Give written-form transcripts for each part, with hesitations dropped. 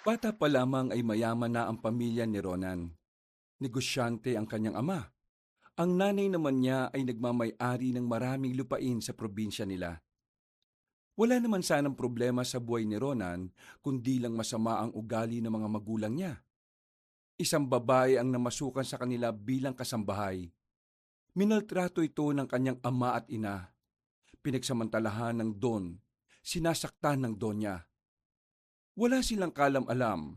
Bata pa lamang ay mayaman na ang pamilya ni Ronan. Negosyante ang kanyang ama. Ang nanay naman niya ay nagmamay-ari ng maraming lupain sa probinsya nila. Wala naman sanang problema sa buhay ni Ronan, kundi lang masama ang ugali ng mga magulang niya. Isang babae ang namasukan sa kanila bilang kasambahay. Minaltrato ito ng kanyang ama at ina. Pinagsamantalahan ng don. Sinasaktan ng don niya. Wala silang kalam-alam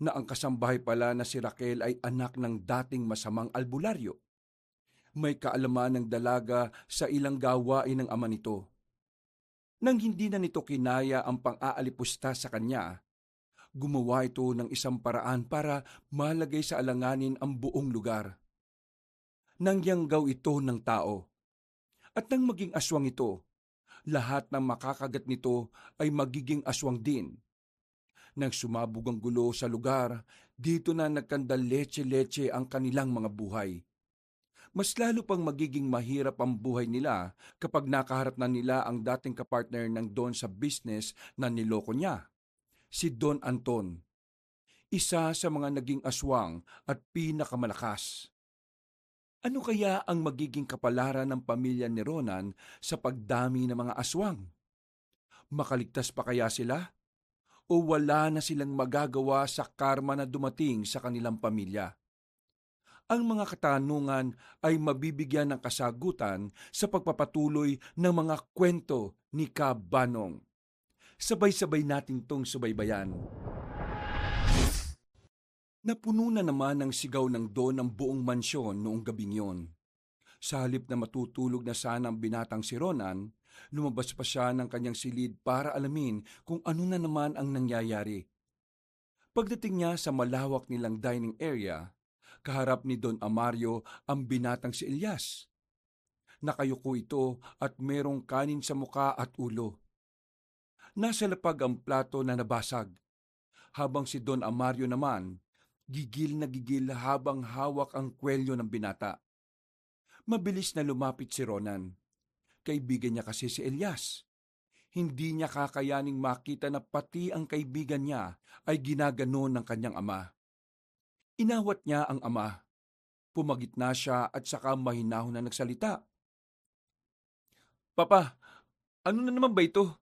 na ang kasambahay pala na si Raquel ay anak ng dating masamang albularyo. May kaalaman ng dalaga sa ilang gawain ng ama nito. Nang hindi na nito kinaya ang pang-aalipusta sa kanya, gumawa ito ng isang paraan para malagay sa alanganin ang buong lugar. Nangyanggaw ito ng tao. At nang maging aswang ito, lahat ng makakagat nito ay magiging aswang din. Nang sumabog ang gulo sa lugar, dito na nagkandal leche-leche ang kanilang mga buhay. Mas lalo pang magiging mahirap ang buhay nila kapag nakaharap na nila ang dating kapartner ng Don sa business na niloko niya, si Don Anton. Isa sa mga naging aswang at pinakamalakas. Ano kaya ang magiging kapalaran ng pamilya ni Ronan sa pagdami ng mga aswang? Makaligtas pa kaya sila? O wala na silang magagawa sa karma na dumating sa kanilang pamilya? Ang mga katanungan ay mabibigyan ng kasagutan sa pagpapatuloy ng mga kwento ni Kabanong. Sabay-sabay natin tong subaybayan. Napuno na naman ng sigaw ng Don ang buong mansyon noong gabing yon. Sa halip na matutulog na sana ang binatang si Ronan, lumabas pa siya ng kanyang silid para alamin kung ano na naman ang nangyayari. Pagdating niya sa malawak nilang dining area, kaharap ni Don Amario ang binatang si Elias. Nakayuko ito at merong kanin sa muka at ulo. Nasa lapag ang plato na nabasag, habang si Don Amario naman, gigil na gigil habang hawak ang kwelyo ng binata. Mabilis na lumapit si Ronan. Kaibigan niya kasi si Elias. Hindi niya kakayaning makita na pati ang kaibigan niya ay ginaganon ng kanyang ama. Inawat niya ang ama. Pumagit na siya at saka mahinahon na nagsalita. Papa, ano na naman ba ito?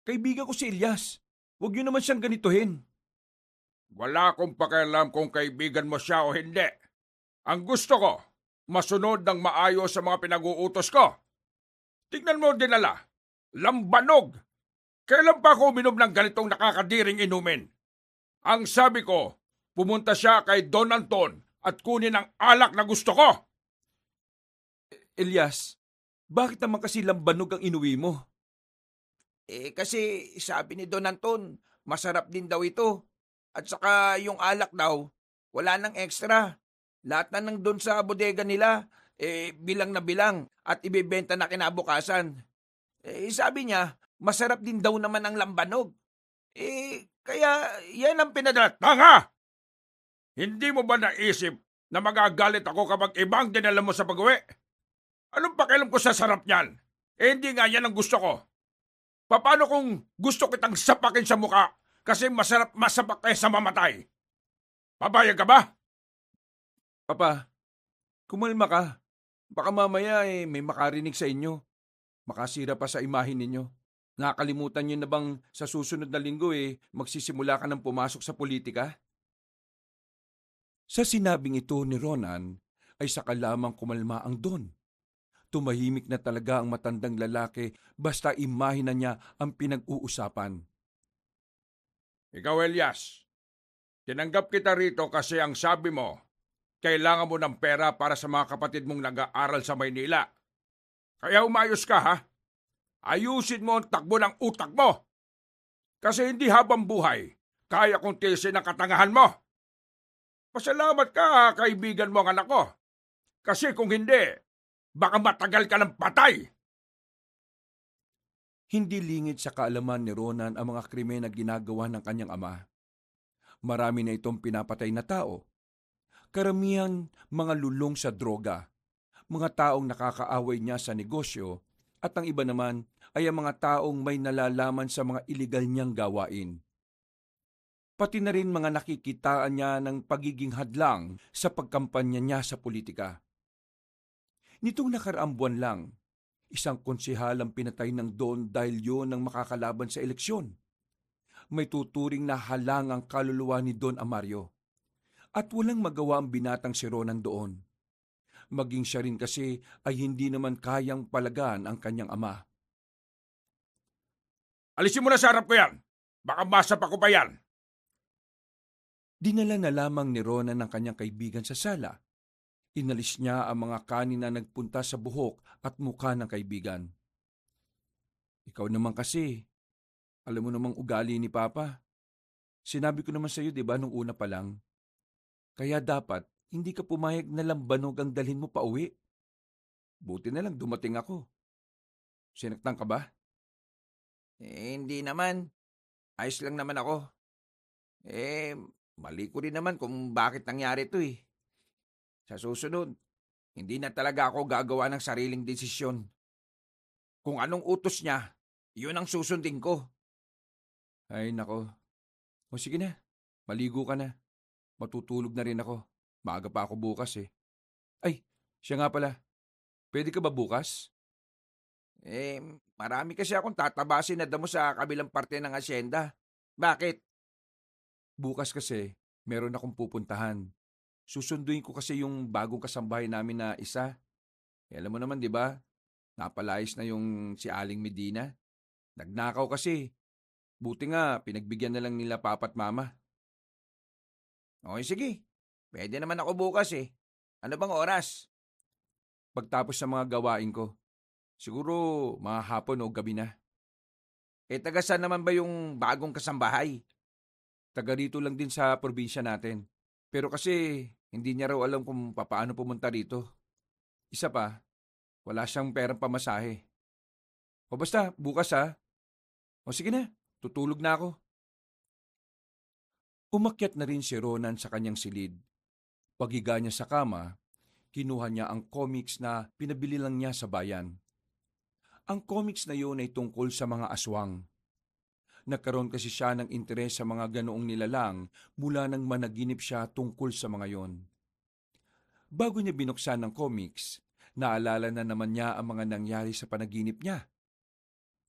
Kaibigan ko si Elias. Huwag niyo naman siyang ganituhin. Wala akong pakialam kung kaibigan mo siya o hindi. Ang gusto ko, masunod ng maayos sa mga pinag-uutos ko. Tignan mo dinala, lambanog. Kailan pa ako uminom ng ganitong nakakadiring inumin? Ang sabi ko, pumunta siya kay Don Anton at kunin ang alak na gusto ko. Elias, bakit naman kasi lambanog ang inuwi mo? Kasi sabi ni Don Anton, masarap din daw ito. At saka yung alak daw, wala nang extra. Lahat na nang doon sa bodega nila, bilang na bilang at ibebenta na kinabukasan. Sabi niya, masarap din daw naman ang lambanog. Kaya yan ang pinadala. Tanga! Hindi mo ba naisip na magagalit ako kapag ibang dinala mo sa pag-uwi? Anong pakialam ko sa sarap niyan? Hindi nga yan ang gusto ko. Paano kung gusto kitang sapakin sa muka kasi masarap masapak kaysa mamatay? Papayag ka ba? Papa, kumalma ka. Baka mamaya may makarinig sa inyo. Makasira pa sa imahin ninyo. Nakakalimutan niyo na bang sa susunod na linggo magsisimula ka ng pumasok sa politika? Sa sinabing ito ni Ronan ay saka lamang kumalma ang Don. Tumahimik na talaga ang matandang lalaki basta imahin na niya ang pinag-uusapan. Ikaw, Elias, tinanggap kita rito kasi ang sabi mo, kailangan mo ng pera para sa mga kapatid mong nag-aaral sa Maynila. Kaya umayos ka, ha? Ayusin mo ang takbo ng utak mo. Kasi hindi habang buhay, kaya kong tiisin ang katangahan mo. Pasalamat ka, kaibigan mo ang anak ko. Kasi kung hindi, baka matagal ka ng patay. Hindi lingid sa kaalaman ni Ronan ang mga krimen na ginagawa ng kanyang ama. Marami na itong pinapatay na tao. Karamihan mga lulong sa droga, mga taong nakakaaway niya sa negosyo, at ang iba naman ay ang mga taong may nalalaman sa mga iligal niyang gawain. pati na rin mga nakikitaan niya ng pagiging hadlang sa pagkampanya niya sa politika. Nitong nakaraang buwan lang, isang konsehal ang pinatay ng Don dahil yun ang makakalaban sa eleksyon. May tuturing na halang ang kaluluwa ni Don Amario. At walang magawa ang binatang si Ronan doon. Maging siya rin kasi ay hindi naman kayang palagaan ang kanyang ama. Alisin mo na sa harap ko yan! Baka masapa ko pa yan! Dinala na lamang ni Ronan ng kanyang kaibigan sa sala. Inalis niya ang mga kanin na nagpunta sa buhok at mukha ng kaibigan. Ikaw naman kasi, alam mo namang ugali ni Papa. Sinabi ko naman sa iyo, di ba, nung una pa lang. Kaya dapat, hindi ka pumayag na lambanog ang dalhin mo pa uwi. Buti na lang dumating ako. Sinaktan ka ba? Hindi naman. Ayos lang naman ako. Mali ko rin naman kung bakit nangyari ito eh. Sa susunod, hindi na talaga ako gagawa ng sariling desisyon. Kung anong utos niya, yun ang susundin ko. Ay, nako. O sige na, maligo ka na. Matutulog na rin ako. Maaga pa ako bukas eh. Ay, siya nga pala. Pwede ka ba bukas? Marami kasi akong tatabasin na damo sa kabilang parte ng asyenda. Bakit? Bukas kasi, meron akong pupuntahan. Susunduin ko kasi yung bagong kasambahay namin na isa. Alam mo naman, di ba? Napalayas na yung si Aling Medina. Nagnakaw kasi. Buti nga, pinagbigyan na lang nila papa at mama. Okay, sige. Pwede naman ako bukas eh. Ano bang oras? Pagtapos sa mga gawain ko, siguro mga hapon o gabi na. Taga saan naman ba yung bagong kasambahay? Taga rito lang din sa probinsya natin. Pero kasi hindi niya raw alam kung paano pumunta rito. Isa pa, wala siyang perang pamasahe. O basta, bukas ha. O sige na, tutulog na ako. Umakyat na rin si Ronan sa kanyang silid. Paghiga niya sa kama, kinuha niya ang comics na pinabili lang niya sa bayan. Ang comics na yun ay tungkol sa mga aswang. Nagkaroon kasi siya ng interes sa mga ganoong nilalang mula nang managinip siya tungkol sa mga yon. Bago niya binuksan ng comics, naalala na naman niya ang mga nangyari sa panaginip niya.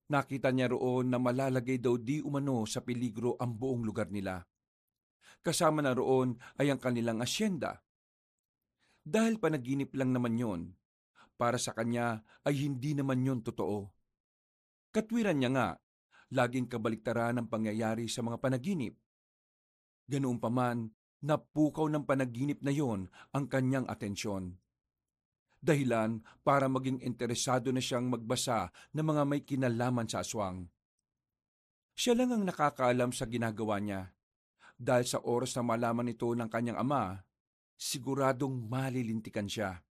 Nakita niya roon na malalagay daw di umano sa peligro ang buong lugar nila. Kasama na roon ay ang kanilang asyenda. Dahil panaginip lang naman yon, para sa kanya ay hindi naman yon totoo. Katwiran niya nga, laging kabaliktaran ang pangyayari sa mga panaginip. Ganoon pa man, napukaw ng panaginip na yon ang kanyang atensyon. Dahilan para maging interesado na siyang magbasa ng mga may kinalaman sa aswang. Siya lang ang nakakaalam sa ginagawa niya. Dahil sa oras na malaman ito ng kanyang ama, siguradong malilintikan siya.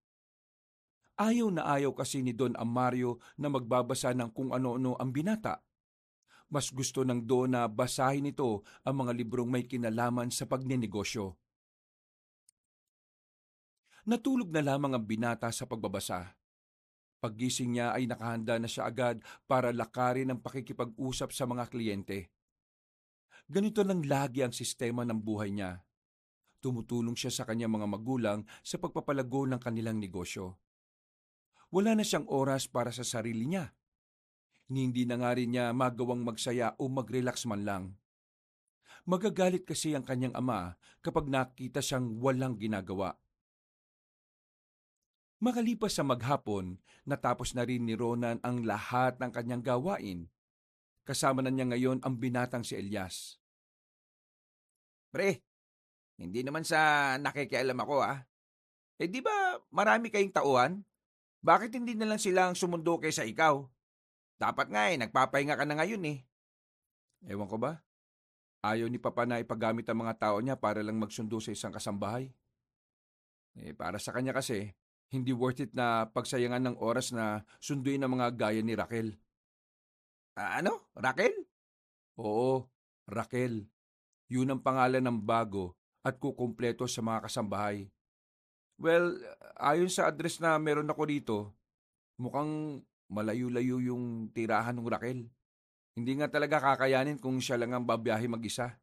Ayaw na ayaw kasi ni Don Amario na magbabasa ng kung ano-ano ang binata. Mas gusto ng Don na basahin ito ang mga librong may kinalaman sa pagnenegosyo. Natulog na lamang ang binata sa pagbabasa. Paggising niya ay nakahanda na siya agad para lakarin ang pakikipag-usap sa mga kliyente. Ganito lang lagi ang sistema ng buhay niya. Tumutulong siya sa kanyang mga magulang sa pagpapalago ng kanilang negosyo. Wala na siyang oras para sa sarili niya. Hindi na nga rin niya magawang magsaya o mag-relax man lang. Magagalit kasi ang kanyang ama kapag nakita siyang walang ginagawa. Makalipas sa maghapon, natapos na rin ni Ronan ang lahat ng kanyang gawain. Kasama na niya ngayon ang binatang si Elias. Pre, hindi naman sa nakikialam ako di ba marami kayong tauhan? Bakit hindi na lang silang sumundo kaysa ikaw? Dapat nga nagpapahinga ka na ngayon eh. Ewan ko ba? Ayaw ni Papa na ipagamit ang mga tao niya para lang magsundo sa isang kasambahay. Para sa kanya kasi, hindi worth it na pagsayangan ng oras na sunduin ang mga gaya ni Raquel. Ano? Raquel? Oo, Raquel. Yun ang pangalan ng bago at kukumpleto sa mga kasambahay. Well, ayon sa address na meron ako dito, mukhang malayo-layo yung tirahan ng Raquel. Hindi nga talaga kakayanin kung siya lang ang babiyahe mag-isa.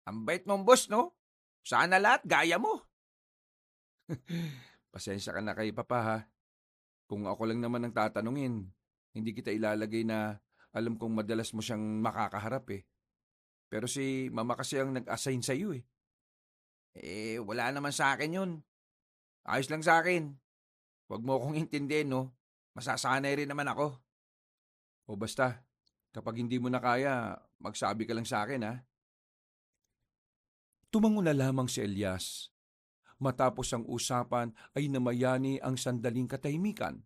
Ang bait mong boss, no? Sana lahat gaya mo. Pasensya ka na kay Papa ha. Kung ako lang naman ang tatanungin, hindi kita ilalagay na alam kong madalas mo siyang makakaharap eh. Pero si Mama kasi ang nag-assign sa iyo eh. Wala naman sa akin yun. Ayos lang sa akin. Huwag mo akong intindihin, no? Masasanay rin naman ako. O basta, kapag hindi mo na kaya, magsabi ka lang sa akin ha. Tumango na lamang si Elias. Matapos ang usapan ay namayani ang sandaling katahimikan.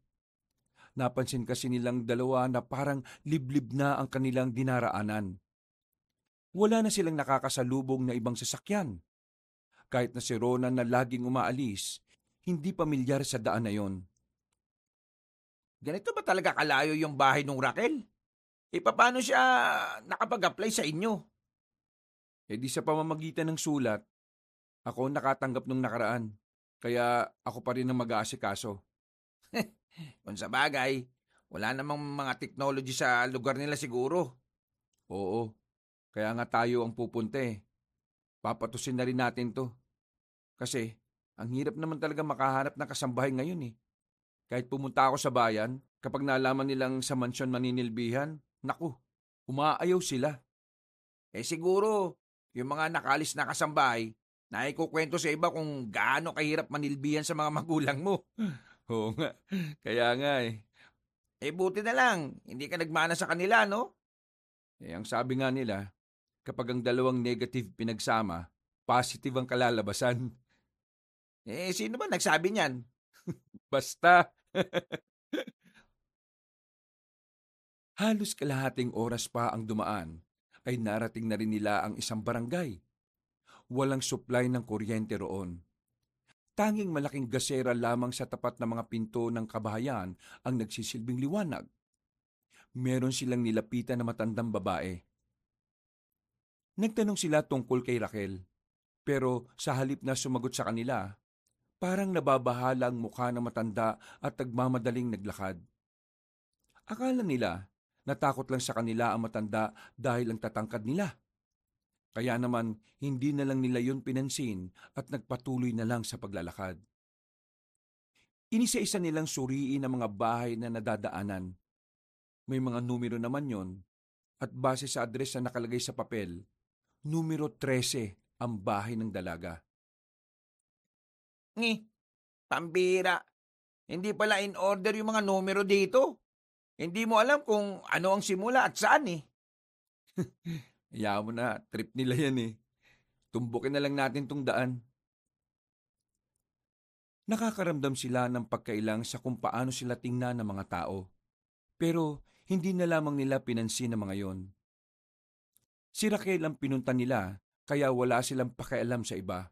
Napansin kasi nilang dalawa na parang liblib na ang kanilang dinaraanan. Wala na silang nakakasalubong na ibang sasakyan. Kahit na si Ronan na laging umaalis, hindi pamilyar sa daan na yon. Ganito ba talaga kalayo yung bahay nung Raquel? Paano siya nakapag-apply sa inyo? E di sa pamamagitan ng sulat, ako nakatanggap nung nakaraan. Kaya ako pa rin ang mag-aasikaso. Kung sa bagay, wala namang mga technology sa lugar nila siguro. Oo, kaya nga tayo ang pupunta eh. Papatusin na rin natin to. Kasi, ang hirap naman talaga makahanap ng kasambahay ngayon eh. Kahit pumunta ako sa bayan, kapag nalaman nilang sa mansyon maninilbihan, naku, umaayaw sila. Siguro, yung mga nakalis na kasambahay, na ikukwento sa iba kung gaano kahirap manilbihan sa mga magulang mo. Oo nga, kaya nga eh. Buti na lang, hindi ka nagmana sa kanila, no? Ang sabi nga nila, kapag ang dalawang negative pinagsama, positive ang kalalabasan. Sino ba nagsabi niyan? Basta. Halos kalahating oras pa ang dumaan ay narating na rin nila ang isang barangay. Walang supply ng kuryente roon. Tanging malaking gasera lamang sa tapat ng mga pinto ng kabahayan ang nagsisilbing liwanag. Meron silang nilapitan na matandang babae. Nagtanong sila tungkol kay Raquel, pero sa halip na sumagot sa kanila, parang nababahala ang mukha ng matanda at nagmamadaling naglakad. Akala nila, natakot lang sa kanila ang matanda dahil ang tatangkad nila. Kaya naman, hindi na lang nila yun pinansin at nagpatuloy na lang sa paglalakad. Inisa-isa nilang suriin ang mga bahay na nadadaanan. May mga numero naman yon at base sa address na nakalagay sa papel, numero 13 ang bahay ng dalaga. Pambira. Hindi pala in order yung mga numero dito. Hindi mo alam kung ano ang simula at saan eh. Hayaan mo na, trip nila yan eh. Tumbukin na lang natin tong daan. Nakakaramdam sila ng pagkailang sa kung paano sila tingnan ng mga tao. Pero hindi na lamang nila pinansin ang mga yon. Si Raquel ang pinunta nila kaya wala silang pakialam sa iba.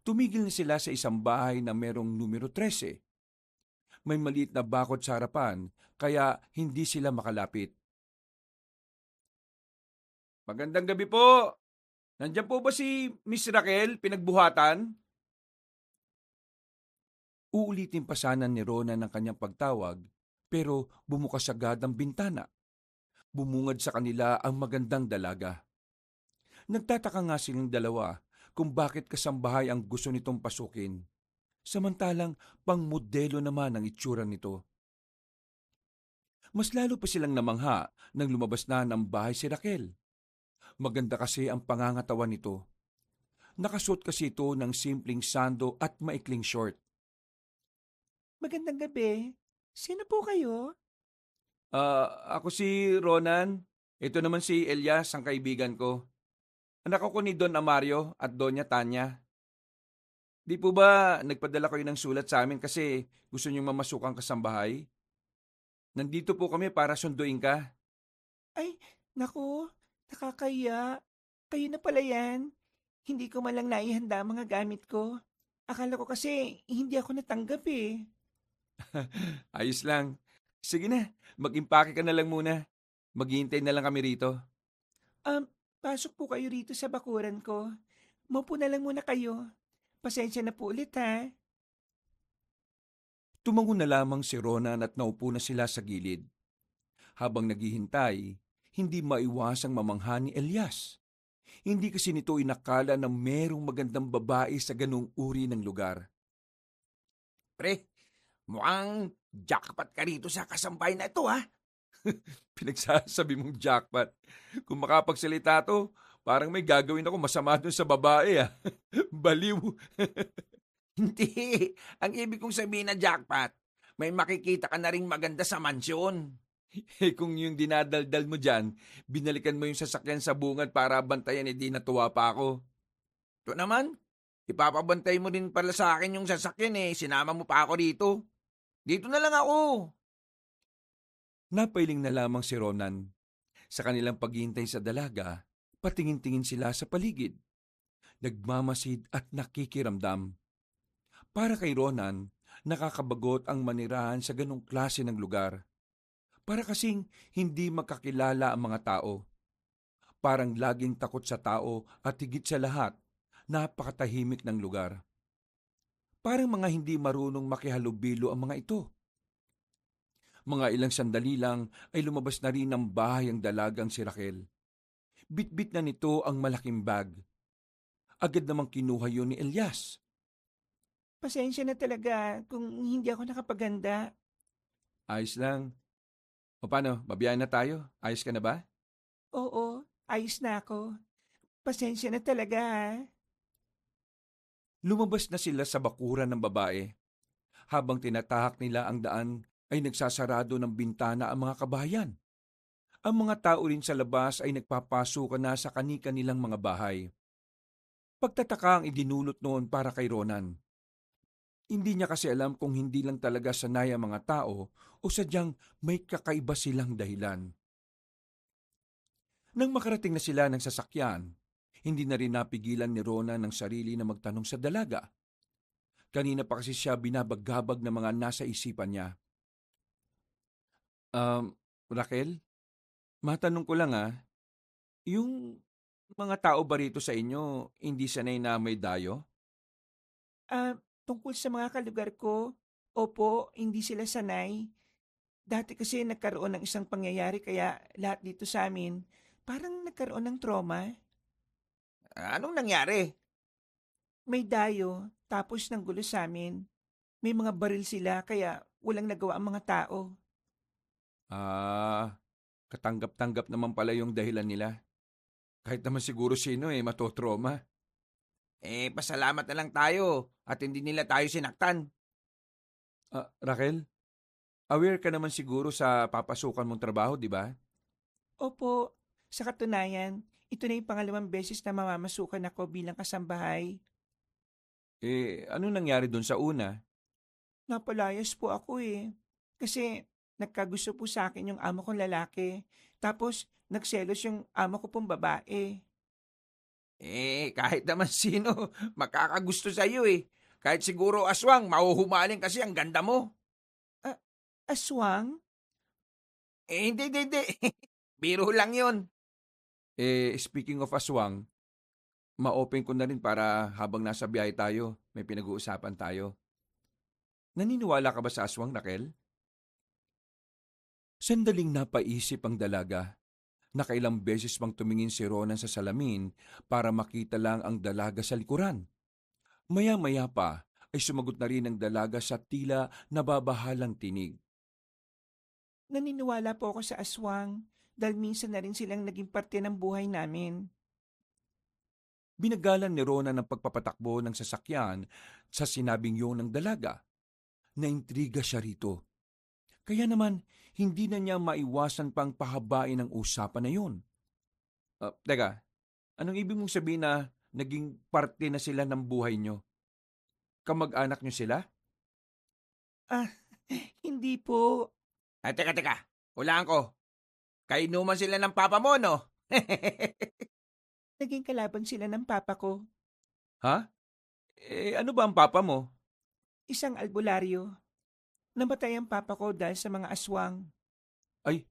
Tumigil na sila sa isang bahay na merong numero 13. May maliit na bakod sa harapan kaya hindi sila makalapit. Magandang gabi po. Nandiyan po ba si Miss Raquel, pinagbuhatan? Uulitin pa sana ni Rona ng kanyang pagtawag, pero bumukas agad ang bintana. Bumungad sa kanila ang magandang dalaga. Nagtataka nga silang dalawa kung bakit kasambahay ang gusto nitong pasukin. Samantalang pangmodelo naman ang itsura nito. Mas lalo pa silang namangha nang lumabas na ng bahay si Raquel. Maganda kasi ang pangangatawan nito. Nakasuot kasi ito ng simpleng sando at maikling short. Magandang gabi. Sino po kayo? Ako si Ronan. Ito naman si Elias, ang kaibigan ko. Anak ako ni Don Amario at Doña Tanya. Di po ba nagpadala kayo ng sulat sa amin kasi gusto niyong mamasukang kasambahay? Nandito po kami para sunduin ka. Ay, naku, nakakaya. Kayo na pala yan. Hindi ko malang naihanda ang mga gamit ko. Akala ko kasi hindi ako natanggap eh. Ayos lang. Sige na, mag-impake ka na lang muna. Maghihintay na lang kami rito. Pasok po kayo rito sa bakuran ko. Maupo na lang muna kayo. Pasensya na po ulit ha. Tumango na lamang si Ronan at naupo na sila sa gilid. Habang naghihintay, hindi maiwasang mamangha ni Elias. Hindi kasi nito inakala na merong magandang babae sa ganung uri ng lugar. Pre, mukhang jackpot ka rito sa kasampay na ito, ha? Pinagsasabi mong jackpot. Kung makapagsalita to, parang may gagawin ako masama dun sa babae ah. Baliw. Hindi. Ang ibig kong sabihin na jackpot, may makikita ka na ring maganda sa mansyon. Eh kung yung dinadaldal mo dyan, binalikan mo yung sasakyan sa bungad para bantayan, di natuwa pa ako. Ito naman, ipapabantay mo din pala sa akin yung sasakyan eh. Sinama mo pa ako dito. Dito na lang ako. Napailing na lamang si Ronan. Sa kanilang paghihintay sa dalaga, patingin-tingin sila sa paligid. Nagmamasid at nakikiramdam. Para kay Ronan, nakakabagot ang manirahan sa ganong klase ng lugar. Para kasing hindi makakilala ang mga tao. Parang laging takot sa tao at higit sa lahat, napakatahimik ng lugar. Parang mga hindi marunong makihalubilo ang mga ito. Mga ilang sandali lang ay lumabas na rin ng bahay ang dalagang si Raquel. Bitbit na nito ang malaking bag. Agad namang kinuha yun ni Elias. Pasensya na talaga kung hindi ako nakapaganda. Ayos lang. O paano, babiyahin na tayo? Ayos ka na ba? Oo, ayos na ako. Pasensya na talaga ha. Lumabas na sila sa bakuran ng babae. Habang tinatahak nila ang daan, ay nagsasarado ng bintana ang mga kabahayan. Ang mga tao rin sa labas ay nagpapasukan na sa kani-kanilang mga bahay. Pagtataka ang idinulot noon para kay Ronan. Hindi niya kasi alam kung hindi lang talaga sanay ang mga tao o sadyang may kakaiba silang dahilan. Nang makarating na sila ng sasakyan, hindi na rin napigilan ni Ronan ng sarili na magtanong sa dalaga. Kanina pa kasi siya binabagabag ng mga nasa isipan niya. Raquel, matanong ko lang yung mga tao ba rito sa inyo hindi sanay na may dayo? Tungkol sa mga kalugar ko, opo, hindi sila sanay. Dati kasi nagkaroon ng isang pangyayari kaya lahat dito sa amin parang nagkaroon ng trauma. Anong nangyari? May dayo, tapos ng gulo sa amin. May mga baril sila kaya walang nagawa ang mga tao. Ah, katanggap-tanggap naman pala yung dahilan nila. Kahit naman siguro sino matotroma. Pasalamat na lang tayo at hindi nila tayo sinaktan. Raquel, aware ka naman siguro sa papasukan mong trabaho, di ba? Opo, sa katunayan, ito na yung pangalawang beses na mamamasukan ako bilang kasambahay. Ano nangyari dun sa una? Napalayas po ako eh. Kasi nagkagusto po sa akin yung amo kong lalaki. Tapos nagselos yung amo ko pong babae. Kahit naman sino, makakagusto sa iyo eh. Kahit siguro aswang, mahuhumaling kasi ang ganda mo. Aswang? Hindi. Biro lang yon. Speaking of aswang, ma-open ko na rin para habang nasa biyahe tayo, may pinag-uusapan tayo. Naniniwala ka ba sa aswang, Raquel? Sandaling napaisip ang dalaga. Nakailang beses pang tumingin si Ronan sa salamin para makita lang ang dalaga sa likuran. Maya-maya pa ay sumagot na rin ang dalaga sa tila nababahalang tinig. Naniniwala po ako sa aswang dahil minsan na rin silang naging parte ng buhay namin. Binagalan ni Ronan ang pagpapatakbo ng sasakyan sa sinabing yun ng dalaga. Naintriga siya rito. Kaya naman, hindi na niya maiwasan pang pahabain ang usapan na yun. Teka, anong ibig mong sabihin na naging parte na sila ng buhay nyo? Kamag-anak nyo sila? Hindi po. Teka. Hulaan ko. Kainuman sila ng papa mo, no? Naging kalaban sila ng papa ko. Ha? Ano ba ang papa mo? Isang albularyo. Namatay ang papa ko dahil sa mga aswang. Ay,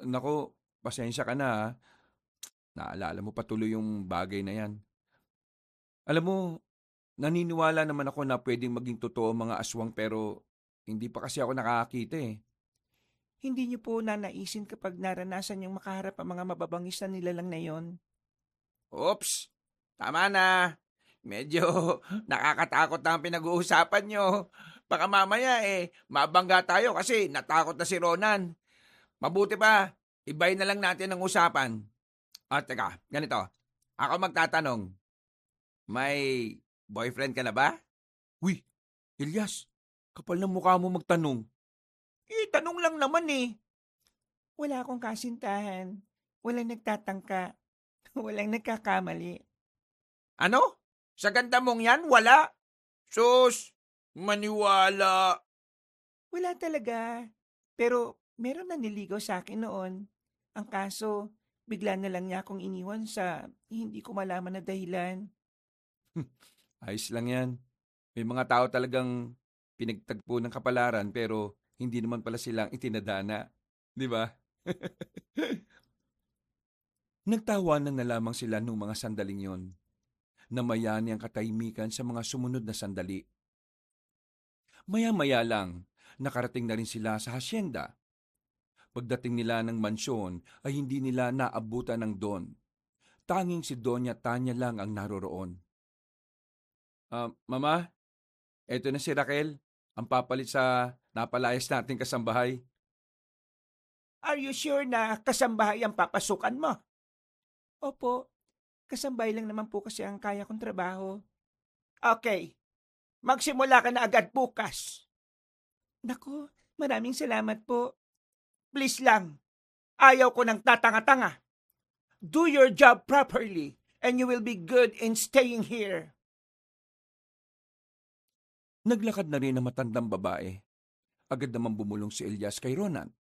nako, pasensya ka na. Naalala mo patuloy yung bagay na yan. Alam mo, naniniwala naman ako na pwedeng maging totoo ang mga aswang pero hindi pa kasi ako nakakakita. Hindi niyo po nanaisin kapag naranasan niyong makaharap ang mga mababangis na nilalang na yon. Oops, tama na. Medyo nakakatakot na ang pinag-uusapan nyo. Baka mamaya mabangga tayo kasi natakot na si Ronan. Mabuti pa, ibay na lang natin ang usapan. At teka, ganito. Ako magtatanong, may boyfriend ka na ba? Uy, Elias, kapal ng mukha mo magtanong. Tanong lang naman eh. Wala akong kasintahan. Walang nagtatangka. Walang nagkakamali. Ano? Sa ganda mong yan, wala? Sus, maniwala. Wala talaga. Pero meron na niligaw sa akin noon. Ang kaso, bigla na lang niya akong iniwan sa hindi ko malaman na dahilan. Ayos lang yan. May mga tao talagang pinagtagpo ng kapalaran pero hindi naman pala silang itinadana. Di ba? Nagtawanan na lamang sila nung mga sandaling yon. Namayani ang katahimikan sa mga sumunod na sandali. Maya-maya lang, nakarating na rin sila sa hasyenda. Pagdating nila ng mansyon ay hindi nila naabutan ng Don. Tanging si Doña Tanya lang ang naroroon. Mama, eto na si Raquel, ang papalit sa napalayas nating kasambahay. Are you sure na kasambahay ang papasukan mo? Opo, kasambay lang naman po kasi ang kaya kong trabaho. Okay, magsimula ka na agad bukas. Naku, maraming salamat po. Please lang, ayaw ko ng tatanga-tanga. Do your job properly and you will be good in staying here. Naglakad na rin ang matandang babae. Agad naman bumulong si Elias kay Ronan.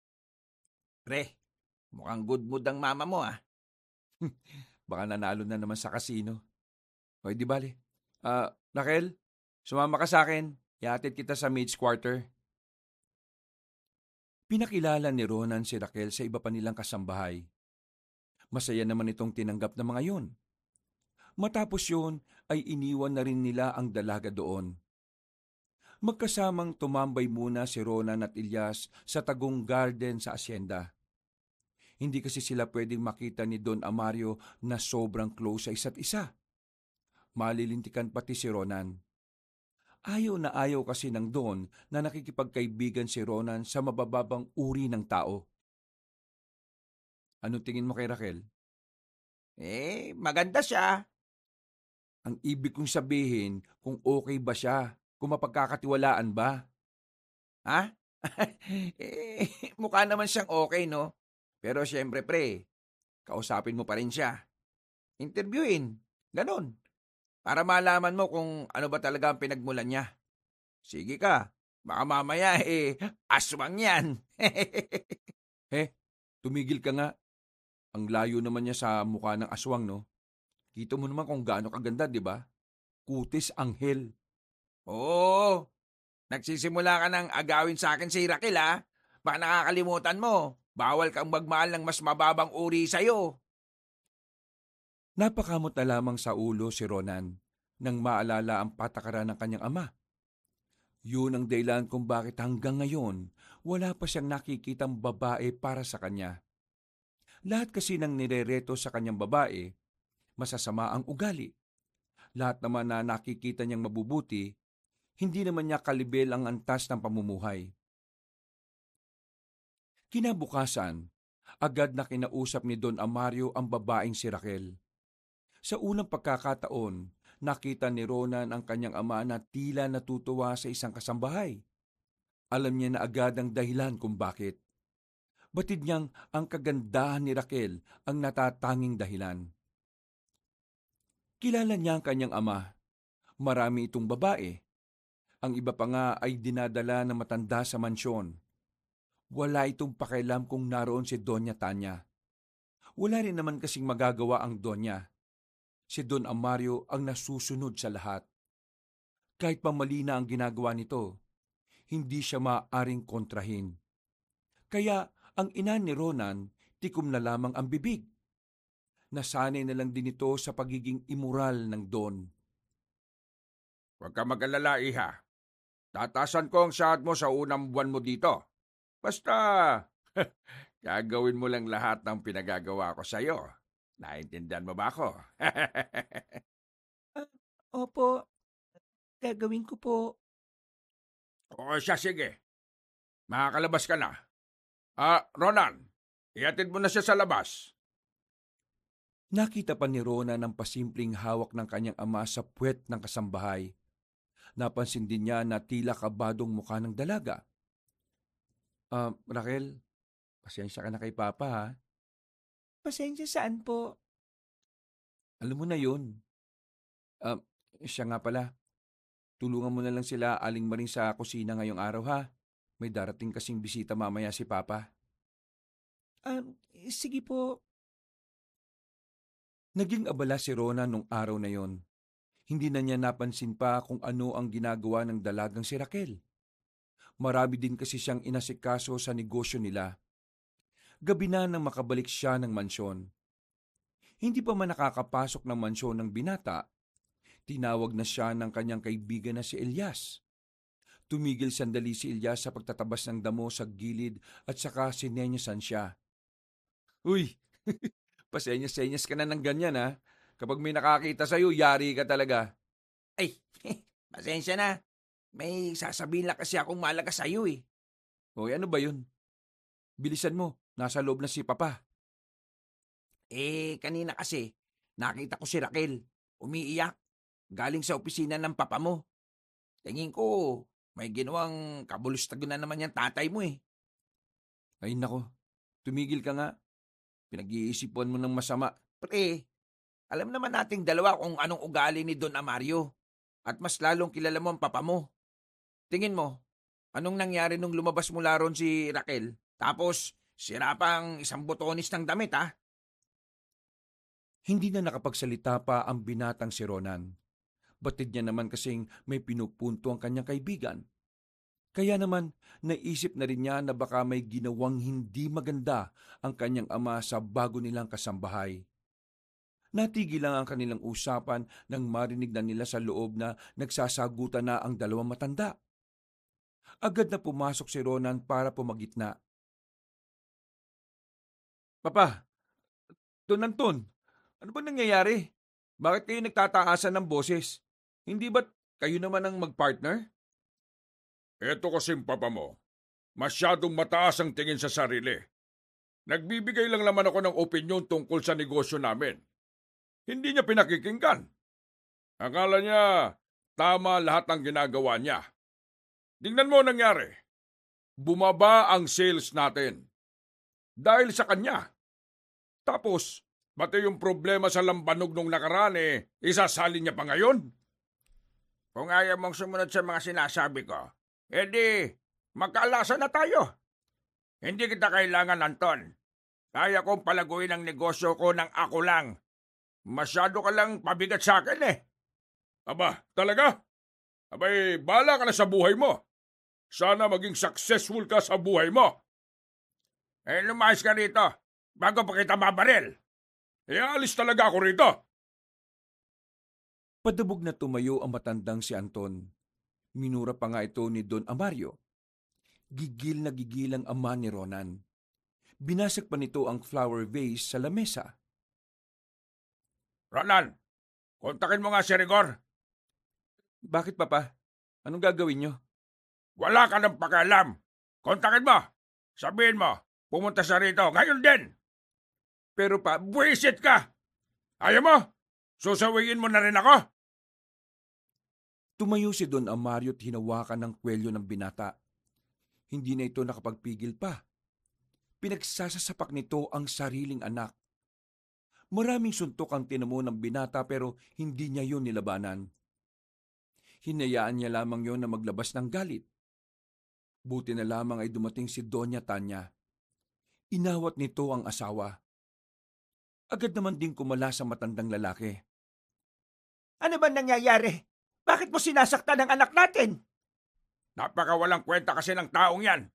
Pre, mukhang good mood ang mama mo ah. Baka nanalo na naman sa kasino. O, di bale. Raquel, sumama ka sa akin. Ihatid kita sa maid's quarter. Pinakilala ni Ronan si Raquel sa iba pa nilang kasambahay. Masaya naman itong tinanggap ng mga yun. Matapos yun, ay iniwan na rin nila ang dalaga doon. Magkasamang tumambay muna si Ronan at Elias sa tagong garden sa asyenda. Hindi kasi sila pwedeng makita ni Don Amario na sobrang close sa isa't isa. Malilintikan pati si Ronan. Ayaw na ayaw kasi ng Don na nakikipagkaibigan si Ronan sa mabababang uri ng tao. Anong tingin mo kay Raquel? Maganda siya. Ang ibig kong sabihin kung okay ba siya, kung mapagkakatiwalaan ba. Ha? Mukha naman siyang okay, no? Pero siyempre, pre, kausapin mo pa rin siya. Interviewin, ganon. Para malaman mo kung ano ba talaga ang pinagmulan niya. Sige ka, baka mamaya aswang yan. Tumigil ka nga. Ang layo naman niya sa mukha ng aswang, no? Kita mo naman kung gaano kaganda, di ba? Kutis anghel. Oo, nagsisimula ka ng agawin sa akin si Raquel ha. Baka nakakalimutan mo, bawal kang magmahal ng mas mababang uri sa'yo. Napakamot na lamang sa ulo si Ronan nang maalala ang patakaran ng kanyang ama. Yun ang dahilan kung bakit hanggang ngayon wala pa siyang nakikitang babae para sa kanya. Lahat kasi ng nirereto sa kanyang babae, masasama ang ugali. Lahat naman na nakikita niyang mabubuti, hindi naman niya kalibel ang antas ng pamumuhay. Kinabukasan, agad na kinausap ni Don Amario ang babaeng si Raquel. Sa unang pagkakataon, nakita ni Ronan ang kanyang ama na tila natutuwa sa isang kasambahay. Alam niya na agad ang dahilan kung bakit. Batid niyang ang kagandahan ni Raquel ang natatanging dahilan. Kilala niya ang kanyang ama. Marami itong babae. Ang iba pa nga ay dinadala na matanda sa mansyon. Wala itong pakialam kung naroon si Doña Tanya. Wala rin naman kasing magagawa ang Doña. Si Don Amario ang nasusunod sa lahat. Kahit pa mali na ang ginagawa nito, hindi siya maaaring kontrahin. Kaya ang ina ni Ronan, tikom na lamang ang bibig. Nasanay na lang din ito sa pagiging immoral ng Don. Huwag ka mag-alala, iha. Tatasan ko ang sahod mo sa unang buwan mo dito. Basta, Gagawin mo lang lahat ng pinagagawa ko sa'yo. Naintindihan mo ba ako? Ah, opo, gagawin ko po. O siya, sige. Makakalabas ka na. Ronan, ihatid mo na siya sa labas. Nakita pa ni Ronan ang pasimpleng hawak ng kanyang ama sa puwet ng kasambahay. Napansin din niya na tila kabadong mukha ng dalaga. Raquel, pasensya ka na kay Papa ha. Pasensya saan po? Alam mo na yun. Ah, Siya nga pala. Tulungan mo na lang sila Aling Maring sa kusina ngayong araw ha. May darating kasing bisita mamaya si Papa. Sige po. Naging abala si Ronan nung araw na yon. Hindi na niya napansin pa kung ano ang ginagawa ng dalagang si Raquel. Marami din kasi siyang inasikaso sa negosyo nila. Gabi na nang makabalik siya ng mansyon. Hindi pa man nakakapasok ng mansyon ng binata, tinawag na siya ng kanyang kaibigan na si Elias. Tumigil sandali si Elias sa pagtatabas ng damo sa gilid at saka sinenyasan siya. Uy, pasenyas-senyas ka na ng ganyan ha. Kapag may nakakita sa'yo, yari ka talaga. Ay, pasensya na. May sasabihin lang kasi akong malaga sa'yo eh. Hoy, ano ba yun? Bilisan mo, nasa loob na si Papa. Kanina kasi, nakita ko si Raquel. Umiiyak. Galing sa opisina ng papa mo. Tingin ko, may ginawang kabulustago na naman yung tatay mo eh. Ay nako, tumigil ka nga. Pinag-iisipan mo ng masama. Pre, alam naman nating dalawa kung anong ugali ni Don Amario. At mas lalong kilala mo ang papa mo. Tingin mo, anong nangyari nung lumabas mula ron si Raquel? Tapos, sira pa ang isang botonis ng damit ha? Hindi na nakapagsalita pa ang binatang si Ronan. Batid niya naman kasing may pinupunto ang kanyang kaibigan. Kaya naman, naisip na rin niya na baka may ginawang hindi maganda ang kanyang ama sa bago nilang kasambahay. Natigil lang ang kanilang usapan nang marinig na nila sa loob na nagsasagutan na ang dalawang matanda. Agad na pumasok si Ronan para pumagitna. Papa, Don Anton, ano ba nangyayari? Bakit kayo nagtataasan ng boses? Hindi ba't kayo naman ang magpartner? Eto kasing papa mo. Masyadong mataas ang tingin sa sarili. Nagbibigay lang naman ako ng opinyon tungkol sa negosyo namin. Hindi niya pinakikinggan. Akala niya tama lahat ng ginagawa niya. Tingnan mo ang nangyari. Bumaba ang sales natin. Dahil sa kanya. Tapos, pati yung problema sa lambanog nung nakaraan isasali niya pa ngayon. Kung ayaw mong sumunod sa mga sinasabi ko, edi magkaalasa na tayo. Hindi kita kailangan, Anton. Kaya kong palaguin ang negosyo ko ng ako lang. Masyado ka lang pabigat sa akin eh. Aba, talaga? Abay, bahala ka na sa buhay mo. Sana maging successful ka sa buhay mo. Lumayas ka rito bago pa kita mabaril. Alis talaga ako rito. Padabog na tumayo ang matandang si Anton. Minura pa nga ito ni Don Amario. Gigil na gigil ang ama ni Ronan. Binasag pa nito ang flower vase sa lamesa. Ronan, kontakin mo nga si Rigor. Bakit, Papa? Anong gagawin niyo? Wala ka ng pakialam. Kontakin mo. Sabihin mo, pumunta sa rito ngayon din. Pero pa, Buwisit ka. Ayaw mo? Susawiin mo na rin ako. tumayo si Don Amario at hinawakan ng kwelyo ng binata. Hindi na ito nakapagpigil pa. Pinagsasasapak nito ang sariling anak. Maraming suntok ang tinamo ng binata pero hindi niya yun nilabanan. Hinayaan niya lamang yon na maglabas ng galit. Buti na lamang ay dumating si Doña Tanya. Inawat nito ang asawa. Agad naman din kumala sa matandang lalaki. Ano ba nangyayari? Bakit mo sinasaktan ang anak natin? Napakawalang kwenta kasi ng taong yan.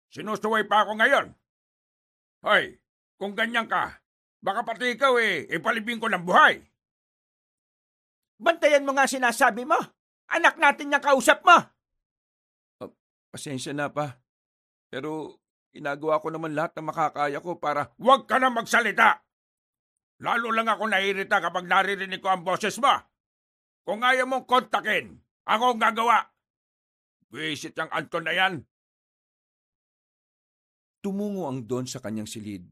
Sinusuway pa ako ngayon. Hoy, kung ganyan ka, baka pati ikaw ipalibing ko ng buhay. Bantayan mo nga sinasabi mo. Anak natin niyang kausap mo. Pasensya na pa. Pero Ginagawa ko naman lahat ng makakaya ko para... Huwag ka na magsalita! Lalo lang ako naiirita kapag naririnig ko ang boses mo. Kung ayaw mong kontakin, ako ang gagawa. Visit ang Anton na yan. Tumungo ang Don sa kanyang silid.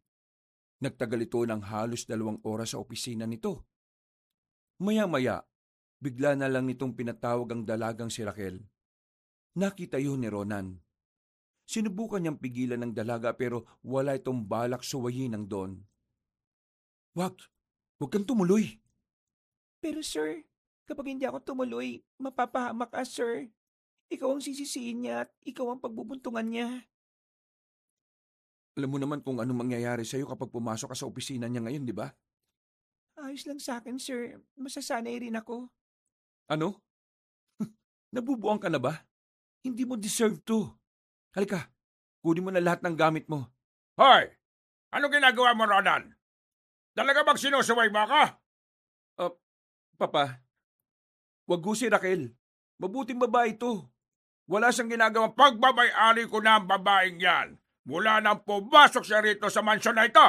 Nagtagal ito ng halos 2 oras sa opisina nito. Maya-maya, bigla na lang nitong pinatawag ang dalagang si Raquel. Nakita yun ni Ronan. Sinubukan niyang pigilan ng dalaga pero wala itong balak suwayin ng Don. Wag kang tumuloy. Pero sir, kapag hindi ako tumuloy, mapapahamak ka, sir. Ikaw ang sisisiin niya at ikaw ang pagbubuntungan niya. Alam mo naman kung anong mangyayari sa'yo kapag pumasok ka sa opisina niya ngayon, di ba? Ayos lang sa akin, sir. Masasanay rin ako. Ano? Nabubuang ka na ba? Hindi mo deserve to. Halika, kunin mo na lahat ng gamit mo. Hoy! Ano ginagawa mo, Ronan? Talaga bang sinusuway mo ako? Papa, wag ho si Raquel. Mabuting babae ito. Wala siyang ginagawang pagbabay-ari ko na ang babaeng yan. Mula nang pumasok siya rito sa mansyon na ito.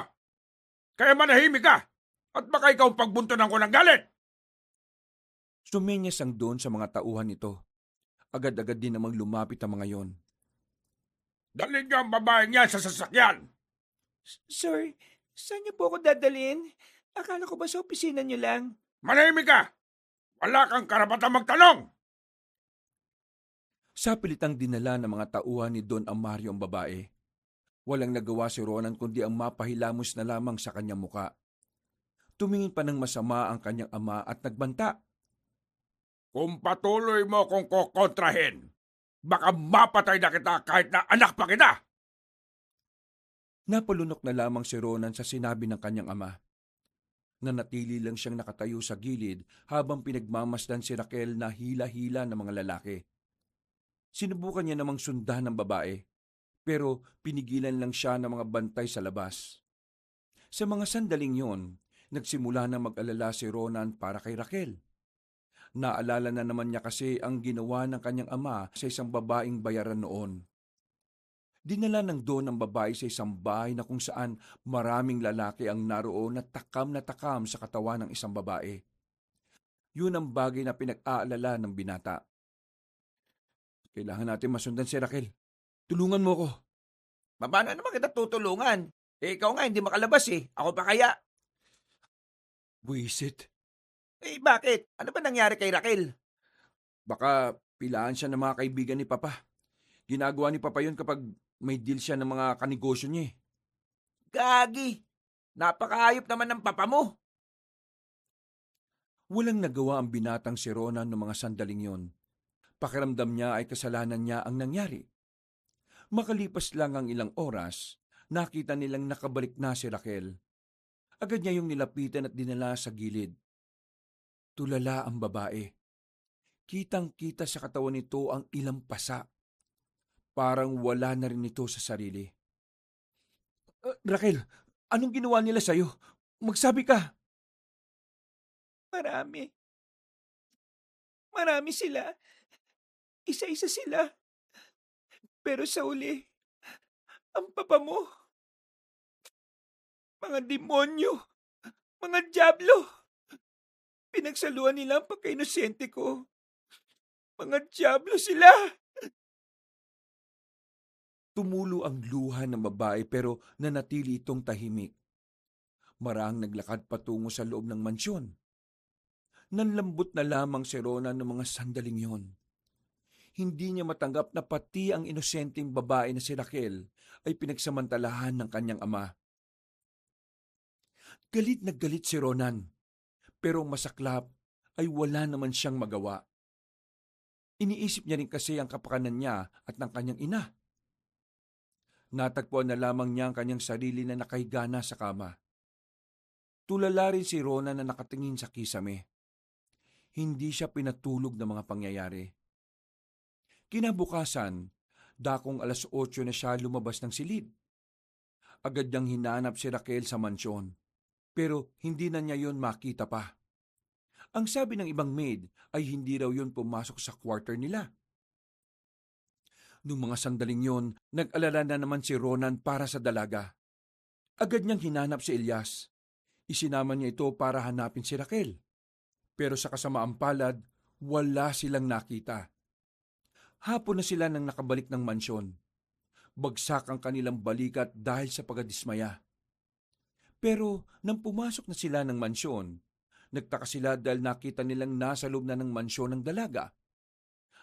Kaya manahimik ka. At baka ikaw pagbuntunan ko ng galit. Sumenyas ang Don sa mga tauhan nito. Agad-agad din namang lumapit ang mga yon. Dalhin niyo ang babaeng yan sa sasakyan. Sir, saan niyo po ako dadalhin? Akala ko ba sa opisina niyo lang? Manahimik ka. Wala kang karapatang magtanong. Sa pilitang dinala ng mga tauhan ni Don Amario ang babae. Walang nagawa si Ronan kundi ang mapahilamos na lamang sa kanyang muka. Tumingin pa ng masama ang kanyang ama at nagbanta. Kung patuloy mo kong kokontrahin, baka mapatay na kita kahit na anak pa kita. Napalunok na lamang si Ronan sa sinabi ng kanyang ama. Nanatili lang siyang nakatayo sa gilid habang pinagmamasdan si Raquel na hila-hila ng mga lalaki. Sinubukan niya namang sundan ng babae, pero pinigilan lang siya ng mga bantay sa labas. Sa mga sandaling yon, nagsimula na mag-alala si Ronan para kay Raquel. Naalala na naman niya kasi ang ginawa ng kanyang ama sa isang babaeng bayaran noon. Dinala ng Don ang babae sa isang bahay na kung saan maraming lalaki ang naroon na takam sa katawan ng isang babae. Yun ang bagay na pinag-aalala ng binata. Kailangan natin masundan si Raquel. Tulungan mo ko. Paano naman kita tutulungan? Ikaw nga hindi makalabas eh. Ako pa kaya? Buisit. Bakit? Ano ba nangyari kay Raquel? Baka pilaan siya ng mga kaibigan ni Papa. Ginagawa ni Papa yun kapag may deal siya ng mga kanegosyo niya eh. Gagi! Napakahayop naman ng papa mo. Walang nagawa ang binatang si Ronan noong mga sandaling yon. Pakiramdam niya ay kasalanan niya ang nangyari. Makalipas lang ang ilang oras, nakita nilang nakabalik na si Raquel. Agad niya yung nilapitan at dinala sa gilid. Tulala ang babae. Kitang-kita sa katawan nito ang ilang pasa. Parang wala na rin ito sa sarili. Raquel, anong ginawa nila sa'yo? Magsabi ka. Marami. Marami sila. Isa-isa sila. Pero sa uli, ang papa mo, mga demonyo, mga dyablo. Pinagsaluan nila ang pagka-inosente ko. Mga dyablo sila. Tumulo ang luha ng babae pero nanatili itong tahimik. Marang naglakad patungo sa loob ng mansyon. Nanlambot na lamang si Ronan ng mga sandaling yon. Hindi niya matanggap na pati ang inosenteng babae na si Raquel ay pinagsamantalahan ng kanyang ama. Galit na galit si Ronan, pero masaklap ay wala naman siyang magawa. Iniisip niya rin kasi ang kapakanan niya at ng kanyang ina. Natagpuan na lamang niya ang kanyang sarili na nakahiga na sa kama. Tulala rin si Ronan na nakatingin sa kisame. Hindi siya pinatulog ng mga pangyayari. Kinabukasan, dakong 8:00 na siya lumabas ng silid. Agad niyang hinanap si Raquel sa mansyon, pero hindi na niya yon makita pa. Ang sabi ng ibang maid ay hindi raw yon pumasok sa quarter nila. Noong mga sandaling yon, nag-alala na naman si Ronan para sa dalaga. Agad niyang hinanap si Elias. Isinama niya ito para hanapin si Raquel. Pero sa kasamaang palad, wala silang nakita. Hapon na sila nang nakabalik ng mansyon. Bagsak ang kanilang balikat dahil sa pagkadismaya. Pero nang pumasok na sila ng mansyon, nagtaka sila dahil nakita nilang nasa loob na ng mansyon ng dalaga.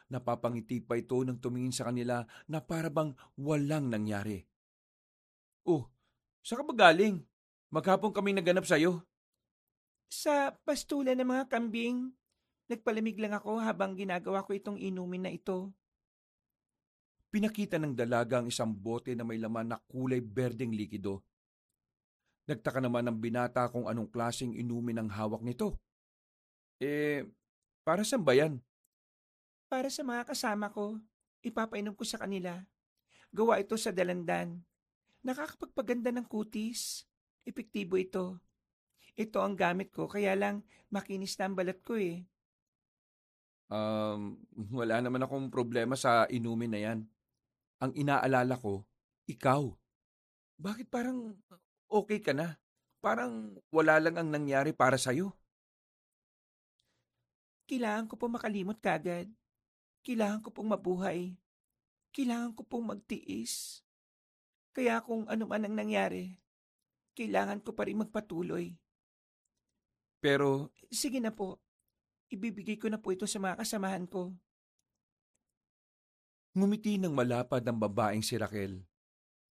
Napapangiti pa ito nang tumingin sa kanila na parabang walang nangyari. "Oh, saan ka ba galing? Maghapon kaming naganap sa'yo." Sa pastulan ng mga kambing, nagpalamig lang ako habang ginagawa ko itong inumin na ito. Pinakita ng dalaga ang isang bote na may laman na kulay berdeng likido. Nagtaka naman ng binata kung anong klaseng inumin ang hawak nito. Para saan ba yan? Para sa mga kasama ko, ipapainom ko sa kanila. Gawa ito sa dalandan. Nakakapagpaganda ng kutis. Epektibo ito. Ito ang gamit ko, kaya lang makinis na ang balat ko eh. Wala naman akong problema sa inumin na yan. Ang inaalala ko, ikaw. Bakit parang okay ka na? Parang wala lang ang nangyari para sa'yo. Kailangan ko pong makalimot kagad. Kailangan ko pong mabuhay. Kailangan ko pong magtiis. Kaya kung ano man ang nangyari, kailangan ko pa rin magpatuloy. Pero Sige na po, ibibigay ko na po ito sa mga kasamahan ko. ngumiti ng malapad ang babaeng si Raquel.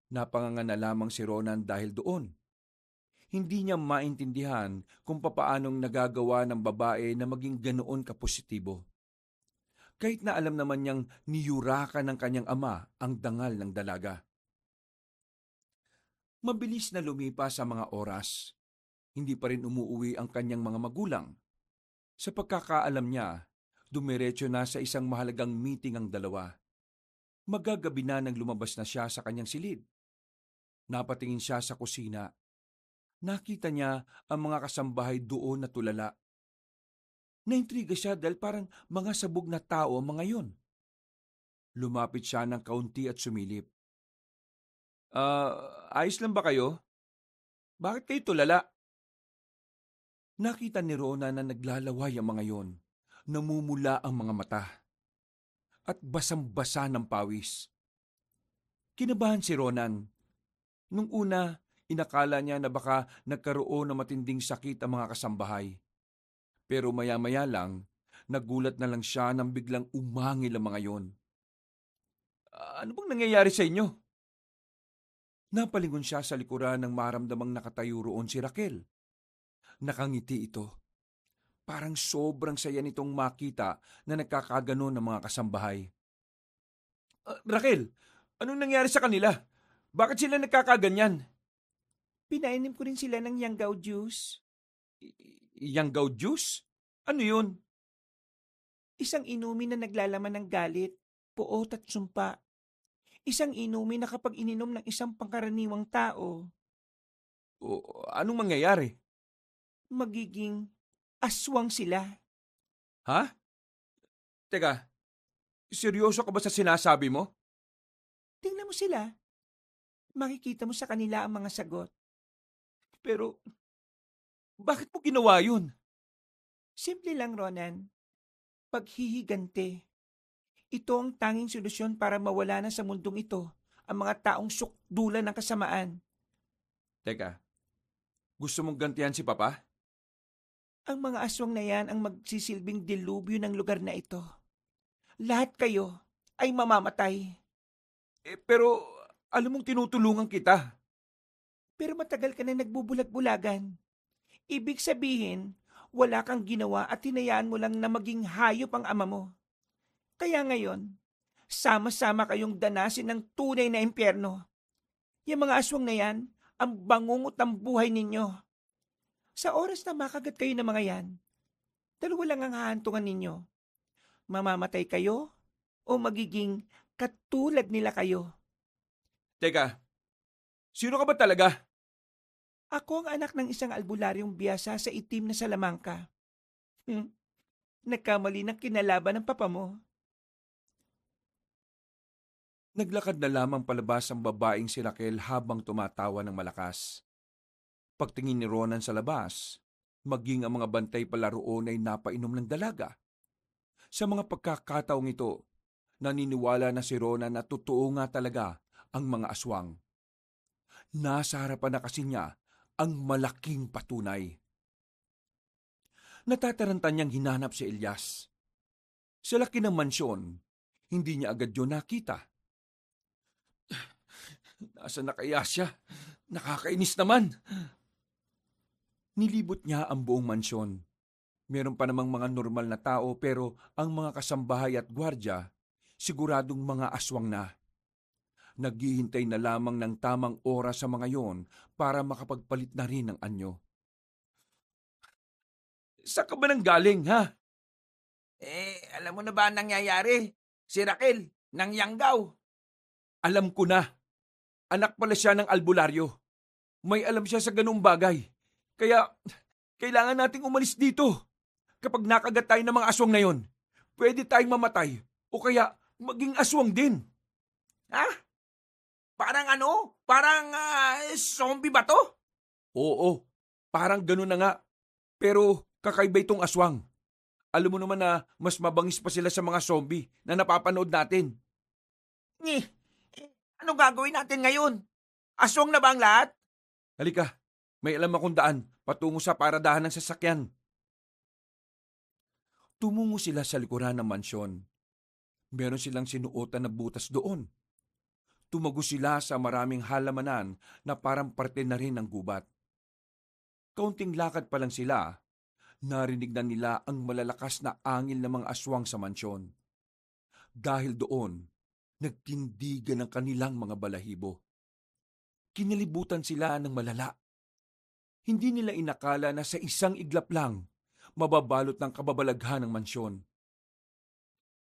Napanganga na lamang si Ronan dahil doon. Hindi niya maintindihan kung papaanong nagagawa ng babae na maging ganoon kapositibo. Kahit na alam naman niyang niyurakan ng kanyang ama ang dangal ng dalaga. Mabilis na lumipas ang mga oras. Hindi pa rin umuuwi ang kanyang mga magulang. Sa pagkakaalam niya, dumiretso na sa isang mahalagang meeting ang dalawa. Magagabi na nang lumabas na siya sa kanyang silid. Napatingin siya sa kusina. Nakita niya ang mga kasambahay doon na tulala. Naintriga siya dahil parang mga sabog na tao ang mga yon. Lumapit siya ng kaunti at sumilip. Ayos lang ba kayo? Bakit kayo tulala? Nakita ni Rona na naglalaway ang mga yon. Namumula ang mga mata. At basang-basa ng pawis. Kinabahan si Ronan. Nung una, inakala niya na baka nagkaroon ng matinding sakit ang mga kasambahay. Pero maya-maya lang, nagulat na lang siya nang biglang umangil ang mga yon. Ano bang nangyayari sa inyo? Napalingon siya sa likuran nang maramdamang nakatayo roon si Raquel. Nakangiti ito. Parang sobrang saya nitong makita na nagkakaganon ng mga kasambahay. Raquel, anong nangyari sa kanila? Bakit sila nagkakaganyan? Pinainim ko rin sila ng yanggaw juice. Yanggaw juice? Ano yun? Isang inumin na naglalaman ng galit, puot at sumpa. Isang inumin na kapag ininom ng isang pangkaraniwang tao, Anong mangyayari? magiging aswang sila. Ha? Teka, seryoso ka ba sa sinasabi mo? Tingnan mo sila. Makikita mo sa kanila ang mga sagot. Pero, bakit mo ginawa yun? Simple lang, Ronan. Paghihigante. Ito ang tanging solusyon para mawala na sa mundong ito ang mga taong sukdulan ng kasamaan. Teka, gusto mong gantihan si Papa? Ang mga aswang na yan ang magsisilbing dilubyo ng lugar na ito. Lahat kayo ay mamamatay. Pero, alam mong tinutulungan kita. Pero matagal ka na nagbubulag-bulagan. Ibig sabihin, wala kang ginawa at hinayaan mo lang na maging hayop ang ama mo. Kaya ngayon, sama-sama kayong danasin ng tunay na impyerno. Yung mga aswang na yan, ang bangungot ng buhay ninyo. Sa oras na makagat kayo ng mga yan, dalawa lang ang hahantungan ninyo. Mamamatay kayo o magiging katulad nila kayo. Teka, sino ka ba talaga? Ako ang anak ng isang albularyong biyasa sa itim na Salamangka. Nagkamali ng kinalaban ng papa mo. Naglakad na lamang palabas ang babaeng si Raquel habang tumatawa ng malakas. Pagtingin ni Ronan sa labas, maging ang mga bantay pala roon ay napainom ng dalaga. Sa mga pagkakataong ito, naniniwala na si Ronan na totoo nga talaga ang mga aswang. Nasa harapan na kasi niya ang malaking patunay. Natataranta niyang hinanap si Elias. Sa laki ng mansyon, hindi niya agad yun nakita. Nasaan na kaya siya? Nakakainis naman! Nilibot niya ang buong mansyon. Meron pa namang mga normal na tao pero ang mga kasambahay at gwardya, siguradong mga aswang na. Naghihintay na lamang ng tamang oras sa mga yon para makapagpalit na rin ng anyo. Saan ka ba nang galing, ha? Alam mo na ba ang nangyayari? Si Raquel, nang Yanggaw. Alam ko na. Anak pala siya ng albularyo. May alam siya sa ganung bagay. Kaya, kailangan nating umalis dito. Kapag nakagat tayo ng mga aswang na yon, pwede tayong mamatay o kaya maging aswang din. Ha? Parang ano? Parang zombie ba to? Oo, parang ganun na nga. Pero kakaiba itong aswang. Alam mo naman na mas mabangis pa sila sa mga zombie na napapanood natin. Ano gagawin natin ngayon? Aswang na ba ang lahat? Halika, may alam akong daan patungo sa paradahan ng sasakyan. Tumungo sila sa likuran ng mansyon. Meron silang sinuotan na butas doon. Tumago sila sa maraming halamanan na parang parte na rin ng gubat. Kaunting lakad pa lang sila, narinig na nila ang malalakas na angil ng mga aswang sa mansyon. Dahil doon, nagtindigan ang kanilang mga balahibo. Kinalibutan sila ng malala. Hindi nila inakala na sa isang iglap lang, mababalot ng kababalaghan ng mansyon.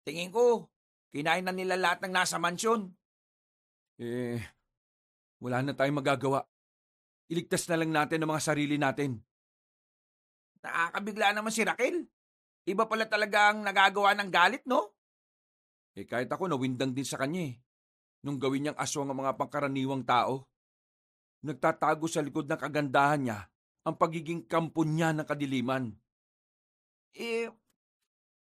Tingin ko, kinain na nila lahat ng nasa mansyon. Wala na tayong magagawa. Iligtas na lang natin ang mga sarili natin. Nakakabigla naman si Raquel. Iba pala talaga ang nagagawa ng galit, no? Kahit ako nawindang din sa kanya. Nung gawin niyang aswang ang mga pangkaraniwang tao. Nagtatago sa likod ng kagandahan niya ang pagiging kampo niya ng kadiliman.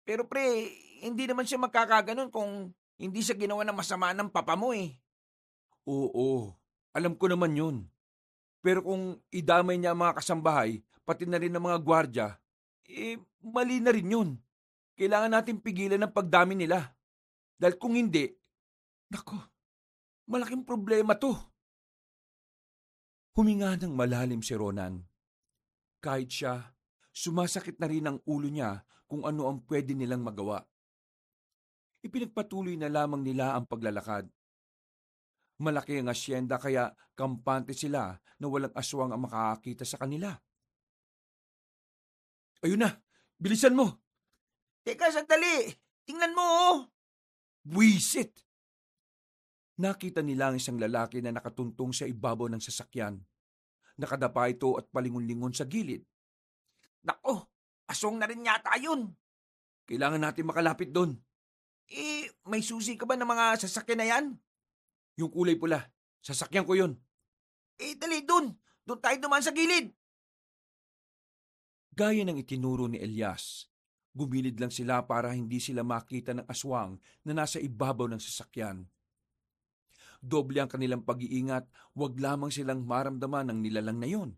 Pero pre, hindi naman siya magkakaganon kung hindi siya ginawa ng masama ng papa mo eh. Oo, alam ko naman yun. Pero kung idamay niya ang mga kasambahay, pati na rin ang mga gwardya, mali na rin yun. Kailangan natin pigilan ang pagdami nila. Dahil kung hindi, nako, malaking problema to. Huminga ng malalim si Ronan. Kahit siya, sumasakit na rin ang ulo niya kung ano ang pwede nilang magawa. Ipinagpatuloy na lamang nila ang paglalakad. Malaki ang asyenda kaya kampante sila na walang aswang ang makakakita sa kanila. Ayun na, bilisan mo! Teka, sandali! Tingnan mo oh! Buwisit! Nakita nila ang isang lalaki na nakatuntong sa ibabaw ng sasakyan. Nakadapa ito at palingon-lingon sa gilid. Nako, aswang na rin yata yun. Kailangan natin makalapit doon. May susi ka ba ng mga sasakyan na yan? Yung kulay pula, sasakyan ko yun. Dali dun! Doon tayo dumaan sa gilid! Gaya ng itinuro ni Elias, gumilid lang sila para hindi sila makita ng aswang na nasa ibabaw ng sasakyan. Doble ang kanilang pag-iingat, wag lamang silang maramdaman ng nilalang na yon.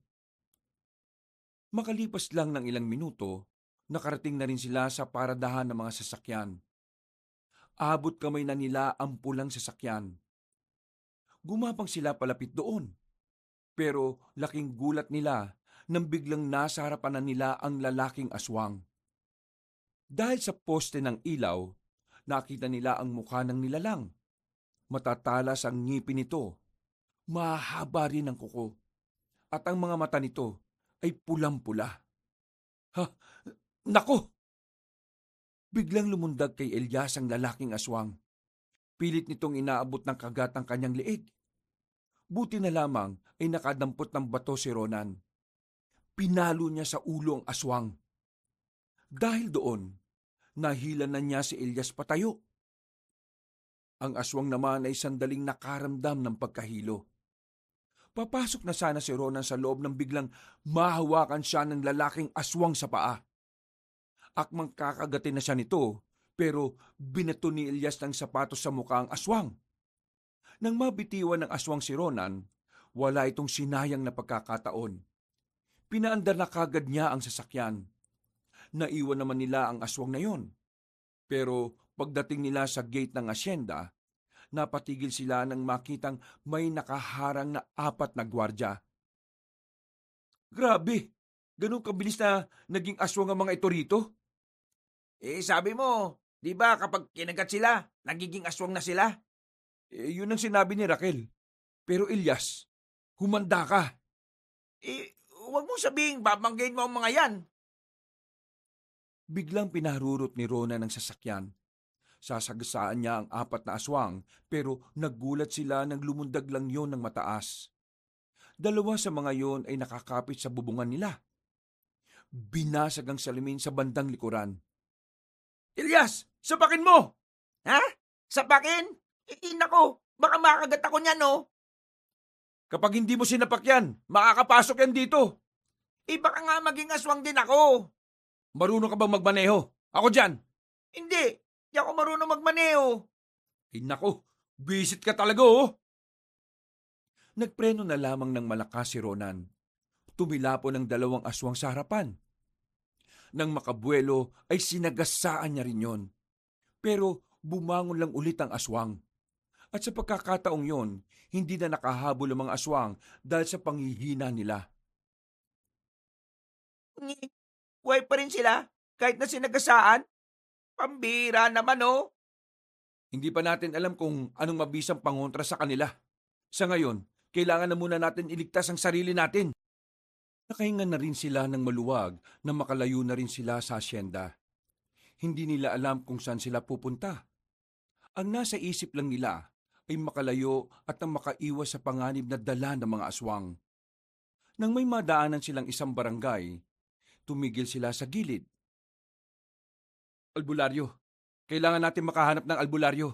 Makalipas lang ng ilang minuto, nakarating na rin sila sa paradahan ng mga sasakyan. Abot kamay na nila ang pulang sasakyan. Gumapang sila palapit doon. Pero laking gulat nila nang biglang nasa harapan na nila ang lalaking aswang. Dahil sa poste ng ilaw, nakita nila ang mukha ng nilalang. Matatalas ang ngipin nito. Mahaba rin ang kuko. At ang mga mata nito ay pulang-pula. Ha? Nako! Biglang lumundag kay Elias ang lalaking aswang. Pilit nitong inaabot ng kagat ang kanyang liig. Buti na lamang ay nakadampot ng bato si Ronan. Pinalo niya sa ulo ang aswang. Dahil doon, nahila na niya si Elias patayo. Ang aswang naman ay sandaling nakaramdam ng pagkahilo. Papasok na sana si Ronan sa loob nang biglang mahawakan siya ng lalaking aswang sa paa. Akmang kakagatin na siya nito, pero binato ni Elias ng sapatos sa mukha ang aswang. Nang mabitiwan ng aswang si Ronan, wala itong sinayang na pagkakataon. Pinaandar na kagad niya ang sasakyan. Naiwan naman nila ang aswang na yon. Pero pagdating nila sa gate ng asyenda, napatigil sila nang makitang may nakaharang na 4 na gwardya. Grabe! Ganun kabilis na naging aswang ang mga ito rito? Sabi mo, di ba kapag kinagat sila, nagiging aswang na sila? Yun ang sinabi ni Raquel. Pero Elias, humanda ka. Huwag mong sabihing babanggain mo ang mga yan. Biglang pinarurot ni Rona ng sasakyan. Sasagasaan niya ang 4 na aswang, pero naggulat sila nang lumundag lang yon ng mataas. 2 sa mga yon ay nakakapit sa bubungan nila. Binasag ang salamin sa bandang likuran. Elias, sapakin mo! Ha? Sapakin? Nako, baka makagat ako niyan, no? Kapag hindi mo sinapak yan, makakapasok yan dito. Baka nga maging aswang din ako. Marunong ka bang magmaneho? Ako dyan. Hindi ako marunong magmaneho. Ay nako, bisit ka talaga oh. Nagpreno na lamang ng malakas si Ronan. Tumilapo ng 2 aswang sa harapan. Nang makabuelo ay sinagasaan niya rin yon. Pero bumangon lang ulit ang aswang. At sa pagkakataong yon, hindi na nakahabol ang mga aswang dahil sa panghihina nila. Buhay pa rin sila kahit na sinagasaan? Pambira naman, oh. Hindi pa natin alam kung anong mabisang pangontra sa kanila. Sa ngayon, kailangan na muna natin iligtas ang sarili natin. Nakahinga na rin sila ng maluwag na makalayo na rin sila sa asyenda. Hindi nila alam kung saan sila pupunta. Ang nasa isip lang nila ay makalayo at ang makaiwas sa panganib na dala ng mga aswang. Nang may madaanan silang isang barangay, tumigil sila sa gilid. Albularyo. Kailangan natin makahanap ng albularyo.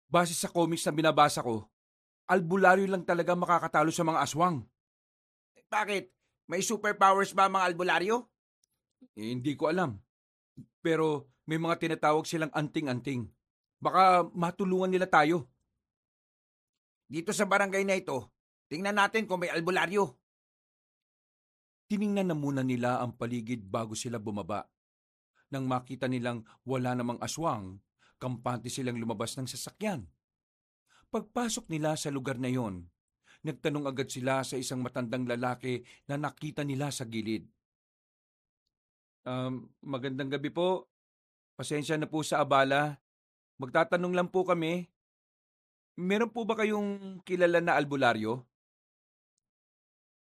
Base sa comics na binabasa ko, albularyo lang talaga makakatalo sa mga aswang. Bakit? May superpowers ba mga albularyo? Hindi ko alam. Pero may mga tinatawag silang anting-anting. Baka matulungan nila tayo. Dito sa barangay na ito, tingnan natin kung may albularyo. Tiningnan na muna nila ang paligid bago sila bumaba. Nang makita nilang wala namang aswang, kampante silang lumabas ng sasakyan. Pagpasok nila sa lugar na yon, nagtanong agad sila sa isang matandang lalaki na nakita nila sa gilid. Magandang gabi po. Pasensya na po sa abala. Magtatanong lang po kami. Meron po ba kayong kilala na albularyo?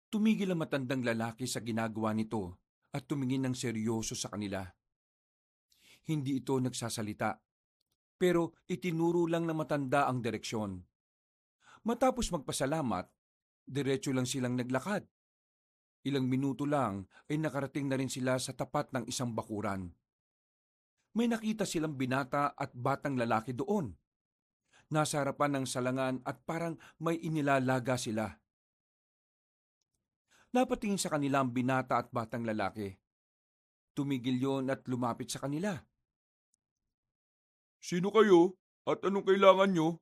Tumigil ang matandang lalaki sa ginagawa nito at tumingin ng seryoso sa kanila. Hindi ito nagsasalita, pero itinuro lang na matanda ang direksyon. Matapos magpasalamat, diretso lang silang naglakad. Ilang minuto lang ay nakarating na rin sila sa tapat ng isang bakuran. May nakita silang binata at batang lalaki doon. Nasa harapan ng salangan at parang may inilalaga sila. Napatingin sa kanila ang binata at batang lalaki. Tumigil yon at lumapit sa kanila. Sino kayo? At anong kailangan nyo?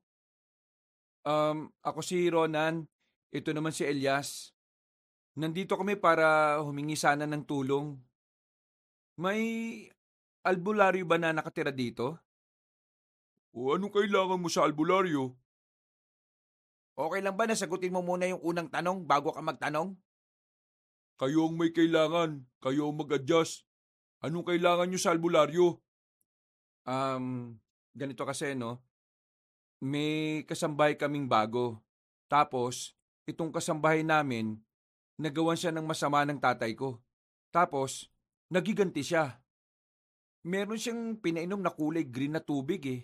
Ako si Ronan. Ito naman si Elias. Nandito kami para humingi sana ng tulong. May albularyo ba na nakatira dito? O anong kailangan mo sa albularyo? Okay lang ba na sagutin mo muna yung unang tanong bago ka magtanong? Kayo ang may kailangan. Kayo ang mag-adjust. Anong kailangan nyo sa albularyo? Ganito kasi no. May kasambahay kaming bago. Tapos, itong kasambahay namin, nagawan siya ng masama ng tatay ko. Tapos, nagiganti siya. Meron siyang pinainom na kulay green na tubig eh.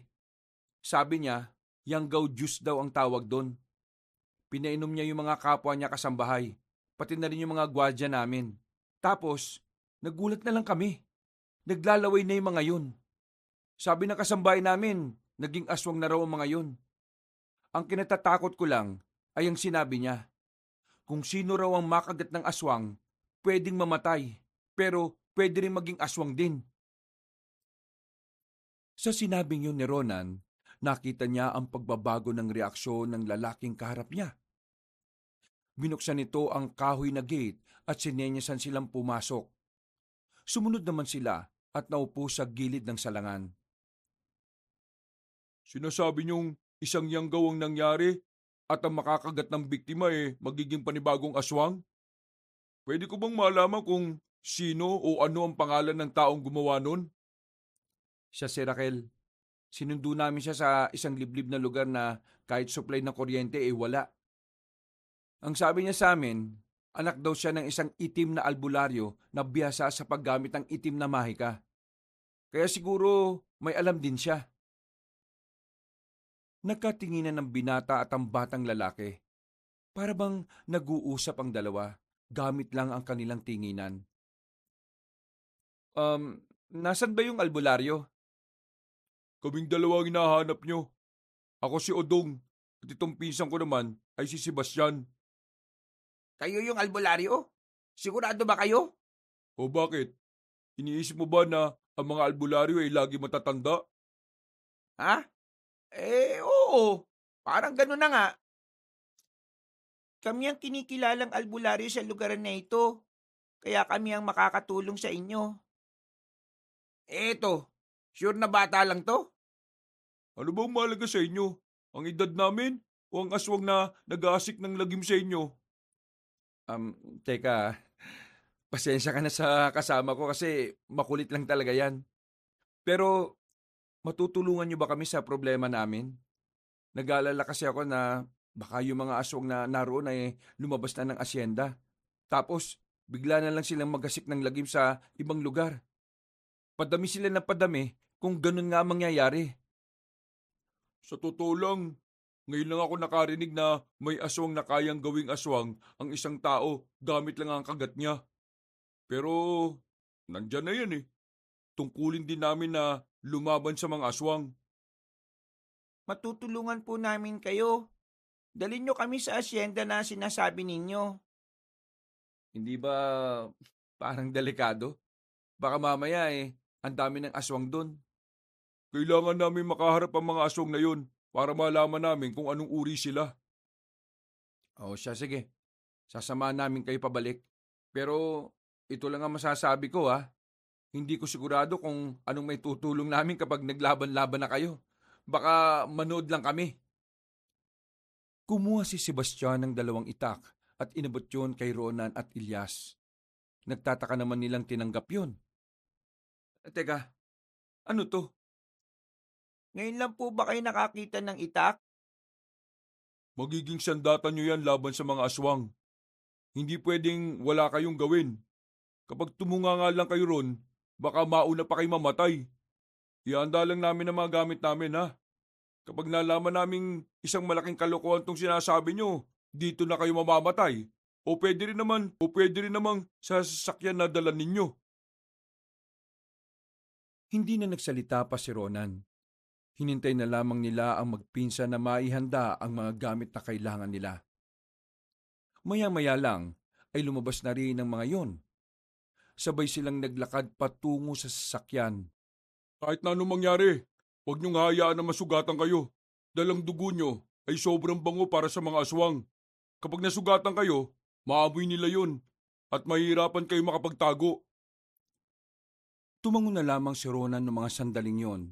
Sabi niya, yanggaw juice daw ang tawag doon. Pinainom niya yung mga kapwa niya kasambahay, pati na rin yung mga gwardiya namin. Tapos, nagulat na lang kami. Naglalaway na yung mga yun. Sabi ng kasambahay namin, naging aswang na raw ang mga yun. Ang kinatatakot ko lang ay ang sinabi niya. Kung sino raw ang makagat ng aswang, pwedeng mamatay, pero pwede rin maging aswang din. Sa sinabing yun ni Ronan, nakita niya ang pagbabago ng reaksyon ng lalaking kaharap niya. Binuksan nito ang kahoy na gate at sinenyasan silang pumasok. Sumunod naman sila at naupo sa gilid ng salangan. Sinasabi niyong isang yanggaw ang nangyari at ang makakagat ng biktima magiging panibagong aswang? Pwede ko bang malaman kung sino o ano ang pangalan ng taong gumawa nun? Siya si Raquel. Sinundo namin siya sa isang liblib na lugar na kahit supply ng kuryente wala. Ang sabi niya sa amin, anak daw siya ng isang itim na albularyo na biyasa sa paggamit ng itim na mahika. Kaya siguro may alam din siya. Nagkatinginan ng binata at ang batang lalaki. Para bang nag-uusap ang dalawa, gamit lang ang kanilang tinginan. Nasan ba yung albularyo? Kaming dalawa ang hinahanap niyo. Ako si Odong at itong pinsan ko naman ay si Sebastian. Kayo yung albularyo? Sigurado ba kayo? O bakit? Iniisip mo ba na ang mga albularyo ay lagi matatanda? Ha? Oo. Parang gano'n na nga. Kami ang kinikilalang albularyo sa lugar na ito. Kaya kami ang makakatulong sa inyo. Eto, sure na bata lang to? Ano bang mahalaga sa inyo? Ang edad namin o ang aswang na nag-aasik ng lagim sa inyo? Teka, pasensya ka na sa kasama ko kasi makulit lang talaga yan. Pero matutulungan niyo ba kami sa problema namin? Nag-aalala kasi ako na baka yung mga aswang na naroon ay lumabas na ng asyenda. Tapos bigla na lang silang magasik ng lagim sa ibang lugar. Padami sila ng padami kung ganun nga ang mangyayari. Sa totoo lang, ngayon lang ako nakarinig na may aswang na kayang gawing aswang ang isang tao gamit lang ang kagat niya. Pero nandyan na yan. Tungkulin din namin na lumaban sa mga aswang. Matutulungan po namin kayo. Dalhin nyo kami sa asyenda na sinasabi ninyo. Hindi ba parang delikado? Baka mamaya ang dami ng aswang doon. Kailangan namin makaharap ang mga aswang na yun para malaman namin kung anong uri sila. O siya, sige. Sasamahan namin kayo pabalik. Pero ito lang ang masasabi ko Hindi ko sigurado kung anong may tutulong namin kapag naglaban-laban na kayo. Baka manood lang kami. Kumuha si Sebastian ng 2 itak at inabot yun kay Ronan at Ilyas. Nagtataka naman nilang tinanggap yun. Teka, ano to? Ngayon lang po ba kayo nakakita ng itak? Magiging sandatan nyo yan laban sa mga aswang. Hindi pwedeng wala kayong gawin. Kapag tumunga nga lang kayo ron, baka mauna pa kayo mamatay. Ihanda lang namin ang mga gamit namin Kapag nalaman naming isang malaking kalokohan tong sinasabi nyo, dito na kayo mamamatay. O pwede rin namang sa sasakyan na dala ninyo. Hindi na nagsalita pa si Ronan. Hinintay na lamang nila ang magpinsan na maihanda ang mga gamit na kailangan nila. Maya-maya lang ay lumabas na rin ang mga yon. Sabay silang naglakad patungo sa sasakyan. Kahit na anong mangyari, huwag niyong hayaan na masugatan kayo. Dalang dugo nyo ay sobrang bango para sa mga aswang. Kapag nasugatan kayo, maamoy nila yun at mahihirapan kayo makapagtago. Tumango na lamang si Ronan ng mga sandaling yon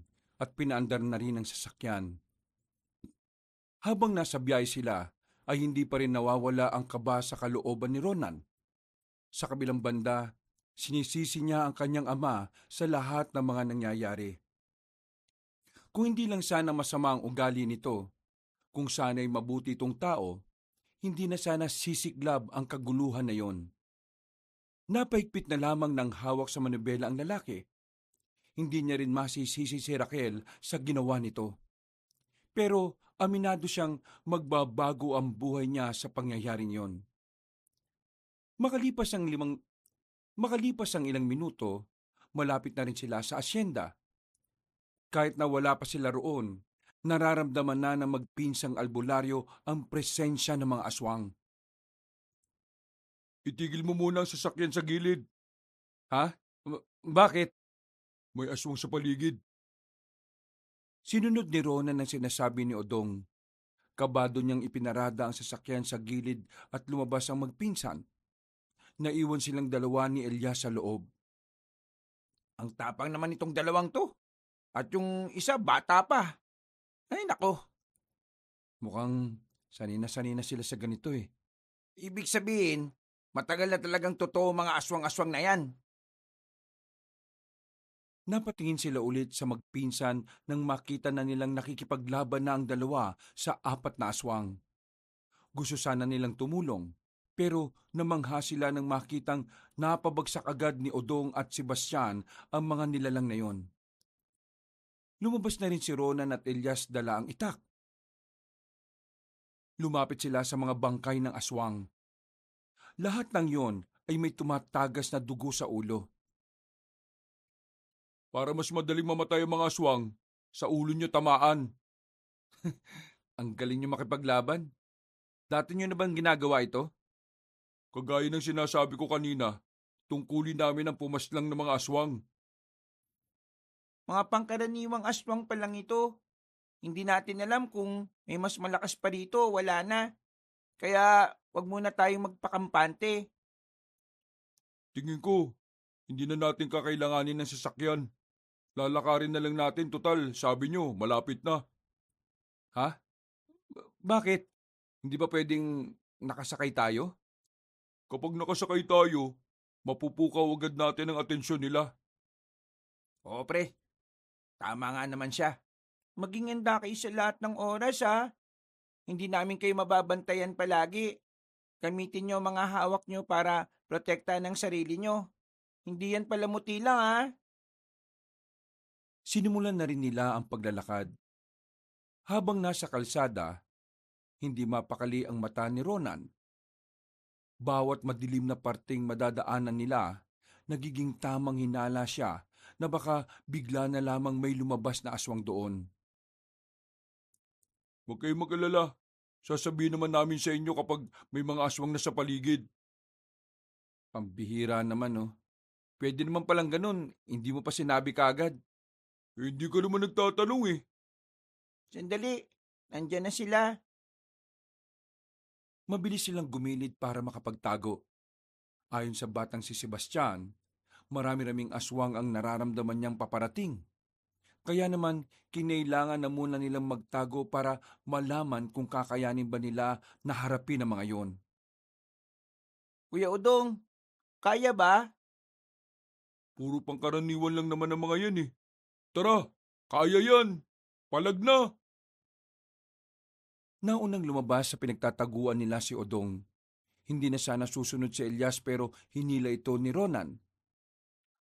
at pinaandar na rin ang sasakyan. Habang nasa biyahe sila, ay hindi pa rin nawawala ang kaba sa kalooban ni Ronan. Sa kabilang banda, sinisisi niya ang kanyang ama sa lahat ng mga nangyayari. Kung hindi lang sana masama ang ugali nito, kung sana'y mabuti itong tao, hindi na sana sisiglab ang kaguluhan na yon. Napaigpit na lamang ng hawak sa manubela ang lalaki. Hindi niya rin masisisi si Raquel sa ginawa nito. Pero aminado siyang magbabago ang buhay niya sa pangyayaring yon. Makalipas ang ilang minuto, malapit na rin sila sa asyenda. Kahit na wala pa sila roon, Nararamdaman na ng magpinsang albularyo ang presensya ng mga aswang. Itigil mo muna ang sasakyan sa gilid. Ha? Bakit? May aswang sa paligid. Sinunod ni Ronan ang sinasabi ni Odong. Kabado niyang ipinarada ang sasakyan sa gilid at lumabas ang magpinsan. Naiwan silang dalawa ni Elias sa loob. Ang tapang naman itong dalawang to. At yung isa, bata pa. Ay nako, Mukhang sanina sila sa ganito eh. ibig sabihin, matagal na talagang totoo mga aswang-aswang na yan. Napatingin sila ulit sa magpinsan nang makita na nilang nakikipaglaban na ang dalawa sa 4 na aswang. Gusto sana nilang tumulong, pero namangha sila nang makitang napabagsak agad ni Odong at Sebastian ang mga nilalang na yon. Lumabas na rin si Ronan at Elias dala ang itak. Lumapit sila sa mga bangkay ng aswang. Lahat ng yon ay may tumatagas na dugo sa ulo. Para mas madaling mamatay ang mga aswang, sa ulo niyo tamaan. Ang galing niyo makipaglaban. Dati niyo na bang ginagawa ito? Kagaya ng sinasabi ko kanina, tungkulin namin ang pumaslang ng mga aswang. Mga pangkaraniwang aswang pa lang ito. Hindi natin alam kung may mas malakas pa dito, wala na. Kaya wag muna tayong magpakampante. Tingin ko, hindi na natin kakailanganin ng sasakyan. Lalakarin na lang natin, total, sabi nyo, malapit na. Ha? Bakit? Hindi ba pwedeng nakasakay tayo? Kapag nakasakay tayo, mapupukaw agad natin ang atensyon nila. Oo pre, tama nga naman siya. Maging handa kayo sa lahat ng oras ha. Hindi namin kayo mababantayan palagi. Gamitin nyo mga hawak nyo para protektahan ng sarili nyo. Hindi yan palamuti lang ha. Sinimulan na rin nila ang paglalakad. Habang nasa kalsada, hindi mapakali ang mata ni Ronan. Bawat madilim na parting madadaanan nila, nagiging tamang hinala siya na baka bigla na lamang may lumabas na aswang doon. Huwag kayong mag-alala. Sasabihin naman namin sa inyo kapag may mga aswang na sa paligid. Pambihira naman oh. Pwede naman palang ganun, hindi mo pa sinabi kaagad. Hindi ka naman nagtatanong eh. Sandali, nandyan na sila. Mabilis silang gumilid para makapagtago. Ayon sa batang si Sebastian, marami-raming aswang ang nararamdaman niyang paparating. Kaya naman, kinailangan na muna nilang magtago para malaman kung kakayanin ba nila na harapin ang mga yon. Kuya Udong, kaya ba? Puro pangkaraniwan lang naman ang mga yan eh. Tara, kaya yan. Palag na. Naunang lumabas sa pinagtataguan nila si Odong. Hindi na sana susunod si Elias pero hinila ito ni Ronan.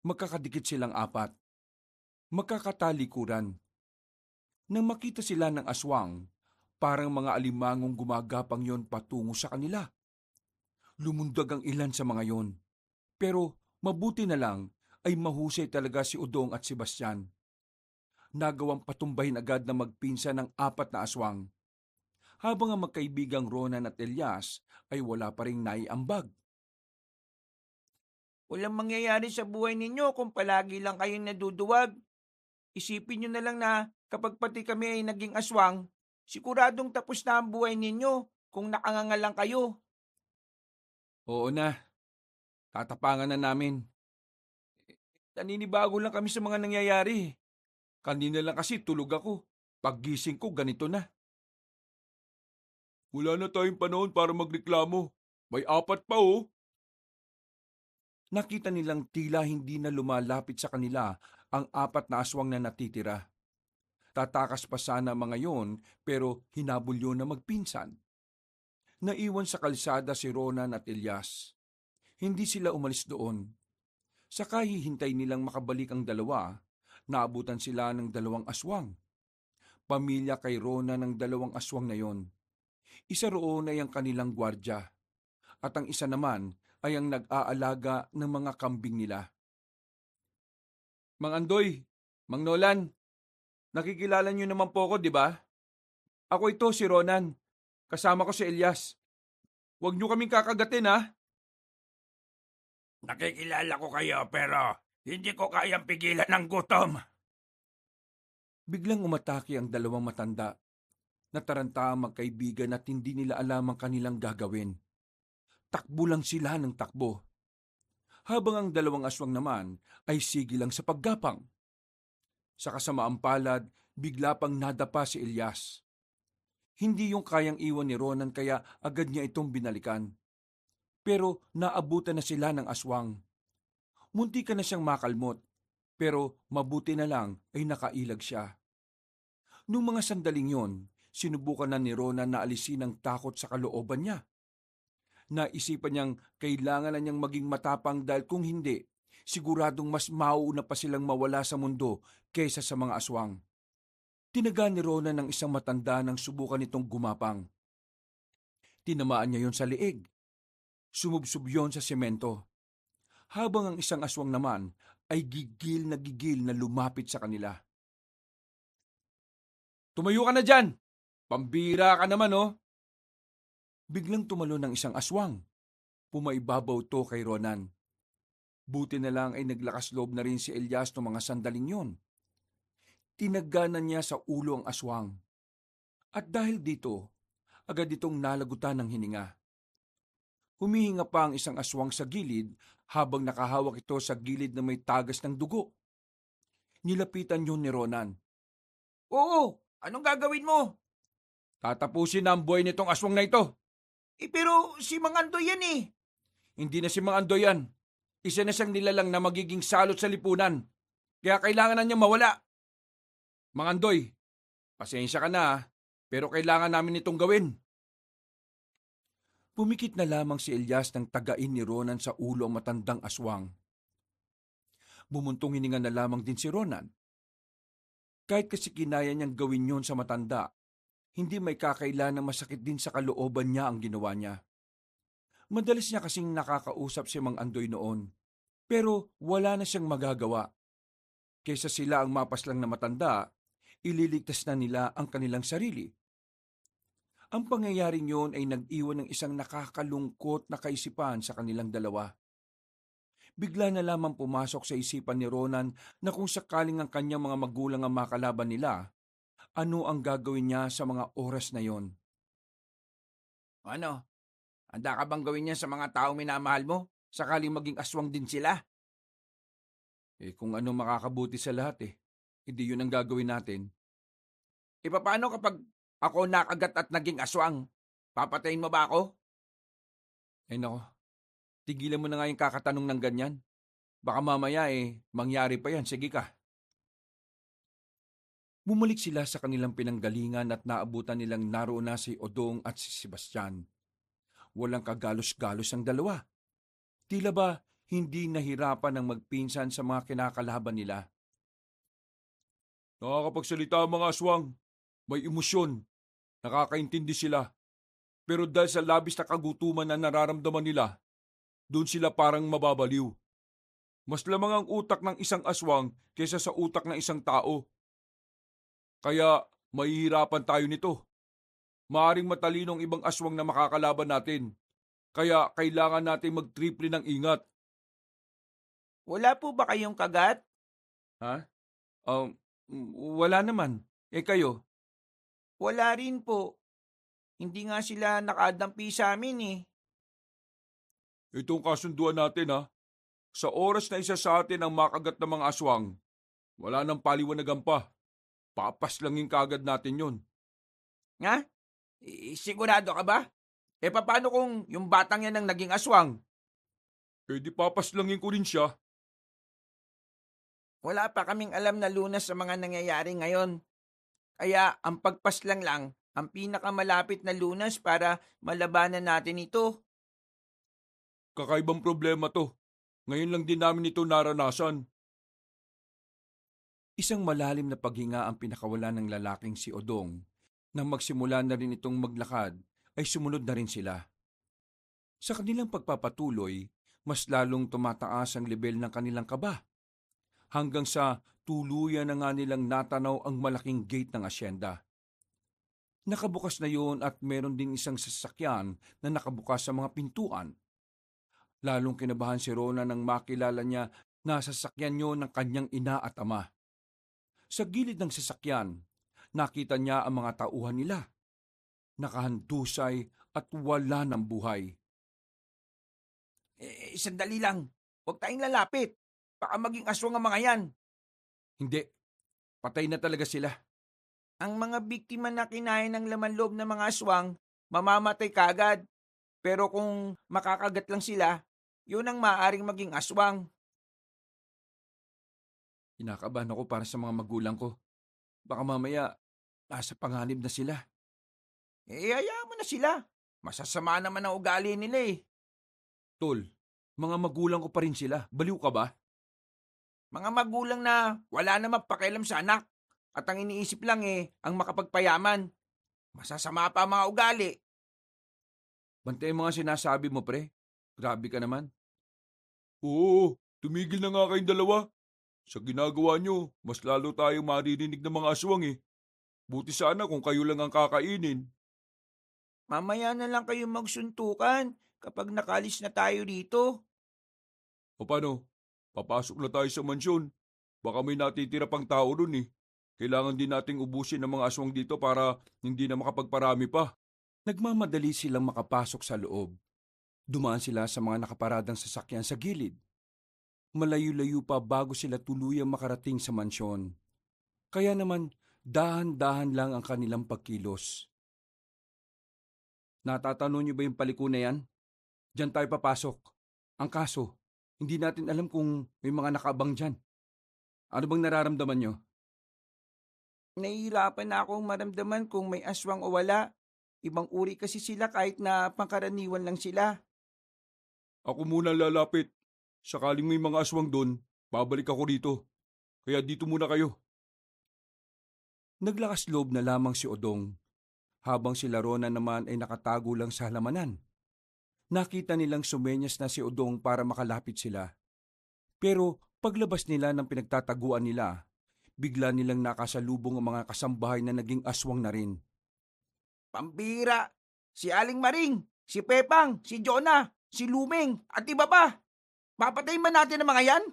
Magkakadikit silang 4. Magkakatalikuran. Nang makita sila ng aswang, parang mga alimangong gumagapang yon patungo sa kanila. Lumundag ang ilan sa mga yon. Pero mabuti na lang ay mahusay talaga si Odong at Sebastian. Nagawang patumbahin agad na magpinsan ng 4 na aswang. Habang ang magkaibigang Ronan at Elias ay wala pa ring naiambag. Walang mangyayari sa buhay ninyo kung palagi lang kayong naduduwag. Isipin nyo na lang na kapag pati kami ay naging aswang, siguradong tapos na ang buhay ninyo kung nakangangal lang kayo. Oo na, tatapangan na namin. Naninibago lang kami sa mga nangyayari. Kanina lang kasi tulog ako. Paggising ko ganito na. Wala na tayong panahon para magreklamo. May 4 pa oh. Nakita nilang tila hindi na lumalapit sa kanila ang 4 na aswang na natitira. Tatakas pa sana mga yon pero hinabol yun na magpinsan. Naiwan sa kalsada si Ronan at Elias. Hindi sila umalis doon. Sa kahihintay nilang makabalik ang dalawa, naabutan sila ng 2 aswang. Pamilya kay Ronan ng 2 aswang na yon. Isa roon ay ang kanilang gwardya at ang isa naman ay ang nag-aalaga ng mga kambing nila. Mang Andoy, Mang Nolan, nakikilala niyo naman po ako, di ba? Ako ito, si Ronan. Kasama ko si Elias. Huwag niyo kaming kakagatin, ha? Nakikilala ko kayo pero hindi ko kayang pigilan ng gutom. Biglang umatake ang dalawang matanda. Nataranta ang magkaibigan at hindi nila alam ang kanilang gagawin. Takbo lang sila ng takbo. Habang ang dalawang aswang naman ay sige lang sa paggapang. Sa kasamaang palad, bigla pang nadapa si Elias. Hindi yung kayang iwan ni Ronan kaya agad niya itong binalikan. Pero naabutan na sila ng aswang. Munti ka na siyang makalmot, pero mabuti na lang ay nakailag siya. Nung mga sandaling yon, sinubukan na ni Ronan na alisin ang takot sa kalooban niya. Naisipan niyang kailangan na niyang maging matapang dahil kung hindi, siguradong mas mauuna pa silang mawala sa mundo kaysa sa mga aswang. Tinaga ni Ronan ng isang matanda nang subukan nitong gumapang. Tinamaan niya yon sa liig. Sumubsob yon sa semento. Habang ang isang aswang naman ay gigil na lumapit sa kanila. Tumayo ka na dyan! Pambira ka naman, oh! Biglang tumalo ng isang aswang. Pumaibabaw to kay Ronan. Buti na lang ay naglakas loob na rin si Elias ng mga sandaling yon. Tinaganan niya sa ulo ang aswang. At dahil dito, agad itong nalagutan ng hininga. Humihinga pa ang isang aswang sa gilid habang nakahawak ito sa gilid na may tagas ng dugo. Nilapitan yun ni Ronan. Oo, anong gagawin mo? Tatapusin na ang buhay nitong aswang na ito. Pero si Mang Andoy yan eh. Hindi na si Mang Andoy yan. Isa na siyang nilalang na magiging salot sa lipunan. Kaya kailangan na niya mawala. Mang Andoy, pasensya ka na pero kailangan namin itong gawin. Pumikit na lamang si Elias nang tagain ni Ronan sa ulo ang matandang aswang. Bumuntong hininga na lamang din si Ronan. Kahit kasi kinaya niyang gawin yon sa matanda, hindi may kakailan na masakit din sa kalooban niya ang ginawa niya. Madalas niya kasing nakakausap si Mang Andoy noon, pero wala na siyang magagawa. Kaysa sila ang mapaslang na matanda, ililigtas na nila ang kanilang sarili. Ang pangyayaring yun ay nag-iwan ng isang nakakalungkot na kaisipan sa kanilang dalawa. Bigla na lamang pumasok sa isipan ni Ronan na kung sakaling ang kanyang mga magulang ang makalaban nila, ano ang gagawin niya sa mga oras na yon? Ano? Handa ka bang gawin yan sa mga taong minamahal mo? Sakaling maging aswang din sila? Kung ano makakabuti sa lahat hindi yun ang gagawin natin. Paano kapag ako nakagat at naging aswang? Papatayin mo ba ako? Nako, tigilan mo na nga yung kakatanong ng ganyan. Baka mamaya mangyari pa yan, sige ka. Bumalik sila sa kanilang pinanggalingan at naabutan nilang naroon na si Odong at si Sebastian. Walang kagalos-galos ang dalawa. Tila ba hindi nahirapan ng magpinsan sa mga kinakalaban nila. Nakakapagsalita ang mga aswang. May emosyon. Nakakaintindi sila. Pero dahil sa labis na kagutuman na nararamdaman nila, doon sila parang mababaliw. Mas lamang ang utak ng isang aswang kaysa sa utak ng isang tao. Kaya mahihirapan tayo nito. Maaring matalinong ibang aswang na makakalaban natin. Kaya kailangan natin mag-triple ng ingat. Wala po ba kayong kagat? Ha? Wala naman. Kayo? Wala rin po. Hindi nga sila nakadampi sa amin eh. Itong kasunduan natin Sa oras na isa sa atin ang makagat ng mga aswang, wala nang paliwanagan pa. Papaslangin kagad natin yon. Nga? Sigurado ka ba? Paano kung yung batang yan ang naging aswang? Di papaslangin ko rin siya. Wala pa kaming alam na lunas sa mga nangyayari ngayon. Kaya ang pagpaslang lang ang pinakamalapit na lunas para malabanan natin ito. Kakaibang problema to. Ngayon lang din namin ito naranasan. Isang malalim na paghinga ang pinakawala ng lalaking si Odong. Nang magsimula na rin itong maglakad, ay sumunod na rin sila. Sa kanilang pagpapatuloy, mas lalong tumataas ang level ng kanilang kaba. Hanggang sa tuluyan na nga nilang natanaw ang malaking gate ng asyenda. Nakabukas na yun at meron ding isang sasakyan na nakabukas sa mga pintuan. Lalong kinabahan si Rona nang makilala niya na sasakyan yun ng kanyang ina at ama. Sa gilid ng sasakyan, nakita niya ang mga tauhan nila. Nakahandusay at wala ng buhay. Sandali lang. Huwag tayong lalapit. Baka maging aswang ang mga yan. Hindi, patay na talaga sila. Ang mga biktima na kinain ng laman loob ng mga aswang, mamamatay kagad. Pero kung makakagat lang sila, yun ang maaaring maging aswang. Kinakabahan ako para sa mga magulang ko. Baka mamaya, nasa panganib na sila. Hayaan mo na sila. Masasama naman ang ugali nila eh. Tol, mga magulang ko pa rin sila. Baliw ka ba? Mga magulang na wala namang pakialam sa anak. At ang iniisip lang ang makapagpayaman. Masasama pa ang mga ugali. Bantay mga sinasabi mo, pre. Grabe ka naman. Oo, tumigil na nga kayong dalawa. Sa ginagawa nyo, mas lalo tayong maririnig ng mga aswang eh. Buti sana kung kayo lang ang kakainin. Mamaya na lang kayo magsuntukan kapag nakalis na tayo dito. O paano? Papasok na tayo sa mansyon. Baka may natitira pang tao dun eh. Kailangan din nating ubusin ang mga aswang dito para hindi na makapagparami pa. Nagmamadali silang makapasok sa loob. Dumaan sila sa mga nakaparadang sasakyan sa gilid. Malayo-layo pa bago sila tuluyang makarating sa mansyon. Kaya naman, dahan-dahan lang ang kanilang pagkilos. Natatanong niyo ba yung paliko na yan? Diyan tayo papasok. Ang kaso, hindi natin alam kung may mga nakaabang dyan. Ano bang nararamdaman niyo? Nahihirapan na akong maramdaman kung may aswang o wala. Ibang uri kasi sila kahit na pangkaraniwan lang sila. Ako muna lalapit. Sakaling may mga aswang doon, babalik ako dito. Kaya dito muna kayo. Naglakas loob na lamang si Odong, habang si Larona naman ay nakatago lang sa halamanan. Nakita nilang sumenyas na si Odong para makalapit sila. Pero paglabas nila ng pinagtataguan nila, bigla nilang nakasalubong ang mga kasambahay na naging aswang na rin. Pambira! Si Aling Maring, si Pepang, si Jonah, si Luming, at iba pa! Papatayin ba natin ang mga yan?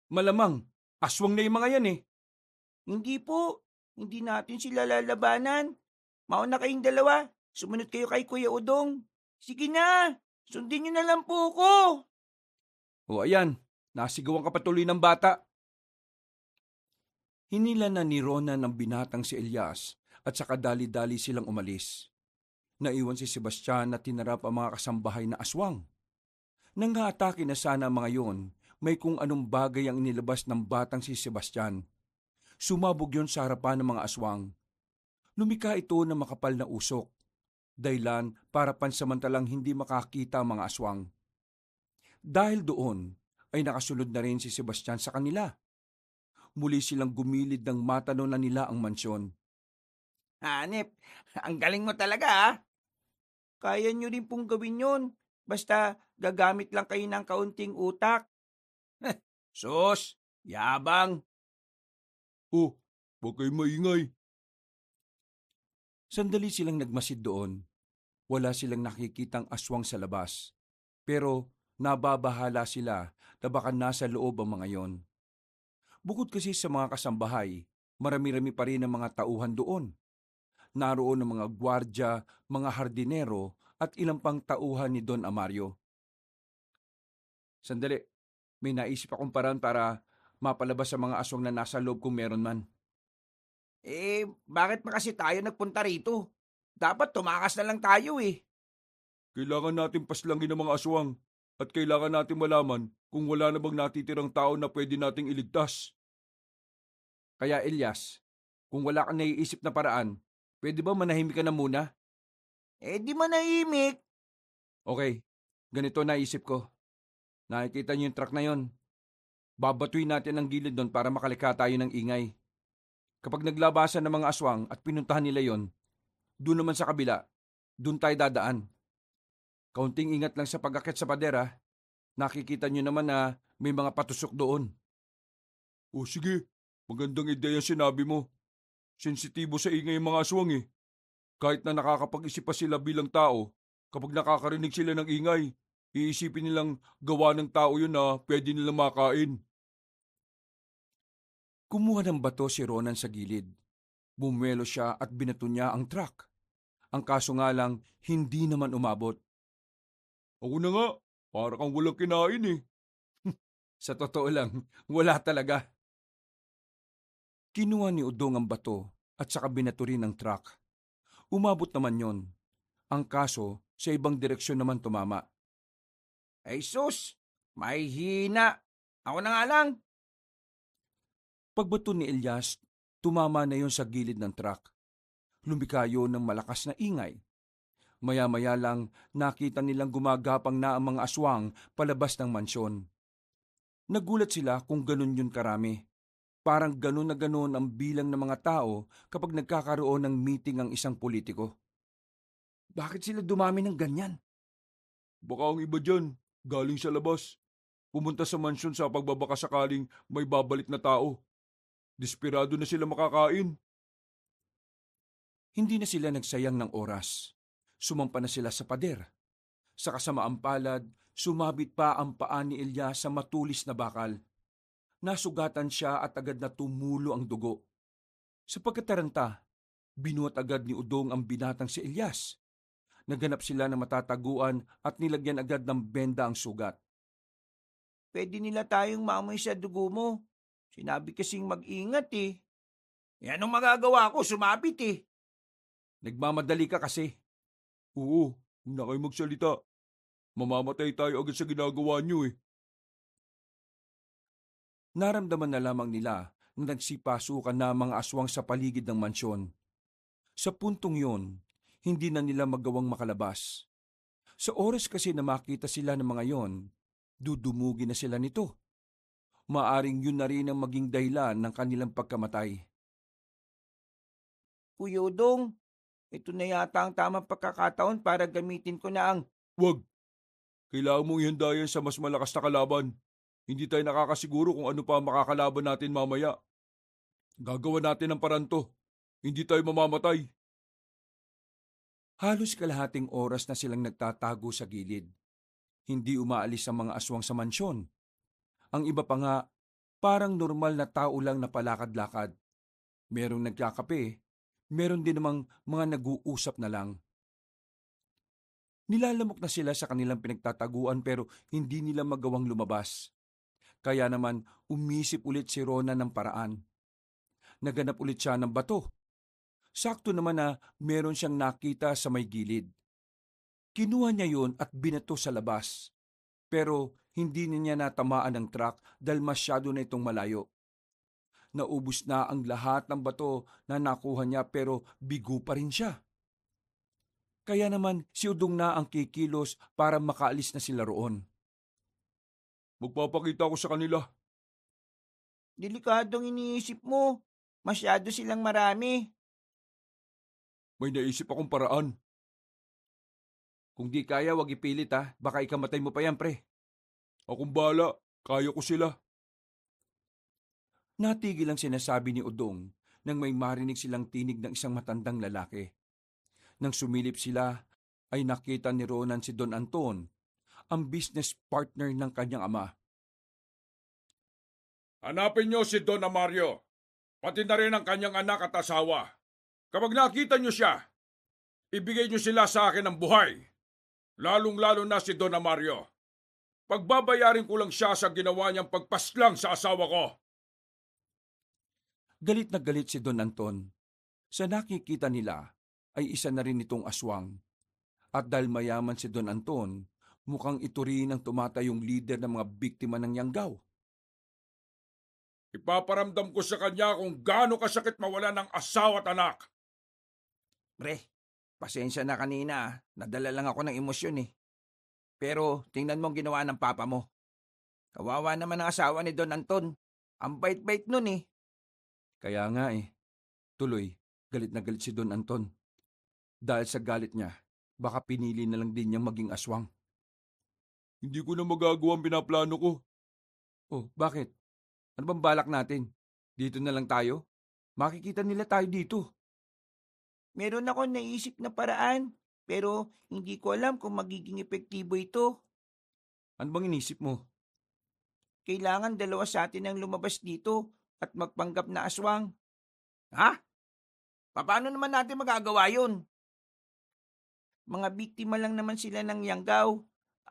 Malamang, aswang na yung mga yan eh. Hindi po. Hindi natin sila lalabanan. Mauna kayong dalawa. Sumunod kayo kay Kuya Udong. Sige na, sundin niyo na lang po ko. O ayan, nasigawan ka patuloy ng bata. Hinila na ni Rona ng binatang si Elias at saka dali-dali silang umalis. Naiwan si Sebastian na tinarap ang mga kasambahay na aswang. Nang haatake na sana ang mga yon, may kung anong bagay ang inilabas ng batang si Sebastian. Sumabog yon sa harapan ng mga aswang. Lumika ito ng makapal na usok, dahilan para pansamantalang hindi makakita ang mga aswang. Dahil doon, ay nakasunod na rin si Sebastian sa kanila. Muli silang gumilid ng matanaw na nila ang mansyon. Hanep, ang galing mo talaga ha. Kaya nyo rin pong gawin yun. Basta gagamit lang kayo ng kaunting utak. Sus, yabang. Oh, huwag kayo maingay. Sandali silang nagmasid doon. Wala silang nakikitang aswang sa labas. Pero nababahala sila na baka nasa loob ang mga yon. Bukod kasi sa mga kasambahay, marami-rami pa rin ang mga tauhan doon. Naroon ang mga gwardya, mga hardinero at ilang pang tauhan ni Don Amario. Sandali, may naisip akong paraan para mapalabas sa mga aswang na nasa loob kung meron man. Bakit pa kasi tayo nagpunta rito? Dapat tumakas na lang tayo eh. Kailangan natin paslangin ang mga aswang at kailangan natin malaman kung wala na bang natitirang tao na pwede nating iligtas. Kaya Elias, kung wala kang naiisip na paraan, pwede ba manahimik ka na muna? Di manahimik. Okay, ganito naisip ko. Nakikita niyo yung truck na yon. Babatuin natin ang gilid doon para makalikha tayo ng ingay. Kapag naglabasan ng mga aswang at pinuntahan nila yon, doon naman sa kabila, doon tayo dadaan. Kaunting ingat lang sa pag-akit sa pader ha. Nakikita niyo naman na may mga patusok doon. O sige, magandang ideya sinabi mo. Sensitibo sa ingay ang mga aswang eh. Kahit na nakakapag-isip pa sila bilang tao, kapag nakakarinig sila ng ingay, iisipin nilang gawa ng tao yun na pwede nilang makain. Kumuha ng bato si Ronan sa gilid. Bumuelo siya at binato niya ang truck. Ang kaso nga lang, hindi naman umabot. Ako na nga, para kang walang kinain eh. Sa totoo lang, wala talaga. Kinuha ni Udong ang bato at saka binato rin ang truck. Umabot naman yon. Ang kaso, sa ibang direksyon naman tumama. Ay sus, may hina. Ako na nga lang. Pagbato ni Elias, tumama na yon sa gilid ng truck. Lumika yun ng malakas na ingay. Maya-maya lang nakita nilang gumagapang na ang mga aswang palabas ng mansyon. Nagulat sila kung ganun yun karami. Parang ganun na ganun ang bilang ng mga tao kapag nagkakaroon ng meeting ang isang politiko. Bakit sila dumami ng ganyan? Baka ang iba dyan, galing sa labas. Pumunta sa mansyon sa pagbabaka sakaling may babalik na tao. Desperado na sila makakain. Hindi na sila nagsayang ng oras. Sumampa na sila sa pader. Sa kasamaang palad, sumabit pa ang paa ni Elias sa matulis na bakal. Nasugatan siya at agad na tumulo ang dugo. Sa pagkataranta, binuhat agad ni Udong ang binatang si Elias. Naganap sila ng matataguan at nilagyan agad ng benda ang sugat. Pwede nila tayong maamoy sa dugo mo. Sinabi kasing mag-ingat eh. Yan ang magagawa ko, sumabit eh. Nagmamadali ka kasi. Oo, huwag na kayo magsalita. Mamamatay tayo agad sa ginagawa niyo eh. Naramdaman na lamang nila na nagsipasukan na mga aswang sa paligid ng mansyon. Sa puntong yon, hindi na nila magawang makalabas. Sa oras kasi na makita sila ng mga yon, dudumugi na sila nito. Maaring yun na rin ang maging dahilan ng kanilang pagkamatay. Kuya Udong, ito na yata ang tamang pagkakataon para gamitin ko na ang... Wag! Kailangan mong ihanda yan sa mas malakas na kalaban. Hindi tayo nakakasiguro kung ano pa ang makakalaban natin mamaya. Gagawa natin ang paraan to. Hindi tayo mamamatay. Halos kalahating oras na silang nagtatago sa gilid. Hindi umaalis ang mga aswang sa mansyon. Ang iba pa nga, parang normal na tao lang na palakad-lakad. Merong nagkakape, meron din namang mga nag-uusap na lang. Nilalamok na sila sa kanilang pinagtataguan pero hindi nila magawang lumabas. Kaya naman umisip ulit si Rona ng paraan. Naganap ulit siya ng bato. Sakto naman na meron siyang nakita sa may gilid. Kinuha niya yun at binato sa labas. Pero hindi niya natamaan ng truck dahil masyado na itong malayo. Naubos na ang lahat ng bato na nakuha niya pero bigo pa rin siya. Kaya naman si Udong na ang kikilos para makaalis na sila roon. Magpapakita ko sa kanila. Delikadong iniisip mo. Masyado silang marami. May naisip akong paraan. Kung di kaya, wag ipilit ha. Baka ikamatay mo pa yan, pre. Akong bala. Kaya ko sila. Natigil ang sinasabi ni Udong nang may marinig silang tinig ng isang matandang lalaki. Nang sumilip sila, ay nakita ni Ronan si Don Anton, ang business partner ng kanyang ama. Hanapin niyo si Don Amario, pati na rin ang kanyang anak at asawa. Kapag nakita niyo siya, ibigay niyo sila sa akin ng buhay. Lalong-lalo na si Don Amario. Pagbabayarin ko lang siya sa ginawa niyang pagpaslang sa asawa ko. Galit na galit si Don Anton. Sa nakikita nila, ay isa na rin itong aswang. At dahil mayaman si Don Anton, mukhang ito rin ang tumatayong leader ng mga biktima ng Yanggaw. Ipaparamdam ko sa kanya kung gaano kasakit mawala ng asawa at anak. Pre, pasensya na kanina. Nadala lang ako ng emosyon eh. Pero tingnan mo ang ginawa ng papa mo. Kawawa naman ang asawa ni Don Anton. Ang bait-bait nun eh. Kaya nga eh. Tuloy, galit na galit si Don Anton. Dahil sa galit niya, baka pinili na lang din niyang maging aswang. Hindi ko na magagawa ang pinaplano ko. Oh, bakit? Ano bang balak natin? Dito na lang tayo? Makikita nila tayo dito. Meron ako naisip na paraan, pero hindi ko alam kung magiging epektibo ito. Ano bang inisip mo? Kailangan dalawa sa atin ang lumabas dito at magpanggap na aswang. Ha? Paano naman natin magagawa yun? Mga biktima lang naman sila ng yanggaw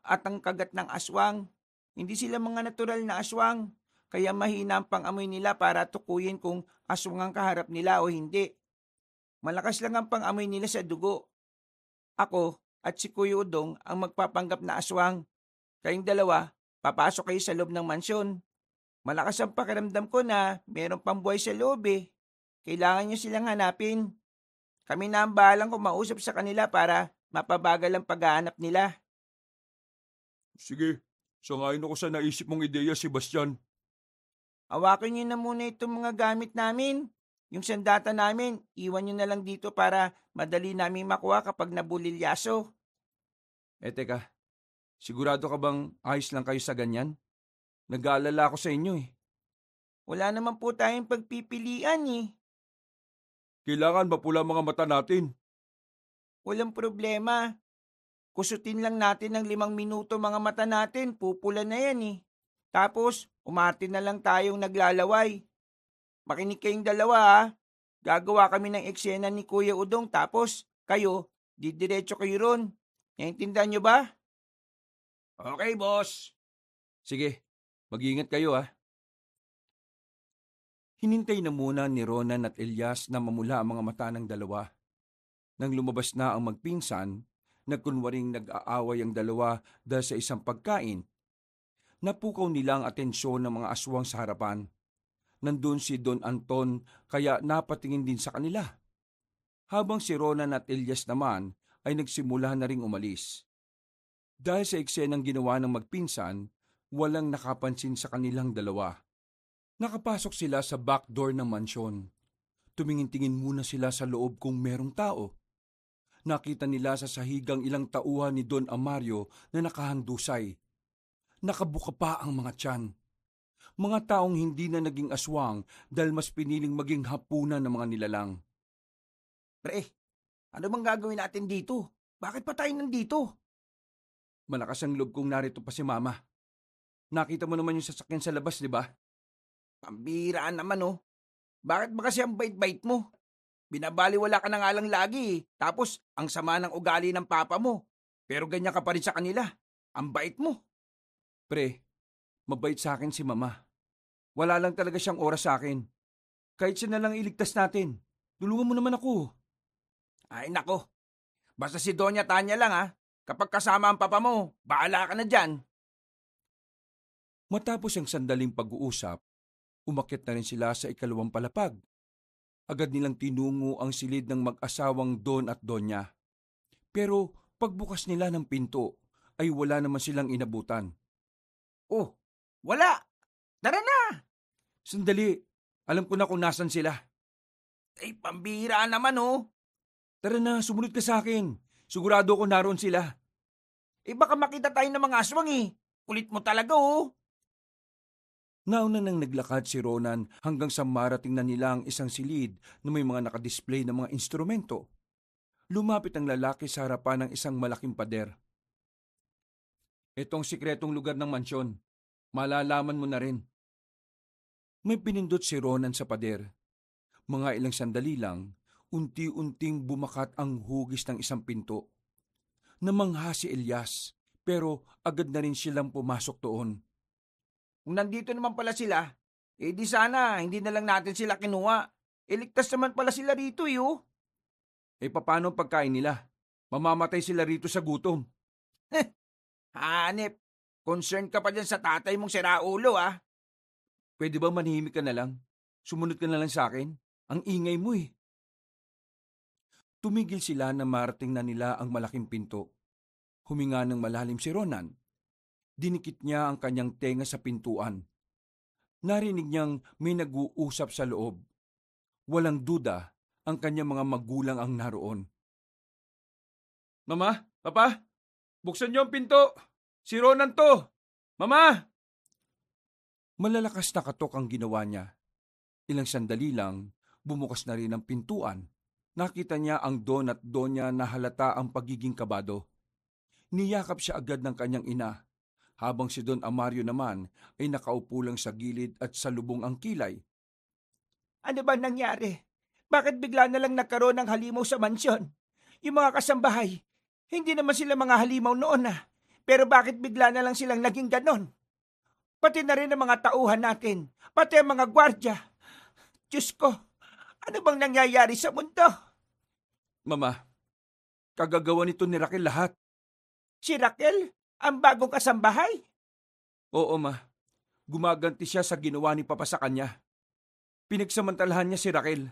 at ang kagat ng aswang. Hindi sila mga natural na aswang, kaya mahina ang pangamoy nila para tukuyin kung aswang ang kaharap nila o hindi. Malakas lang ang pangamoy nila sa dugo. Ako at si Kuya Udong ang magpapanggap na aswang. Kayong dalawa, papasok kayo sa loob ng mansyon. Malakas ang pakiramdam ko na meron pang buhay sa loob eh. Kailangan nyo silang hanapin. Kami na ang bahalang kumausap sa kanila para mapabagal ang paghahanap nila. Sige, sangayon ako sa naisip mong ideya, Sebastian. Hawakan nyo na muna itong mga gamit namin. Yung sandata namin, iwan nyo na lang dito para madali namin makuha kapag nabulilyaso. Teka, sigurado ka bang ayos lang kayo sa ganyan? Nag-aalala ako sa inyo eh. Wala naman po tayong pagpipilian eh. Kailangan mapula mga mata natin. Walang problema. Kusutin lang natin ng 5 minuto mga mata natin, pupula na yan eh. Tapos, umarte na lang tayong naglalaway. Makinig kayong dalawa ha. Gagawa kami ng eksena ni Kuya Udong tapos kayo, didiretso kayo ron. Naintindihan nyo ba? Okay, boss. Sige, mag-iingat kayo ah. Hinintay na muna ni Ronan at Elias na mamula ang mga mata ng dalawa. Nang lumabas na ang magpinsan, nagkunwaring nag-aaway ang dalawa dahil sa isang pagkain. Napukaw nila ang atensyon ng mga aswang sa harapan. Nandun si Don Anton kaya napatingin din sa kanila. Habang si Ronan at Elias naman ay nagsimula na ring umalis. Dahil sa eksenang ginawa ng magpinsan, walang nakapansin sa kanilang dalawa. Nakapasok sila sa back door ng mansyon. Tumingin-tingin muna sila sa loob kung merong tao. Nakita nila sa sahigang ilang tauhan ni Don Amario na nakahandusay. Nakabuka pa ang mga tiyan. Mga taong hindi na naging aswang dahil mas piniling maging hapunan ng mga nilalang. Pre, ano bang gagawin natin dito? Bakit pa tayo nandito? Malakas ang loob kong narito pa si Mama. Nakita mo naman yung sasakyan sa labas, di ba? Pambiraan naman oh. Bakit ba kasi ang bait-bait mo? Binabaliwala ka na nga lang lagi eh. Tapos, ang sama ng ugali ng papa mo. Pero ganyan ka pa rin sa kanila. Ang bait mo. Pre, mabait sa akin si Mama. Wala lang talaga siyang oras sa akin. Kahit siya na lang iligtas natin. Tulungan mo naman ako. Ay nako. Basta si Doña Tanya lang ha. Kapag kasama ang papa mo, bahala ka na dyan. Matapos ang sandaling pag-uusap, umakyat na rin sila sa ikalawang palapag. Agad nilang tinungo ang silid ng mag-asawang Don at Donya. Pero pagbukas nila ng pinto, ay wala naman silang inabutan. Oh, wala. Tara na. Sandali, alam ko na kung nasan sila. Ay, pambihira naman oh. Tara na, sumunod ka sa akin. Sigurado ko naroon sila. Eh baka makita tayo ng mga aswang eh. Kulit mo talaga oh. Nauna nang naglakad si Ronan hanggang sa marating na nila ang isang silid na may mga nakadisplay na mga instrumento. Lumapit ang lalaki sa harapan ng isang malaking pader. Itong sikretong lugar ng mansyon. Malalaman mo na rin. May pinindot si Ronan sa pader. Mga ilang sandali lang, unti-unting bumakat ang hugis ng isang pinto. Namangha si Elias, pero agad na rin silang pumasok doon. Kung nandito naman pala sila, eh di sana hindi na lang natin sila kinuha. Iligtas naman pala sila rito oh. Paano ang pagkain nila? Mamamatay sila rito sa gutom. Hanep, concern ka pa dyan sa tatay mong siraulo ah. Pwede ba manahimik ka na lang? Sumunod ka na lang sa akin? Ang ingay mo eh. Tumigil sila na marating na nila ang malaking pinto. Huminga ng malalim si Ronan. Dinikit niya ang kanyang tenga sa pintuan. Narinig niyang may nag-uusap sa loob. Walang duda, ang kanyang mga magulang ang naroon. Mama, Papa, buksan niyo ang pinto. Si Ronan to. Mama! Malalakas na katok ang ginawa niya. Ilang sandali lang, bumukas na rin ang pintuan. Nakita niya ang Don at Donya na halata ang pagiging kabado. Niyakap siya agad ng kanyang ina, habang si Don Amario naman ay nakaupo lang sa gilid at salubong ang kilay. Ano ba nangyari? Bakit bigla na lang nagkaroon ng halimaw sa mansyon? Yung mga kasambahay, hindi naman sila mga halimaw noon Pero bakit bigla na lang silang naging ganon? Pati na rin ang mga tauhan natin, pati ang mga gwardya. Diyos ko, ano bang nangyayari sa mundo? Mama, kagagawa nito ni Raquel lahat. Si Raquel, ang bagong kasambahay? Oo, ma. Gumaganti siya sa ginawa ni Papa sa kanya. Pinagsamantalahan niya si Raquel.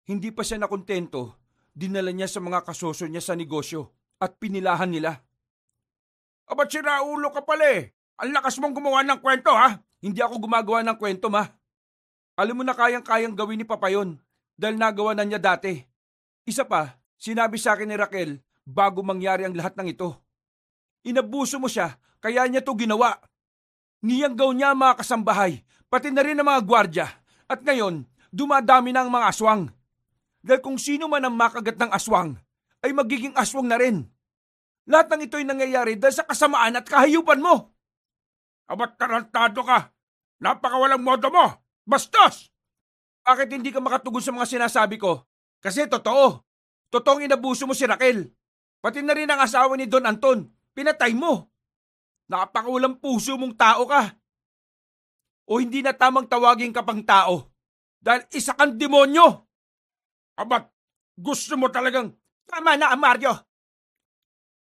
Hindi pa siya nakontento. Dinala niya sa mga kasosyo niya sa negosyo at pinilahan nila. Abat si Raulo ka pala eh. Ang lakas mong gumawa ng kwento ha? Hindi ako gumagawa ng kwento, ma. Alam mo na kayang-kayang gawin ni Papa yon dahil nagawa na niya dati. Isa pa, sinabi sa akin ni Raquel bago mangyari ang lahat ng ito. Inabuso mo siya, kaya niya to ginawa. Niyanggaw niya ang mga kasambahay, pati na rin ang mga gwardya. At ngayon, dumadami na ang mga aswang. Dahil kung sino man ang makagat ng aswang, ay magiging aswang na rin. Lahat ng ito ay nangyayari dahil sa kasamaan at kahayupan mo. Abat tarantado ka. Napakawalang modo mo. Bastos! Bakit hindi ka makatugon sa mga sinasabi ko? Kasi totoo. Totoong inabuso mo si Raquel. Pati na rin ang asawa ni Don Anton. Pinatay mo. Napakawalang puso mong tao ka. O hindi na tamang tawagin ka pang tao. Dahil isa kang demonyo. Abat, gusto mo talagang... Tama na, Amario.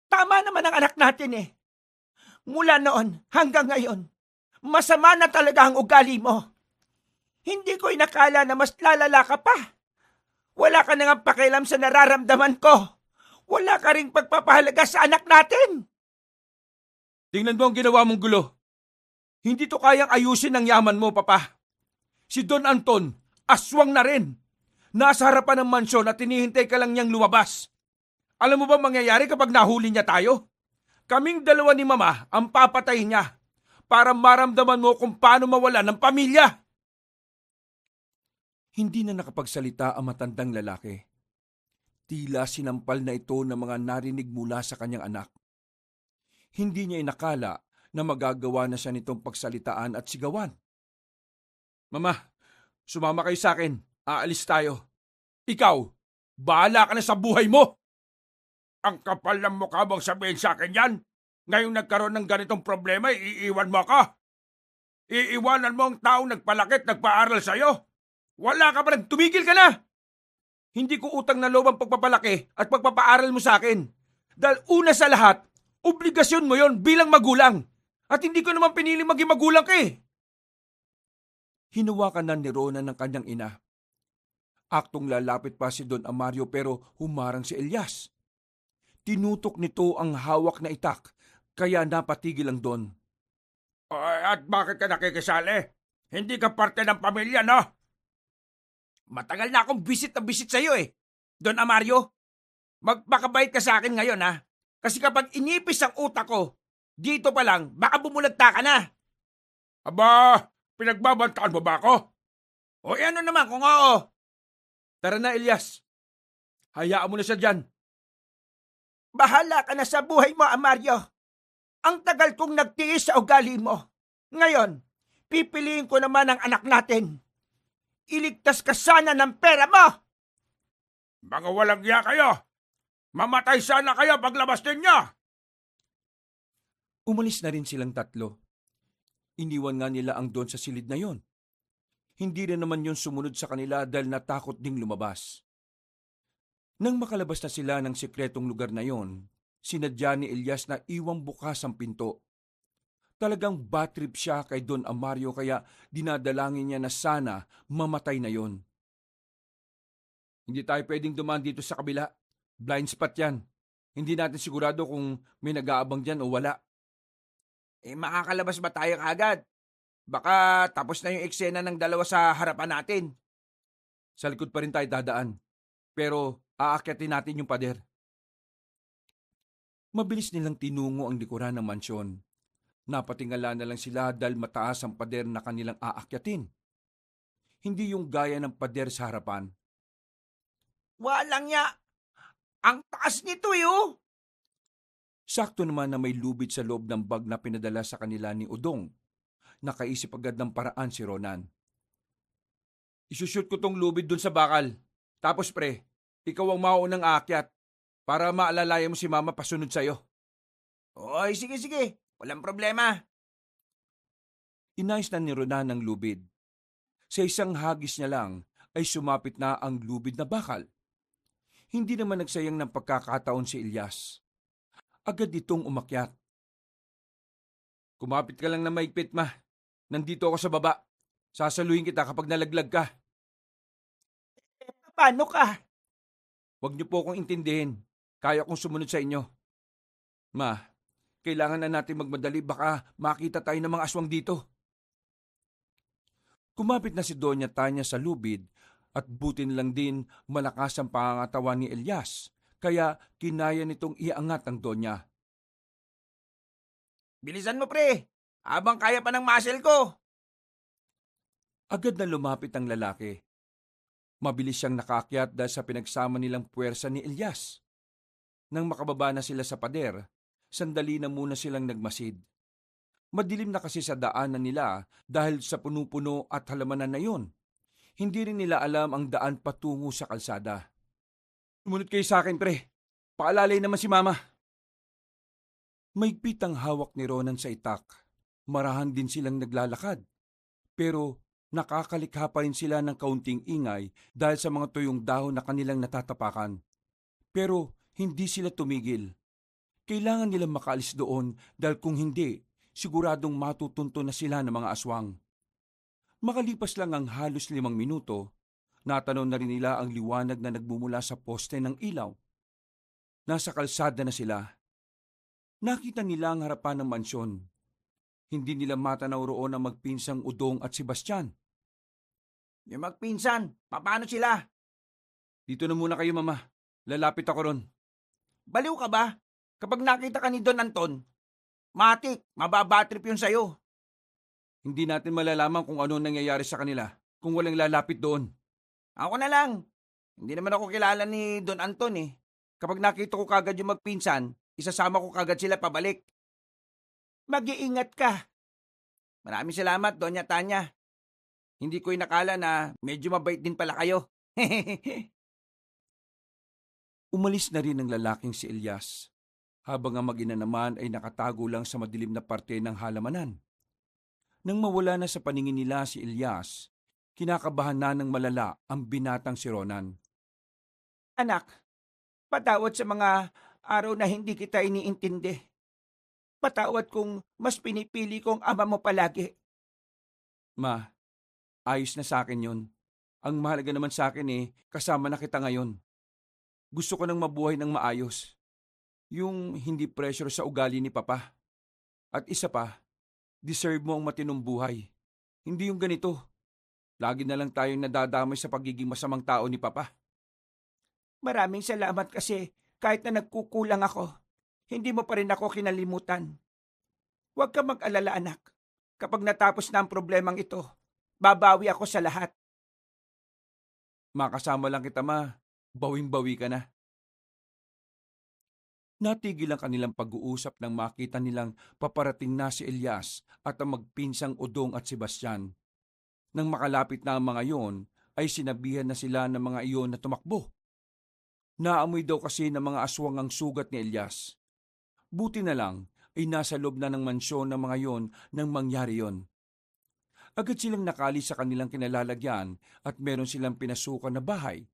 Tama naman ang anak natin Mula noon hanggang ngayon, masama na talaga ang ugali mo. Hindi ko inakala na mas lalala ka pa. Wala ka nang pakialam sa nararamdaman ko. Wala ka ring pagpapahalaga sa anak natin. Tingnan mo ang ginawa mong gulo. Hindi to kayang ayusin ng yaman mo, Papa. Si Don Anton, aswang na rin. Nasa harapan ng mansyon at hinihintay ka lang niyang lumabas. Alam mo ba mangyayari kapag nahuli niya tayo? Kaming dalawa ni Mama ang papatayin niya para maramdaman mo kung paano mawala ng pamilya. Hindi na nakapagsalita ang matandang lalaki. Tila sinampal na ito ng mga narinig mula sa kanyang anak. Hindi niya inakala na magagawa na siya nitong pagsalitaan at sigawan. Mama, sumama kayo sa akin. Aalis tayo. Ikaw, bahala ka na sa buhay mo. Ang kapal ng mukha mong sabihin sa akin yan. Ngayong nagkaroon ng ganitong problema, iiwan mo ka. Iiwanan mo ang taong nagpalakit, nagpaaral sa'yo. Wala ka pa rin, tumigil ka na. Hindi ko utang na loob ang pagpapalaki at pagpapaaral mo sa akin. Dahil una sa lahat, obligasyon mo yon bilang magulang. At hindi ko naman pinili maging magulang ka Hinawakan na ni Rona ng kanyang ina. Aktong lalapit pa si Don Amario pero humarang si Elias. Tinutok nito ang hawak na itak, kaya napatigil ang Don. At bakit ka nakikisali? Hindi ka parte ng pamilya, no? Matagal na akong visit sa'yo Don Amario. Magpakabait ka sa akin ngayon Kasi kapag inipis ang utak ko, dito pa lang, baka bumulagta ka na. Aba, pinagbabantaan mo ba ako? O ano naman kung oo? Tara na, Elias. Hayaan mo na siya dyan. Bahala ka na sa buhay mo, Amario. Ang tagal kong nagtiis sa ugali mo. Ngayon, pipiliin ko naman ang anak natin. Iligtas ka sana ng pera mo! Mga walang iya kayo! Mamatay sana kayo paglabas ninyo! Umalis na rin silang tatlo. Iniwan nga nila ang Don sa silid na yon. Hindi rin naman yon sumunod sa kanila dahil natakot ding lumabas. Nang makalabas na sila ng sikretong lugar na yon, sinadya ni Elias na iwang bukas ang pinto. Talagang bad trip siya kay Don Amario kaya dinadalangin niya na sana mamatay na yon. Hindi tayo pwedeng dumaan dito sa kabila. Blind spot yan. Hindi natin sigurado kung may nag-aabang dyan o wala. Makakalabas ba tayo kaagad? Baka tapos na yung eksena ng dalawa sa harapan natin. Sa likod pa rin tayo dadaan. Pero aakyatin natin yung pader. Mabilis nilang tinungo ang likuran ng mansyon. Napatingala na lang sila dahil mataas ang pader na kanilang aakyatin. Hindi yung gaya ng pader sa harapan. Walang ya. Ang taas nito yo. Sakto naman na may lubid sa loob ng bag na pinadala sa kanila ni Udong. Nakaisip agad ng paraan si Ronan. Isushoot ko tong lubid dun sa bakal. Tapos pre, ikaw ang maunang aakyat para maalalayan mo si mama pasunod sa'yo. Oy, sige. Walang problema. Inayos na ni Ronan ang lubid. Sa isang hagis niya lang ay sumapit na ang lubid na bakal. Hindi naman nagsayang ng pagkakataon si Ilyas. Agad itong umakyat. Kumapit ka lang na maigpit, ma. Nandito ako sa baba. Sasaluhin kita kapag nalaglag ka. Paano ka? Huwag niyo po akong intindihin. Kaya kong sumunod sa inyo. Ma, kailangan na natin magmadali, baka makita tayo ng mga aswang dito. Kumapit na si Doña Tanya sa lubid at buti lang din malakas ang pangangatawan ni Elias, kaya kinaya nitong iangat ang Donya. Bilisan mo pre. Habang kaya pa ng muscle ko. Agad na lumapit ang lalaki. Mabilis siyang nakaakyat dahil sa pinagsama nilang puwersa ni Elias. Nang makababa na sila sa pader, sandali na muna silang nagmasid. Madilim na kasi sa daanan nila dahil sa puno-puno at halamanan na yon. Hindi rin nila alam ang daan patungo sa kalsada. Sumunod kayo sa akin, pre. Paalalay naman si mama. Maigpit ang hawak ni Ronan sa itak. Marahan din silang naglalakad. Pero nakakalikha pa rin sila ng kaunting ingay dahil sa mga tuyong dahon na kanilang natatapakan. Pero hindi sila tumigil. Kailangan nilang makaalis doon dahil kung hindi, siguradong matutunto na sila ng mga aswang. Makalipas lang ang halos 5 minuto, natanaw na rin nila ang liwanag na nagmumula sa poste ng ilaw. Nasa kalsada na sila. Nakita nila ang harapan ng mansyon. Hindi nila matanaw roon ang magpinsang Udong at Sebastian. Yung magpinsan, paano sila? Dito na muna kayo, mama. Lalapit ako ron. Baliw ka ba? Kapag nakita ka ni Don Anton, matik, mababatrip yun sa'yo. Hindi natin malalaman kung ano nangyayari sa kanila kung walang lalapit doon. Ako na lang. Hindi naman ako kilala ni Don Anton eh. Kapag nakita ko kagad yung magpinsan, isasama ko kagad sila pabalik. Mag-iingat ka. Maraming salamat, Doña Tanya. Hindi ko inakala na medyo mabait din pala kayo. Umalis na rin ang lalaking si Elias, habang ang mag-ina naman ay nakatago lang sa madilim na parte ng halamanan. Nang mawala na sa paningin nila si Elias, kinakabahan na ng malala ang binatang si Ronan. Anak, patawad sa mga araw na hindi kita iniintindi. Patawad kung mas pinipili kong ama mo palagi. Ma, ayos na sa akin yun. Ang mahalaga naman sa akin kasama na kita ngayon. Gusto ko nang mabuhay ng maayos. Yung hindi pressure sa ugali ni Papa. At isa pa, deserve mo ang matinong buhay. Hindi yung ganito. Lagi na lang tayong nadadamay sa pagiging masamang tao ni Papa. Maraming salamat kasi kahit na nagkukulang ako, hindi mo pa rin ako kinalimutan. Huwag ka mag-alala, anak. Kapag natapos na ang problemang ito, babawi ako sa lahat. Makasama lang kita, ma. Bawing-bawi ka na. Natigil ang kanilang pag-uusap nang makita nilang paparating na si Elias at ang magpinsang Udong at Sebastian. Nang makalapit na ang mga iyon, ay sinabihan na sila ng mga iyon na tumakbo. Naamoy daw kasi ng mga aswang ang sugat ni Elias. Buti na lang ay nasa loob na ng mansyon ng mga iyon nang mangyari yon. Agad silang nakali sa kanilang kinalalagyan at meron silang pinasukan na bahay.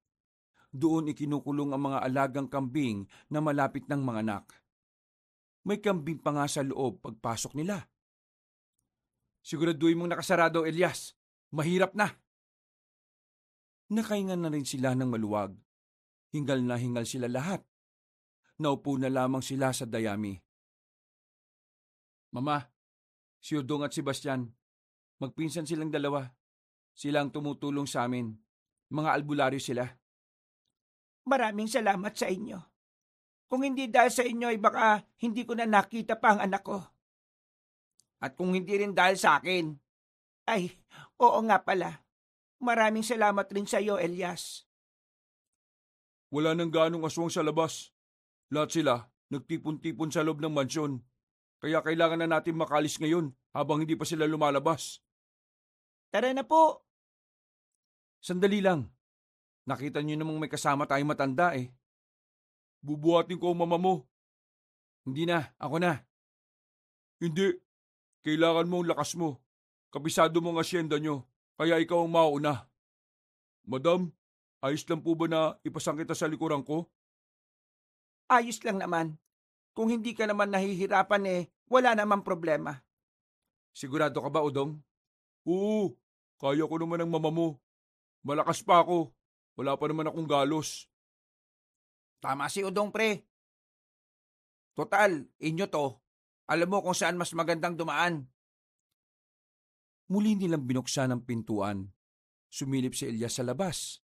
Doon ikinukulong ang mga alagang kambing na malapit ng mga anak. May kambing pa nga sa loob pagpasok nila. Siguraduhin mong nakasarado, Elias. Mahirap na. Nakahinga na rin sila ng maluwag. Hingal na hingal sila lahat. Naupo na lamang sila sa dayami. Mama, si Udong at Sebastian, magpinsan silang dalawa. Sila ang tumutulong sa amin. Mga albularyo sila. Maraming salamat sa inyo. Kung hindi dahil sa inyo ay baka hindi ko na nakita pa ang anak ko. At kung hindi rin dahil sa akin. Ay, oo nga pala. Maraming salamat rin sa iyo, Elias. Wala nang ganong aswang sa labas. Lahat sila nagtipon-tipon sa loob ng mansyon. Kaya kailangan na natin makalis ngayon habang hindi pa sila lumalabas. Tara na po. Sandali lang. Nakita niyo namang may kasama tayong matanda eh. Bubuhatin ko ang mama mo. Hindi na, ako na. Hindi. Kailangan mo ang lakas mo. Kabisado mo ang asyenda nyo, kaya ikaw ang mauna. Madam, ayos lang po ba na ipasang kita sa likuran ko? Ayos lang naman. Kung hindi ka naman nahihirapan wala namang problema. Sigurado ka ba, Udong? Oo, kaya ko naman ang mama mo. Malakas pa ako. Wala pa naman akong galos. Tama si Udong, pre. Total, inyo to. Alam mo kung saan mas magandang dumaan. Muli nilang binuksan ang pintuan. Sumilip si Elias sa labas.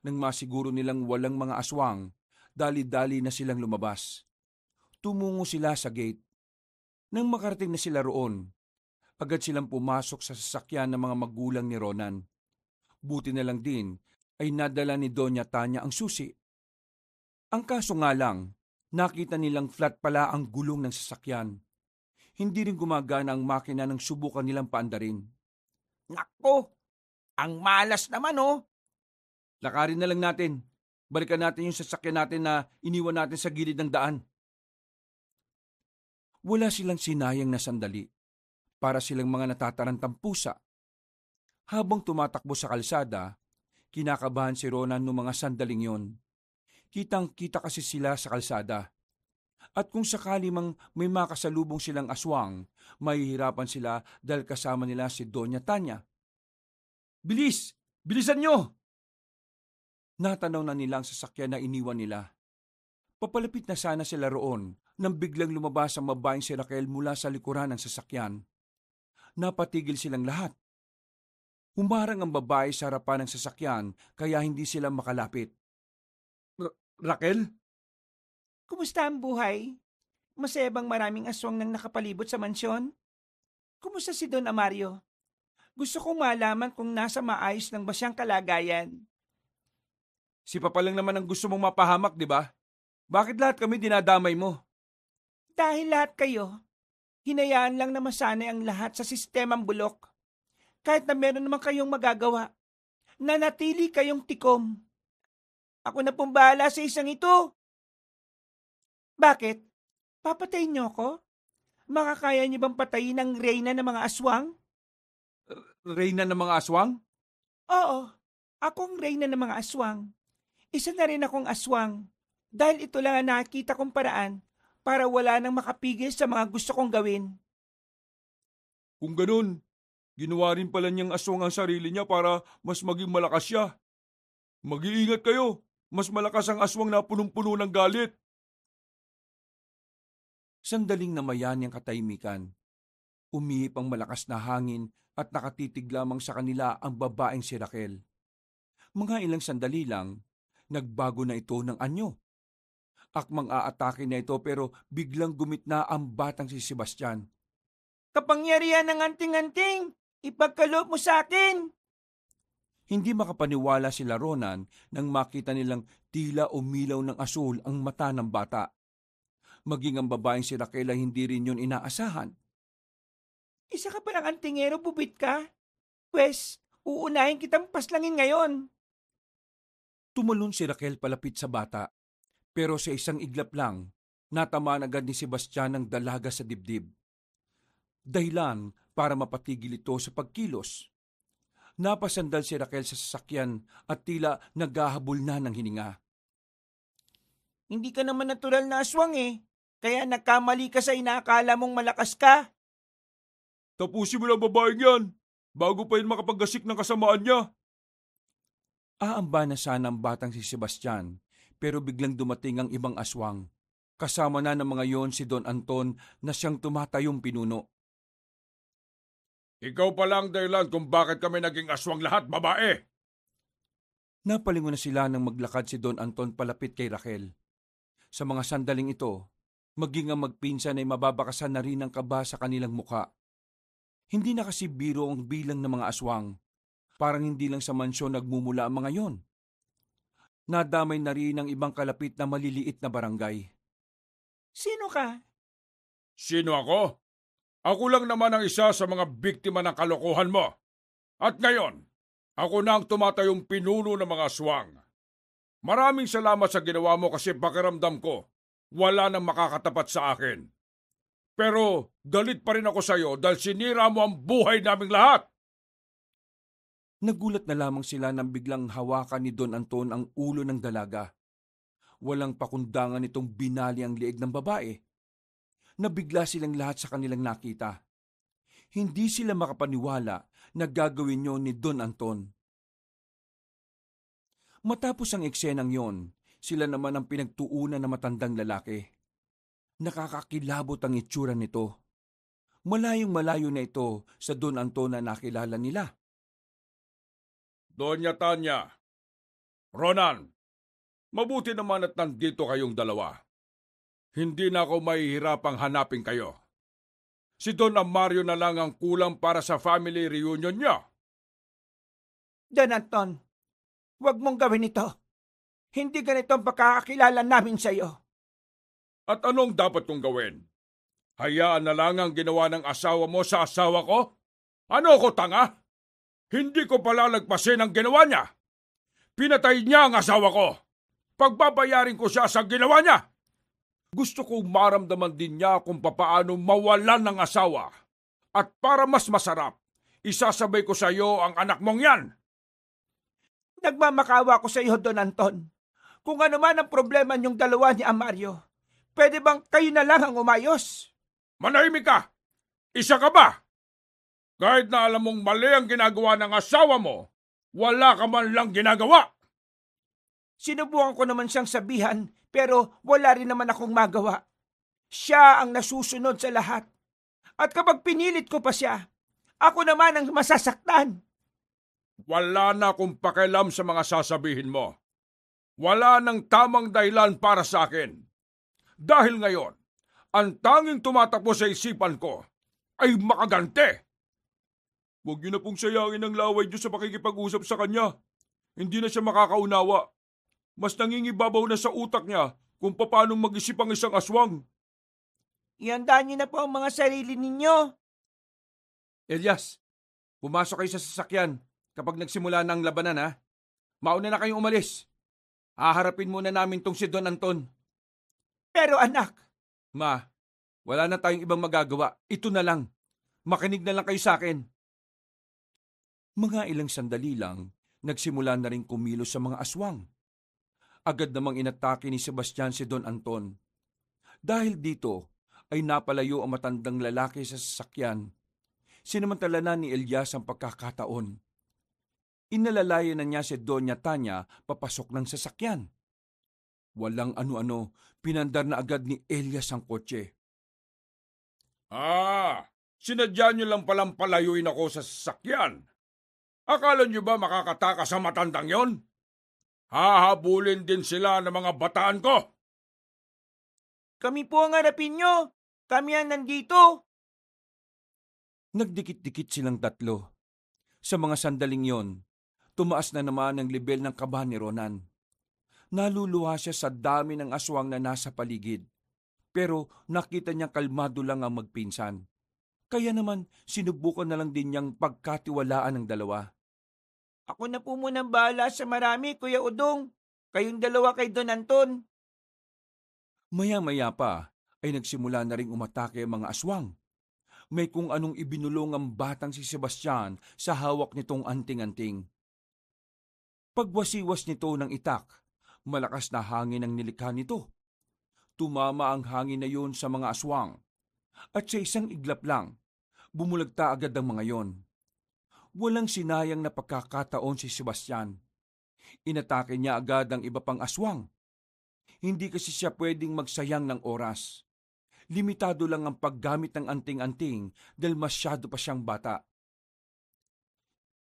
Nang masiguro nilang walang mga aswang, dali-dali na silang lumabas. Tumungo sila sa gate. Nang makarating na sila roon, agad silang pumasok sa sasakyan ng mga magulang ni Ronan. Buti na lang din ay nadala ni Doña Tanya ang susi. Ang kaso nga lang, nakita nilang flat pala ang gulong ng sasakyan. Hindi rin gumagana ang makina ng subukan nilang paandarin. Nako, ang malas naman oh. Lakarin na lang natin. Balikan natin yung sasakyan natin na iniwan natin sa gilid ng daan. Wala silang sinayang na sandali. Para silang mga natatarantang pusa. Habang tumatakbo sa kalsada, kinakabahan si Ronan noong mga sandaling yon. Kitang-kita kasi sila sa kalsada. At kung sakali mang may makasalubong silang aswang, mahihirapan sila dahil kasama nila si Doña Tanya. Bilis! Bilisan nyo! Natanaw na nila ang sasakyan na iniwan nila. Papalapit na sana sila roon nang biglang lumabas ang babaeng si Raquel mula sa likuran ng sasakyan. Napatigil silang lahat. Humarang ang babae sa harapan ng sasakyan kaya hindi sila makalapit. Raquel? Kumusta ang buhay? Masaya bang maraming aswang nang nakapalibot sa mansyon? Kumusta si Don Amario? Gusto kong malaman kung nasa maayos lang ba siyang kalagayan. Si Papa lang naman ang gusto mong mapahamak, di ba? Bakit lahat kami dinadamay mo? Dahil lahat kayo, hinayaan lang na masanay ang lahat sa sistemang bulok. Kahit na meron naman kayong magagawa, nanatili kayong tikom. Ako na pong bahala sa isang ito. Bakit? Papatayin niyo ako? Makakaya niyo bang patayin ang reyna ng mga aswang? Reyna ng mga aswang? Oo, akong reyna ng mga aswang. Isa na rin akong aswang. Dahil ito lang ang nakikita kong paraan para wala nang makapigil sa mga gusto kong gawin. Kung ganun, ginawa rin pala niyang aswang ang sarili niya para mas maging malakas siya. Mag-iingat kayo, mas malakas ang aswang na punong-puno ng galit. Sandaling namayan niyang katahimikan. Umihip ang malakas na hangin at nakatitig lamang sa kanila ang babaeng si Raquel. Mga ilang sandali lang, nagbago na ito ng anyo. Akmang aatake na ito pero biglang gumitna ang batang si Sebastian. Kapangyarihan ng anting-anting, ipagkaloob mo sa akin! Hindi makapaniwala sila Ronan nang makita nilang tila umilaw ng asul ang mata ng bata. Maging ang babaeng si Raquel ay hindi rin yun inaasahan. Isa ka palang antingero, bubit ka? Pwes, uunahin kitang paslangin ngayon. Tumalon si Raquel palapit sa bata. Pero sa isang iglap lang, natamaan agad ni Sebastian ang dalaga sa dibdib. Dahilan para mapatigil ito sa pagkilos. Napasandal si Raquel sa sasakyan at tila naghahabol na ng hininga. Hindi ka naman natural na aswang kaya nagkamali ka sa inaakala mong malakas ka. Tapusin mo lang babaeng yan, bago pa yun makapaggasik ng kasamaan niya. Aamba na sana ang batang si Sebastian, pero biglang dumating ang ibang aswang. Kasama na ng mga yon si Don Anton na siyang tumatayong pinuno. Ikaw pala ang dahilan kung bakit kami naging aswang lahat, babae. Napalingon na sila nang maglakad si Don Anton palapit kay Raquel. Sa mga sandaling ito, maging ang magpinsan ay mababakasan na rin ang kaba sa kanilang mukha. Hindi na kasi biro ang bilang ng mga aswang. Parang hindi lang sa mansyon nagmumula ang mga yon. Nadamay na rin ang ibang kalapit na maliliit na barangay. Sino ka? Sino ako? Ako lang naman ang isa sa mga biktima ng kalokohan mo. At ngayon, ako na ang tumatayong pinuno ng mga aswang. Maraming salamat sa ginawa mo kasi pakiramdam ko, wala nang makakatapat sa akin. Pero galit pa rin ako sa iyo dahil sinira mo ang buhay naming lahat. Nagulat na lamang sila nang biglang hawakan ni Don Anton ang ulo ng dalaga. Walang pakundangan itong binali ang liig ng babae. Nabigla silang lahat sa kanilang nakita. Hindi sila makapaniwala na gagawin yon ni Don Anton. Matapos ang eksenang yon, sila naman ang pinagtuunan na matandang lalaki. Nakakakilabot ang itsura nito. Malayong malayo na ito sa Don Anton na nakilala nila. Doña Tanya, Ronan, mabuti naman at nandito kayong dalawa. Hindi na ako mahihirapang hanapin kayo. Si Don Mario na lang ang kulang para sa family reunion niya. Don Anton, huwag mong gawin ito. Hindi ganito ang pagkakakilala namin sa iyo. At anong dapat kong gawin? Hayaan na lang ang ginawa ng asawa mo sa asawa ko? Ano ko, tanga? Hindi ko palalagpasin ang ginawa niya. Pinatay niya ang asawa ko. Pagbabayarin ko siya sa ginawa niya. Gusto kong maramdaman din niya kung papaano mawalan ng asawa. At para mas masarap, isasabay ko sa iyo ang anak mong yan. Nagmamakawa ko sa iyo, Don Anton. Kung ano man ang problema niyong dalawa ni Mario, pwede bang kayo na lang ang umayos? Manahimik ka! Isa ka ba? Kahit na alam mong mali ang ginagawa ng asawa mo, wala ka man lang ginagawa. Sinubukan ko naman siyang sabihan, pero wala rin naman akong magawa. Siya ang nasusunod sa lahat. At kapag pinilit ko pa siya, ako naman ang masasaktan. Wala na akong pakialam sa mga sasabihin mo. Wala nang tamang dahilan para sa akin. Dahil ngayon, ang tanging tumatakbo sa isipan ko ay makaganti. Huwag niyo na pong sayangin ang laway niyo sa pakikipag-usap sa kanya. Hindi na siya makakaunawa. Mas nangingibabaw na sa utak niya kung paano mag-isip ang isang aswang. Ihandaan niyo na po ang mga sarili ninyo. Elias, pumasok kayo sa sasakyan kapag nagsimula na ang labanan, ha? Mauna na kayong umalis. Haharapin muna namin tong si Don Anton. Pero anak, Ma, wala na tayong ibang magagawa. Ito na lang. Makinig na lang kayo sa akin. Mga ilang sandali lang, nagsimula na rin kumilos sa mga aswang. Agad namang inatake ni Sebastian si Don Anton. Dahil dito, ay napalayo ang matandang lalaki sa sasakyan. Sinamantala na ni Elias ang pagkakataon. Inalalayan na niya si Doña Tanya papasok ng sasakyan. Walang ano-ano, pinandar na agad ni Elias ang kotse. Sinadya niyo lang palang palayuin ako sa sasakyan. Akala niyo ba makakatakas sa matandang yon? Hahabulin din sila ng mga bataan ko. kami po ang hanapin nyo. Kami ang nandito. Nagdikit-dikit silang tatlo. Sa mga sandaling yon, tumaas na naman ang lebel ng kaba ni Ronan. Naluluha siya sa dami ng aswang na nasa paligid. Pero nakita niyang kalmado lang ang magpinsan. Kaya naman sinubukan na lang din niyang pagkatiwalaan ng dalawa. Ako na po munang bahala sa marami, Kuya Udong. Kayong dalawa kay Don Anton. Maya-maya pa ay nagsimula na ring umatake ang mga aswang. May kung anong ibinulong ang batang si Sebastian sa hawak nitong anting-anting. Pagwasiwas nito ng itak, malakas na hangin ang nilikha nito. Tumama ang hangin na yun sa mga aswang. At sa isang iglap lang, bumulagta agad ang mga yon. Walang sinayang na pagkakataon si Sebastian. Inatake niya agad ang iba pang aswang. Hindi kasi siya pwedeng magsayang ng oras. Limitado lang ang paggamit ng anting-anting dahil masyado pa siyang bata.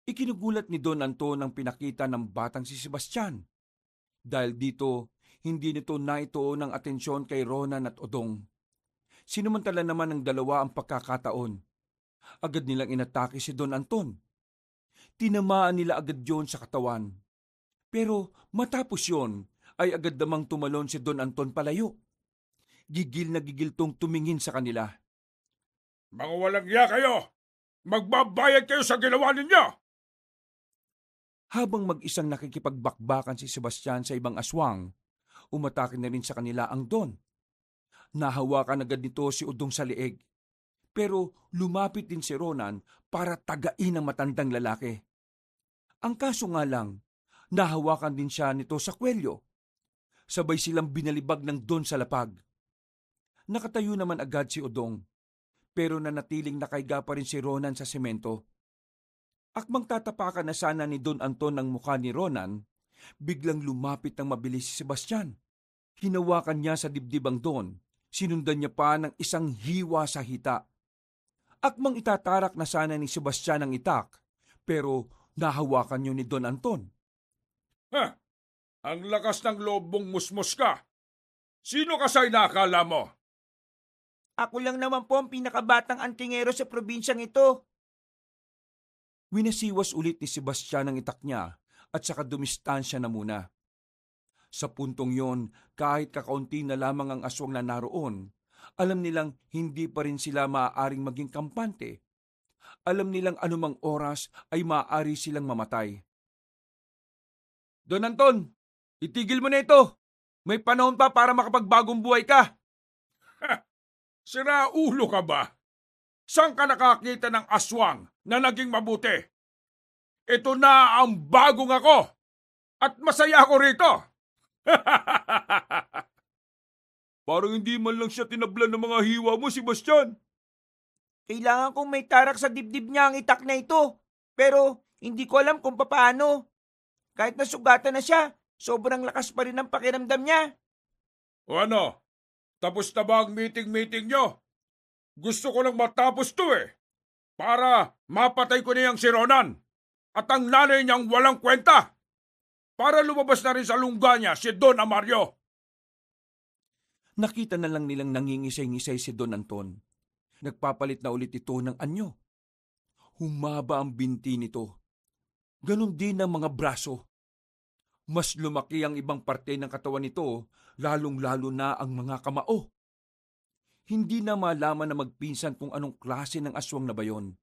Ikinugulat ni Don Anton ang pinakita ng batang si Sebastian. Dahil dito, hindi nito naituon ng atensyon kay Ronan at Odong. Sinumantala naman ng dalawa ang pagkakataon. Agad nilang inatake si Don Anton. Tinamaan nila agad yon sa katawan. Pero matapos yon, ay agad namang tumalon si Don Anton palayo. Gigil na gigil tong tumingin sa kanila. Mga walang iya kayo! Magbabayad kayo sa ginawa ninyo! Habang mag-isang nakikipagbakbakan si Sebastian sa ibang aswang, umatake na rin sa kanila ang Don. Nahawakan agad nito si Udong sa leeg. Pero lumapit din si Ronan para tagain ang matandang lalaki. Ang kaso nga lang, nahawakan din siya nito sa kwelyo. Sabay silang binalibag ng Don sa lapag. Nakatayo naman agad si Udong, pero nanatiling nakaiga pa rin si Ronan sa semento. Akmang tatapakan na sana ni Don Anton ang mukha ni Ronan, biglang lumapit ng mabilis si Sebastian. Hinawakan niya sa dibdib ang Don, sinundan niya pa ng isang hiwa sa hita. Akmang itatarak na sana ni Sebastian ang itak, pero nahawakan niyo ni Don Anton. Ha! Ang lakas ng loob mong musmos ka! Sino ka sa inakala mo? Ako lang naman po ang pinakabatang antingero sa probinsyang ito. Winasiwas ulit ni Sebastian ang itak niya at saka dumistansya na muna. Sa puntong yon, kahit kakaunti na lamang ang aswang na naroon, alam nilang hindi pa rin sila maaaring maging kampante. Alam nilang anumang oras ay maaari silang mamatay. Don Anton, itigil mo na ito! May panahon pa para makapagbagong buhay ka! Sira ulo ka ba? Saan ka nakakita ng aswang na naging mabuti? Ito na ang bagong ako! At masaya ako rito! Parang hindi man lang siya tinablan ng mga hiwa mo, Sebastian. Kailangan kong may tarak sa dibdib niya ang itak na ito. Pero hindi ko alam kung paano. Kahit nasugatan na siya, sobrang lakas pa rin ang pakiramdam niya. O ano? Tapos na ba ang meeting nyo? Gusto ko lang matapos to para mapatay ko niyang si Ronan at ang nanay niyang walang kwenta. Para lumabas na rin sa lungga niya si Don Amario. Nakita na lang nilang nangingisay-ngisay si Don Anton. Nagpapalit na ulit ito ng anyo. Humaba ang binti nito. Ganon din ang mga braso. Mas lumaki ang ibang parte ng katawan nito, lalong-lalo na ang mga kamao. Hindi na malaman na magpinsan kung anong klase ng aswang na ba yon.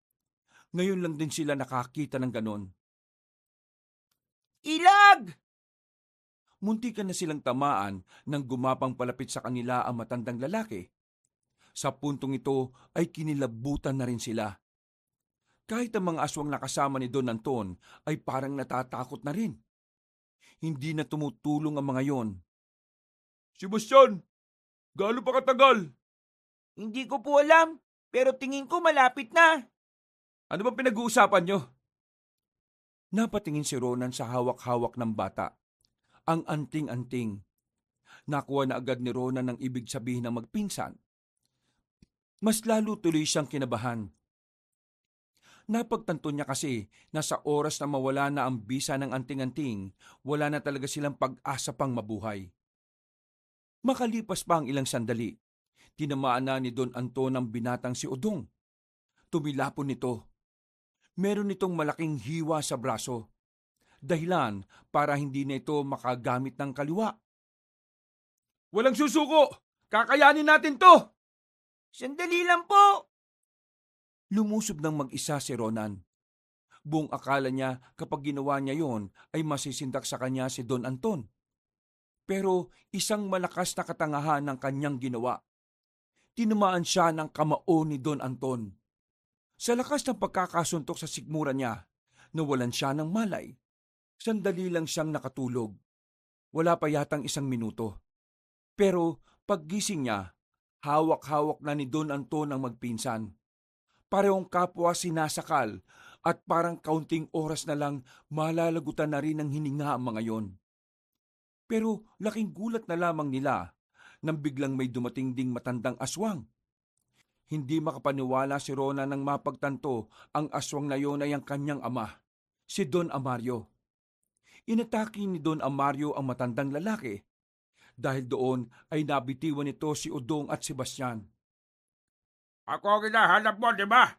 Ngayon lang din sila nakakita ng ganon. Ilag! Muntikan na silang tamaan nang gumapang palapit sa kanila ang matandang lalaki. Sa puntong ito ay kinilabutan na rin sila. Kahit ang mga aswang nakasama ni Don Anton ay parang natatakot na rin. Hindi na tumutulong ang mga yon. Sebastian, gaano pa katagal? Hindi ko po alam, pero tingin ko malapit na. Ano bang pinag-uusapan nyo? Napatingin si Ronan sa hawak-hawak ng bata. Ang anting-anting. Nakuha na agad ni Ronan ang ibig sabihin ng magpinsan. Mas lalo tuloy siyang kinabahan. Napagtanto niya kasi na sa oras na mawala na ang bisa ng anting-anting, wala na talaga silang pag-asa pang mabuhay. Makalipas pa ang ilang sandali, tinamaan na ni Don Anton ang binatang si Udong. Tumilapon nito. Meron itong malaking hiwa sa braso. Dahilan para hindi na ito makagamit ng kaliwa. Walang susuko! Kakayanin natin to! Sandali lang po! Lumusob ng mag-isa si Ronan. Buong akala niya kapag ginawa niya yon ay masisindak sa kanya si Don Anton. Pero isang malakas na katangahan ng kanyang ginawa. Tinamaan siya ng kamao ni Don Anton. Sa lakas ng pagkakasuntok sa sikmura niya, nawalan siya ng malay. Sandali lang siyang nakatulog. Wala pa yatang 1 minuto. Pero paggising niya, hawak-hawak na ni Don Anton ang magpinsan. Parehong kapwa sinasakal at parang kaunting oras na lang malalagutan na rin ng hininga ang mga yon. Pero laking gulat na lamang nila nang biglang may dumating ding matandang aswang. Hindi makapaniwala si Ronan nang mapagtanto ang aswang na yon ay ang kanyang ama, si Don Amario. Inatake ni Don Amario ang matandang lalaki. Dahil doon ay nabitiwan nito si Udong at Sebastian. Ako ang hinahanap mo, di ba?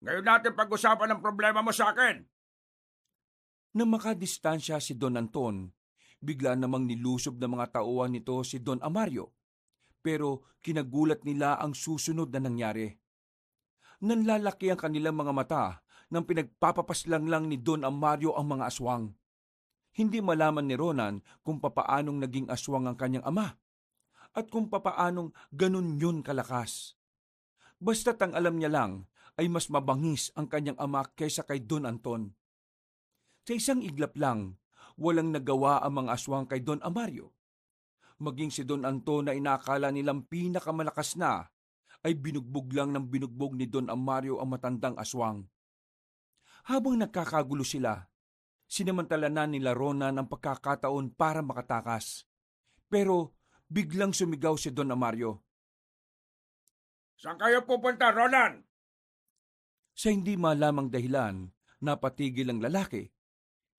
Ngayon natin pag-usapan ang problema mo sa akin. Nang makadistansya si Don Anton, bigla namang nilusob ng mga tauhan nito si Don Amario. Pero kinagulat nila ang susunod na nangyari. Nanlalaki ang kanilang mga mata nang pinagpapapaslang lang ni Don Amario ang mga aswang. Hindi malaman ni Ronan kung papaanong naging aswang ang kanyang ama at kung papaanong ganun yun kalakas. Basta't ang alam niya lang ay mas mabangis ang kanyang ama kaysa kay Don Anton. Sa isang iglap lang, walang nagawa ang mga aswang kay Don Amario. Maging si Don Anton na inakala nilang pinakamalakas na, ay binugbog lang ng binugbog ni Don Amario ang matandang aswang. Habang nagkakagulo sila, sinamantala na nila Ronan ang pagkakataon para makatakas. Pero biglang sumigaw si Don Amario. Saan kayo pupunta, Ronan? Sa hindi malamang dahilan, napatigil ang lalaki.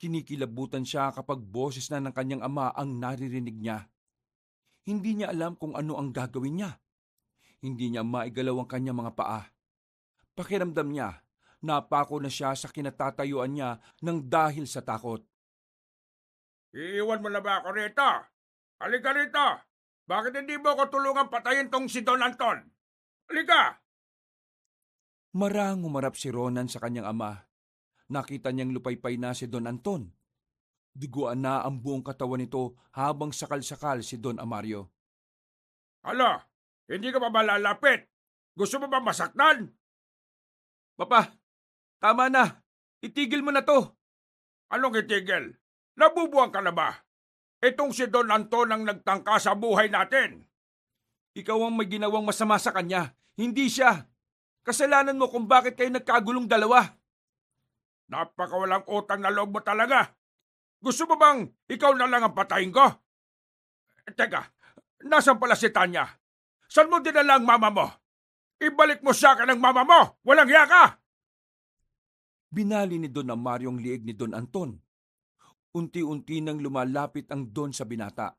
Kinikilabutan siya kapag boses na ng kanyang ama ang naririnig niya. Hindi niya alam kung ano ang gagawin niya. Hindi niya maigalaw ang kanyang mga paa. Pakiramdam niya, napako na siya sa kinatatayuan niya ng dahil sa takot. Iiwan mo na ba ako rito? Halika rito! Bakit hindi mo ko tulungan patayin tong si Don Anton? Halika! Marang humarap si Ronan sa kanyang ama. Nakita niyang lupaypay na si Don Anton. Duguan na ang buong katawan nito habang sakal-sakal si Don Amario. Hala, hindi ka pa ba lalapit? Gusto mo ba masaktan? Papa, tama na. Itigil mo na to. Anong itigil? Nabubuang ka na ba? Itong si Don Anton ang nagtangka sa buhay natin. Ikaw ang may ginawang masama sa kanya. Hindi siya. Kasalanan mo kung bakit kayo nagkagulong dalawa. Napakawalang utang na loob mo talaga. Gusto mo bang ikaw na lang ang patayin ko? Teka, nasan pala si Tanya? Saan mo dinala ang mama mo? Ibalik mo sa akin ang mama mo! Walang hiya ka! Binali ni Don Amario ang liig ni Don Anton. Unti-unti nang lumalapit ang Don sa binata.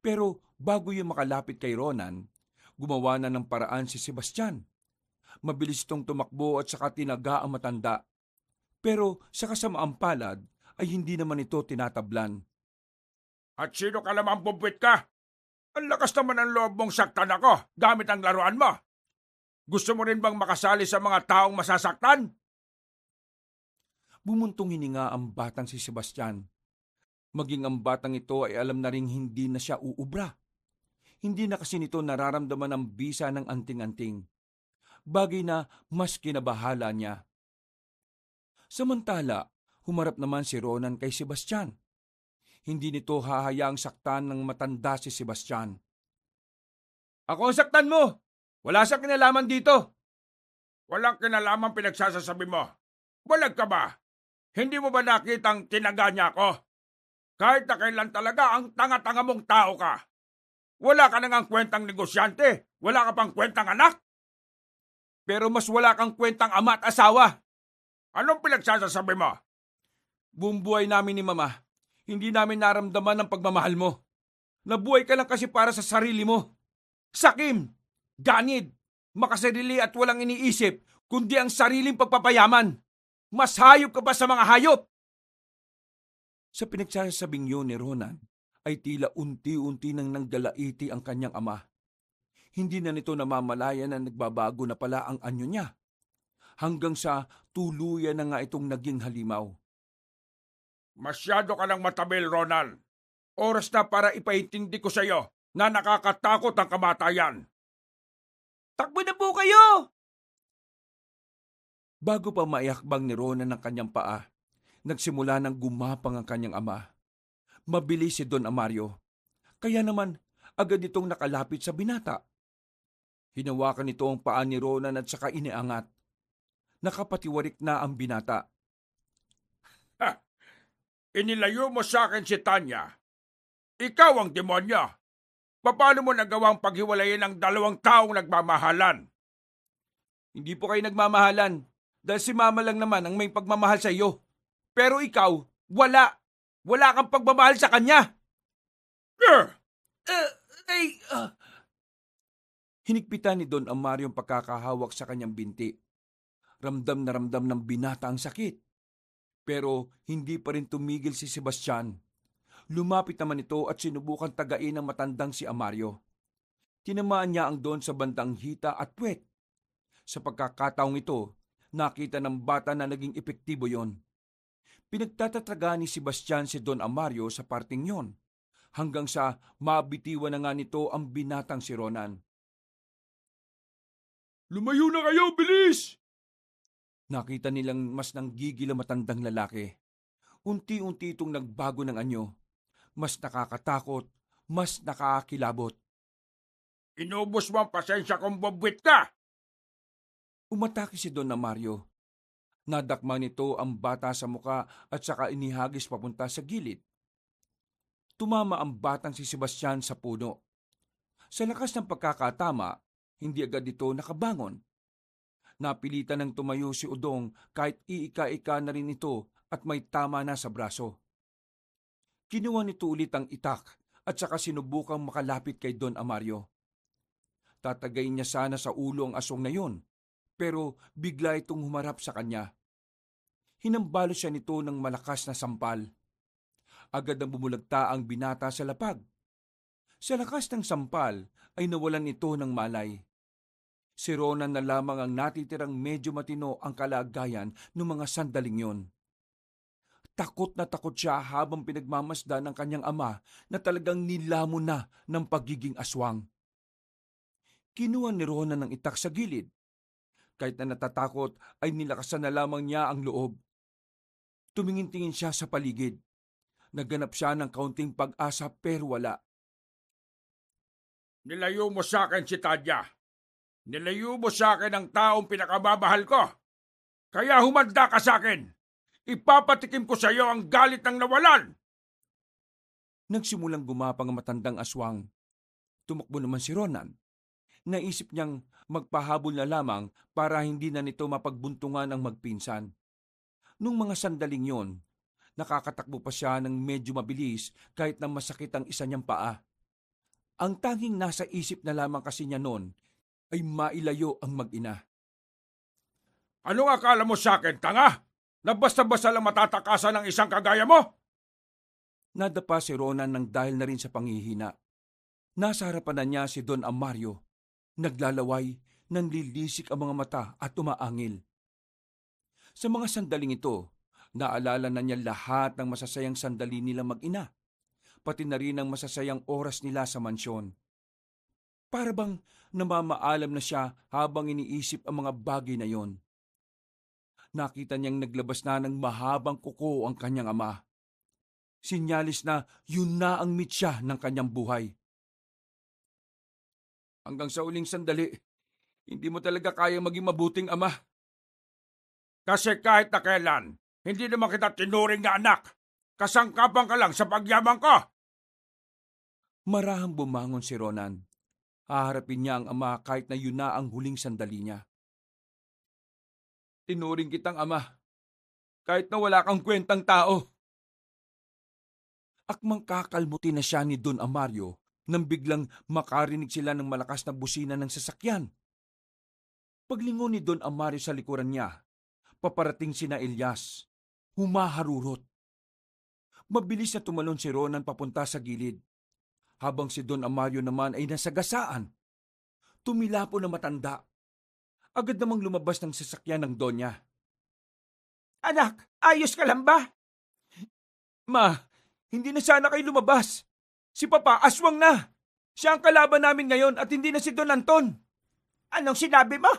Pero bago yung makalapit kay Ronan, gumawa na ng paraan si Sebastian. Mabilis itong tumakbo at saka tinaga ang matanda. Pero sa kasamaang palad ay hindi naman ito tinatablan. At sino ka naman bubwit ka? Ang lakas naman ang loob mong saktan ako gamit ang laruan mo. Gusto mo rin bang makasali sa mga taong masasaktan? Bumuntong hininga ang batang si Sebastian. Maging ang batang ito ay alam na ring hindi na siya uubra. Hindi na kasi nito nararamdaman ang bisa ng anting-anting. Bagay na mas kinabahala niya. Samantala, humarap naman si Ronan kay Sebastian. Hindi nito hahayaang saktan ng matanda si Sebastian. Ako ang saktan mo! Wala sa kinalaman dito! Walang kinalaman pinagsasasabi mo. Walag ka ba? Hindi mo ba nakitang tinaga niya ako? Kahit na kailan talaga ang tanga-tanga mong tao ka. Wala ka nang kwentang negosyante. Wala ka pang kwentang anak. Pero mas wala kang kwentang ama at asawa. Anong pinagsasasabi mo? Buong buhay namin ni Mama, hindi namin naramdaman ang pagmamahal mo. Nabuhay ka lang kasi para sa sarili mo. Sakim, ganid, makasarili at walang iniisip, kundi ang sariling pagpapayaman. Mas hayop ka ba sa mga hayop? Sa pinagsasabing yun ni Ronan, ay tila unti-unti nang nagdalaiti ang kanyang ama. Hindi na nito namamalayan na nagbabago na pala ang anyo niya. Hanggang sa tuluyan na nga itong naging halimaw. Masyado ka ng matabil, Ronald. Oras na para ipaintindi ko sa iyo na nakakatakot ang kamatayan. Takbo na po kayo! Bago pa maiakbang ni Ronan ng kanyang paa, nagsimula ng gumapang ang kanyang ama. Mabilis si Don Amario. Kaya naman, agad itong nakalapit sa binata. Hinawakan nito ang paa ni Ronan at saka iniangat. Nakapatiwarik na ang binata. Ha! Inilayo mo sa akin si Tanya. Ikaw ang demonyo. Paano mo nagawang paghiwalayin ang dalawang taong nagmamahalan? Hindi po kayo nagmamahalan dahil si Mama lang naman ang may pagmamahal sa iyo. Pero ikaw, wala. Wala kang pagmamahal sa kanya. Hinigpitan ni Don Amario ang pagkakahawak sa kanyang binti. Ramdam na ramdam ng binata ang sakit. Pero hindi pa rin tumigil si Sebastian. Lumapit naman ito at sinubukan tagain ng matandang si Amario. Tinamaan niya ang Don sa bandang hita at puwet. Sa pagkakataong ito, nakita ng bata na naging epektibo yon. Pinagtatatraga ni Sebastian si Don Amario sa parting yon, hanggang sa mabitiwan na nga nito ang binatang si Ronan. Lumayo na kayo, bilis! Nakita nilang mas nanggigil ang matandang lalaki. Unti-unti itong nagbago ng anyo. Mas nakakatakot, mas nakakakilabot. Inubos mo ang pasensya kung bobwit ka! Umatake si Don Amario. Nadakma nito ang bata sa muka at saka inihagis papunta sa gilid. Tumama ang batang si Sebastian sa puno. Sa lakas ng pagkakatama, hindi agad ito nakabangon. Napilitan ng tumayo si Udong kahit iika-ika na rin ito at may tama na sa braso. Kinuha nito ulit ang itak at saka sinubukang makalapit kay Don Amario. Tatagay niya sana sa ulo ang aswang na yon, pero bigla itong humarap sa kanya. Hinambalo siya nito ng malakas na sampal. Agad ang bumulagta ang binata sa lapag. Sa lakas ng sampal ay nawalan ito ng malay. Si Ronan na lamang ang natitirang medyo matino ang kalagayan ng mga sandaling yon. Takot na takot siya habang pinagmamasdan ng kanyang ama na talagang nilamon na ng pagiging aswang. Kinuha ni Ronan ng itak sa gilid. Kahit na natatakot ay nilakasan na lamang niya ang loob. Tumingin-tingin siya sa paligid. Nagganap siya ng kaunting pag-asa pero wala. Nilayo mo sa akin si Tadya. Nilayo mo sa akin ang taong pinakamamahal ko. Kaya humanda ka sa akin. Ipapatikim ko sa iyo ang galit ng nawalan. Nagsimulang gumapang ang matandang aswang. Tumakbo naman si Ronan. Naisip niyang magpahabol na lamang para hindi na nito mapagbuntungan ang magpinsan. Nung mga sandaling yon, nakakatakbo pa siya ng medyo mabilis kahit na masakit ang isa niyang paa. Ang tanging nasa isip na lamang kasi niya noon ay mailayo ang mag-ina. Anong akala mo sa akin, tanga? Na basta-basta lang matatakasan ng isang kagaya mo? Nadapa si Ronan ng dahil na rin sa panghihina. Nasa harapan na niya si Don Amario. Naglalaway, nanlilisik ang mga mata at umaangil. Sa mga sandaling ito, naalala na niya lahat ng masasayang sandali nila mag-ina, pati na rin ang masasayang oras nila sa mansyon. Para bang namamaalam na siya habang iniisip ang mga bagay na yon. Nakita niyang naglabas na ng mahabang kuko ang kanyang ama. Sinyalis na yun na ang mitya ng kanyang buhay. Hanggang sa uling sandali, hindi mo talaga kaya maging mabuting ama. Kasi kahit na kailan, hindi naman kita tinuring na anak. Kasangkapan ka lang sa pagyaman ko. Marahang bumangon si Ronan. Haharapin niya ang ama kahit na yun na ang huling sandali niya. Tinuring kitang ama, kahit na wala kang kwentang tao. Akmang kakalmuti na siya ni Don Amario nang biglang makarinig sila ng malakas na busina ng sasakyan. Paglingon ni Don Amario sa likuran niya, paparating sina Elias. Humaharurot. Mabilis na tumalon si Ronan papunta sa gilid, habang si Don Amario naman ay nasagasaan. Tumilapo na matanda. Agad namang lumabas ng sasakyan ng Donya. Anak, ayos ka lang ba? Ma, hindi na sana kayo lumabas. Si Papa, aswang na. Siya ang kalaban namin ngayon at hindi na si Don Anton. Anong sinabi mo?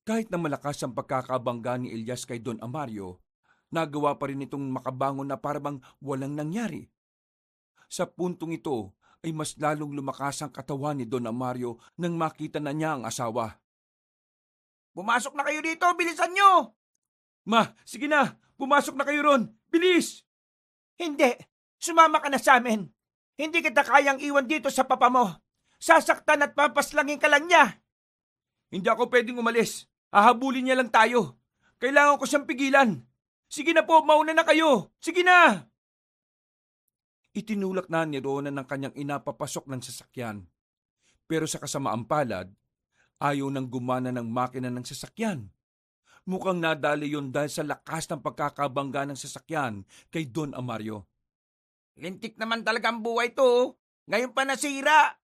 Kahit na malakas ang pagkakabangga ni Elias kay Don Amario, nagawa pa rin itong makabangon na parang walang nangyari. Sa puntong ito ay mas lalong lumakas ang katawan ni Don Amario nang makita na niya ang asawa. Pumasok na kayo dito, bilisan nyo! Ma, sige na, pumasok na kayo ron, bilis! Hindi, sumama ka na sa amin. Hindi kita kayang iwan dito sa papa mo. Sasaktan at papaslangin ka lang niya. Hindi ako pwedeng umalis, hahabulin niya lang tayo. Kailangan ko siyang pigilan. Sige na po, mauna na kayo, sige na! Itinulak na ni Ronan ng kanyang ina papasok ng sasakyan. Pero sa kasamaang palad, ayaw nang gumana ng makina ng sasakyan. Mukhang nadali yun dahil sa lakas ng pagkakabangga ng sasakyan kay Don Amario. Lintik naman talaga ang buhay to. Ngayon pa nasira.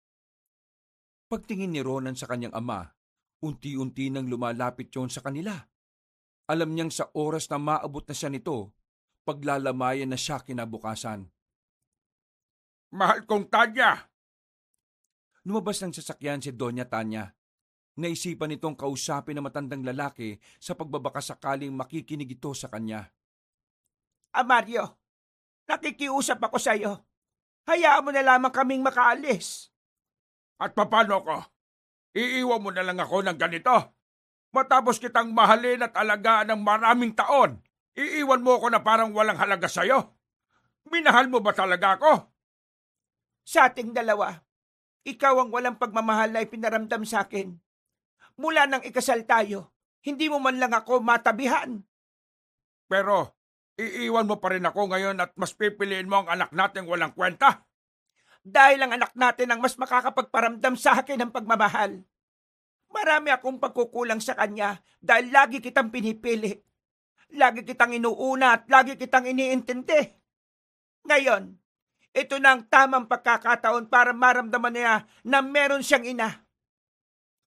Pagtingin ni Ronan sa kanyang ama, unti-unti nang lumalapit yon sa kanila. Alam niyang sa oras na maabot na siya nito, paglalamayan na siya kinabukasan. Mahal kong Tanya, Lumabas ng sasakyan si Doña Tanya. Naisipan nitong kausapin ang matandang lalaki sa pagbabaka sakaling makikinig ito sa kanya. Mario, nakikiusap ako sa iyo. Hayaan mo na lamang kaming makaalis. at papano ko? Iiwan mo na lang ako ng ganito? Matapos kitang mahalin at alagaan ng maraming taon, iiwan mo ako na parang walang halaga sa'yo? Minahal mo ba talaga ako? Sa ating dalawa, ikaw ang walang pagmamahal na ipinaramdam sa akin. Mula nang ikasal tayo, hindi mo man lang ako matabihan. Pero, iiwan mo pa rin ako ngayon at mas pipiliin mo ang anak nating walang kwenta? Dahil ang anak natin ang mas makakapagparamdam sa akin ng pagmamahal. Marami akong pagkukulang sa kanya dahil lagi kitang pinipili. Lagi kitang inuuna at lagi kitang iniintindi. Ngayon, ito na ang tamang pagkakataon para maramdaman niya na meron siyang ina.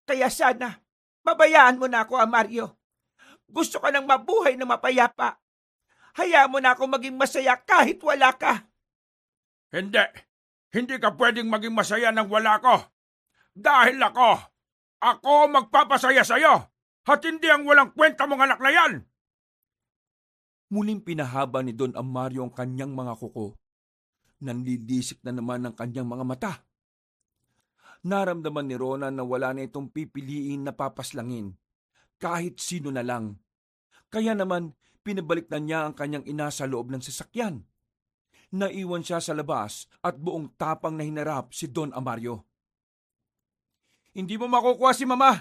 Kaya sana, pabayaan mo na ako, Mario. Gusto ko nang mabuhay na mapayapa. Hayaan mo na ako maging masaya kahit wala ka. Hindi. Hindi ka pwedeng maging masaya nang wala ko. Dahil ako magpapasaya sa'yo. At hindi ang walang kwenta mong anak na yan. Muling pinahaba ni Don Amario ang kanyang mga kuko. Nanlidisik na naman ang kanyang mga mata. Naramdaman ni Ronan na wala na itong pipiliin na papaslangin. Kahit sino na lang. Kaya naman, pinabalik na niya ang kanyang ina sa loob ng sasakyan. Naiwan siya sa labas at buong tapang na hinarap si Don Amario. Hindi mo makukuha si Mama.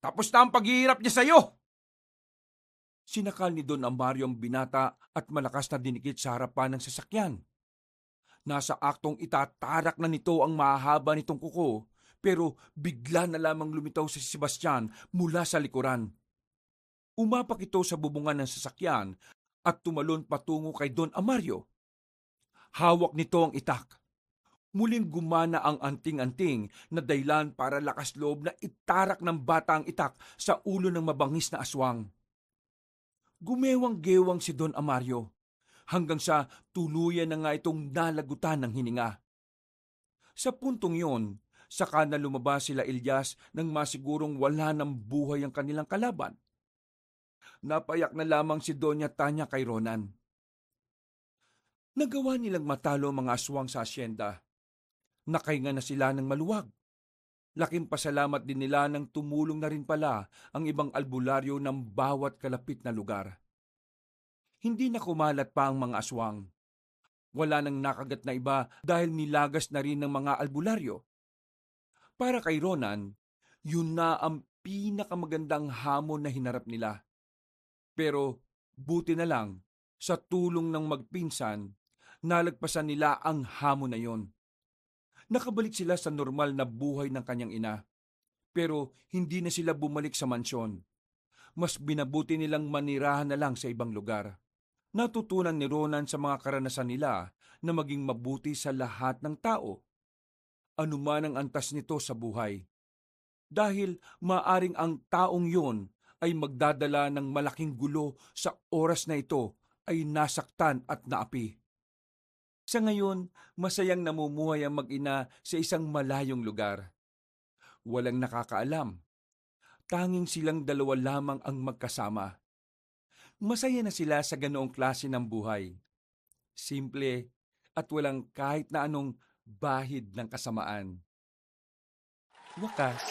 Tapos na ang paghihirap niya sa'yo. Sinakal ni Don Amario ang binata at malakas na dinikit sa harapan ng sasakyan. Nasa aktong itatarak na nito ang mahahaba nitong kuko, pero bigla na lamang lumitaw si Sebastian mula sa likuran. Umapak ito sa bubungan ng sasakyan at tumalon patungo kay Don Amario. Hawak nito ang itak. Muling gumana ang anting-anting na dahilan para lakas loob na itarak ng bata ang itak sa ulo ng mabangis na aswang. Gumewang-gewang si Don Amario hanggang sa tuluyan na nga itong nalagutan ng hininga. Sa puntong yon, saka na lumabas sila Elias nang masigurong wala ng buhay ang kanilang kalaban. Napayak na lamang si Doña Tanya kay Ronan. Nagawa nilang matalo ang mga aswang sa asyenda. Nakahinga na sila ng maluwag. Laking pasalamat din nila nang tumulong na rin pala ang ibang albularyo ng bawat kalapit na lugar. Hindi na kumalat pa ang mga aswang. Wala nang nakagat na iba dahil nilagas na rin ng mga albularyo. Para kay Ronan, yun na ang pinakamagandang hamon na hinarap nila. Pero buti na lang, sa tulong ng magpinsan, nalagpasan nila ang hamon na yon. Nakabalik sila sa normal na buhay ng kanyang ina. Pero hindi na sila bumalik sa mansyon. Mas binabuti nilang manirahan na lang sa ibang lugar. Natutunan ni Ronan sa mga karanasan nila na maging mabuti sa lahat ng tao. Anuman ang antas nito sa buhay. Dahil maaring ang taong yon ay magdadala ng malaking gulo sa oras na ito ay nasaktan at naapi. Sa ngayon, masayang namumuhay ang mag-ina sa isang malayong lugar. Walang nakakaalam. Tanging silang dalawa lamang ang magkasama. Masaya na sila sa ganoong klase ng buhay. Simple at walang kahit na anong bahid ng kasamaan. Wakas.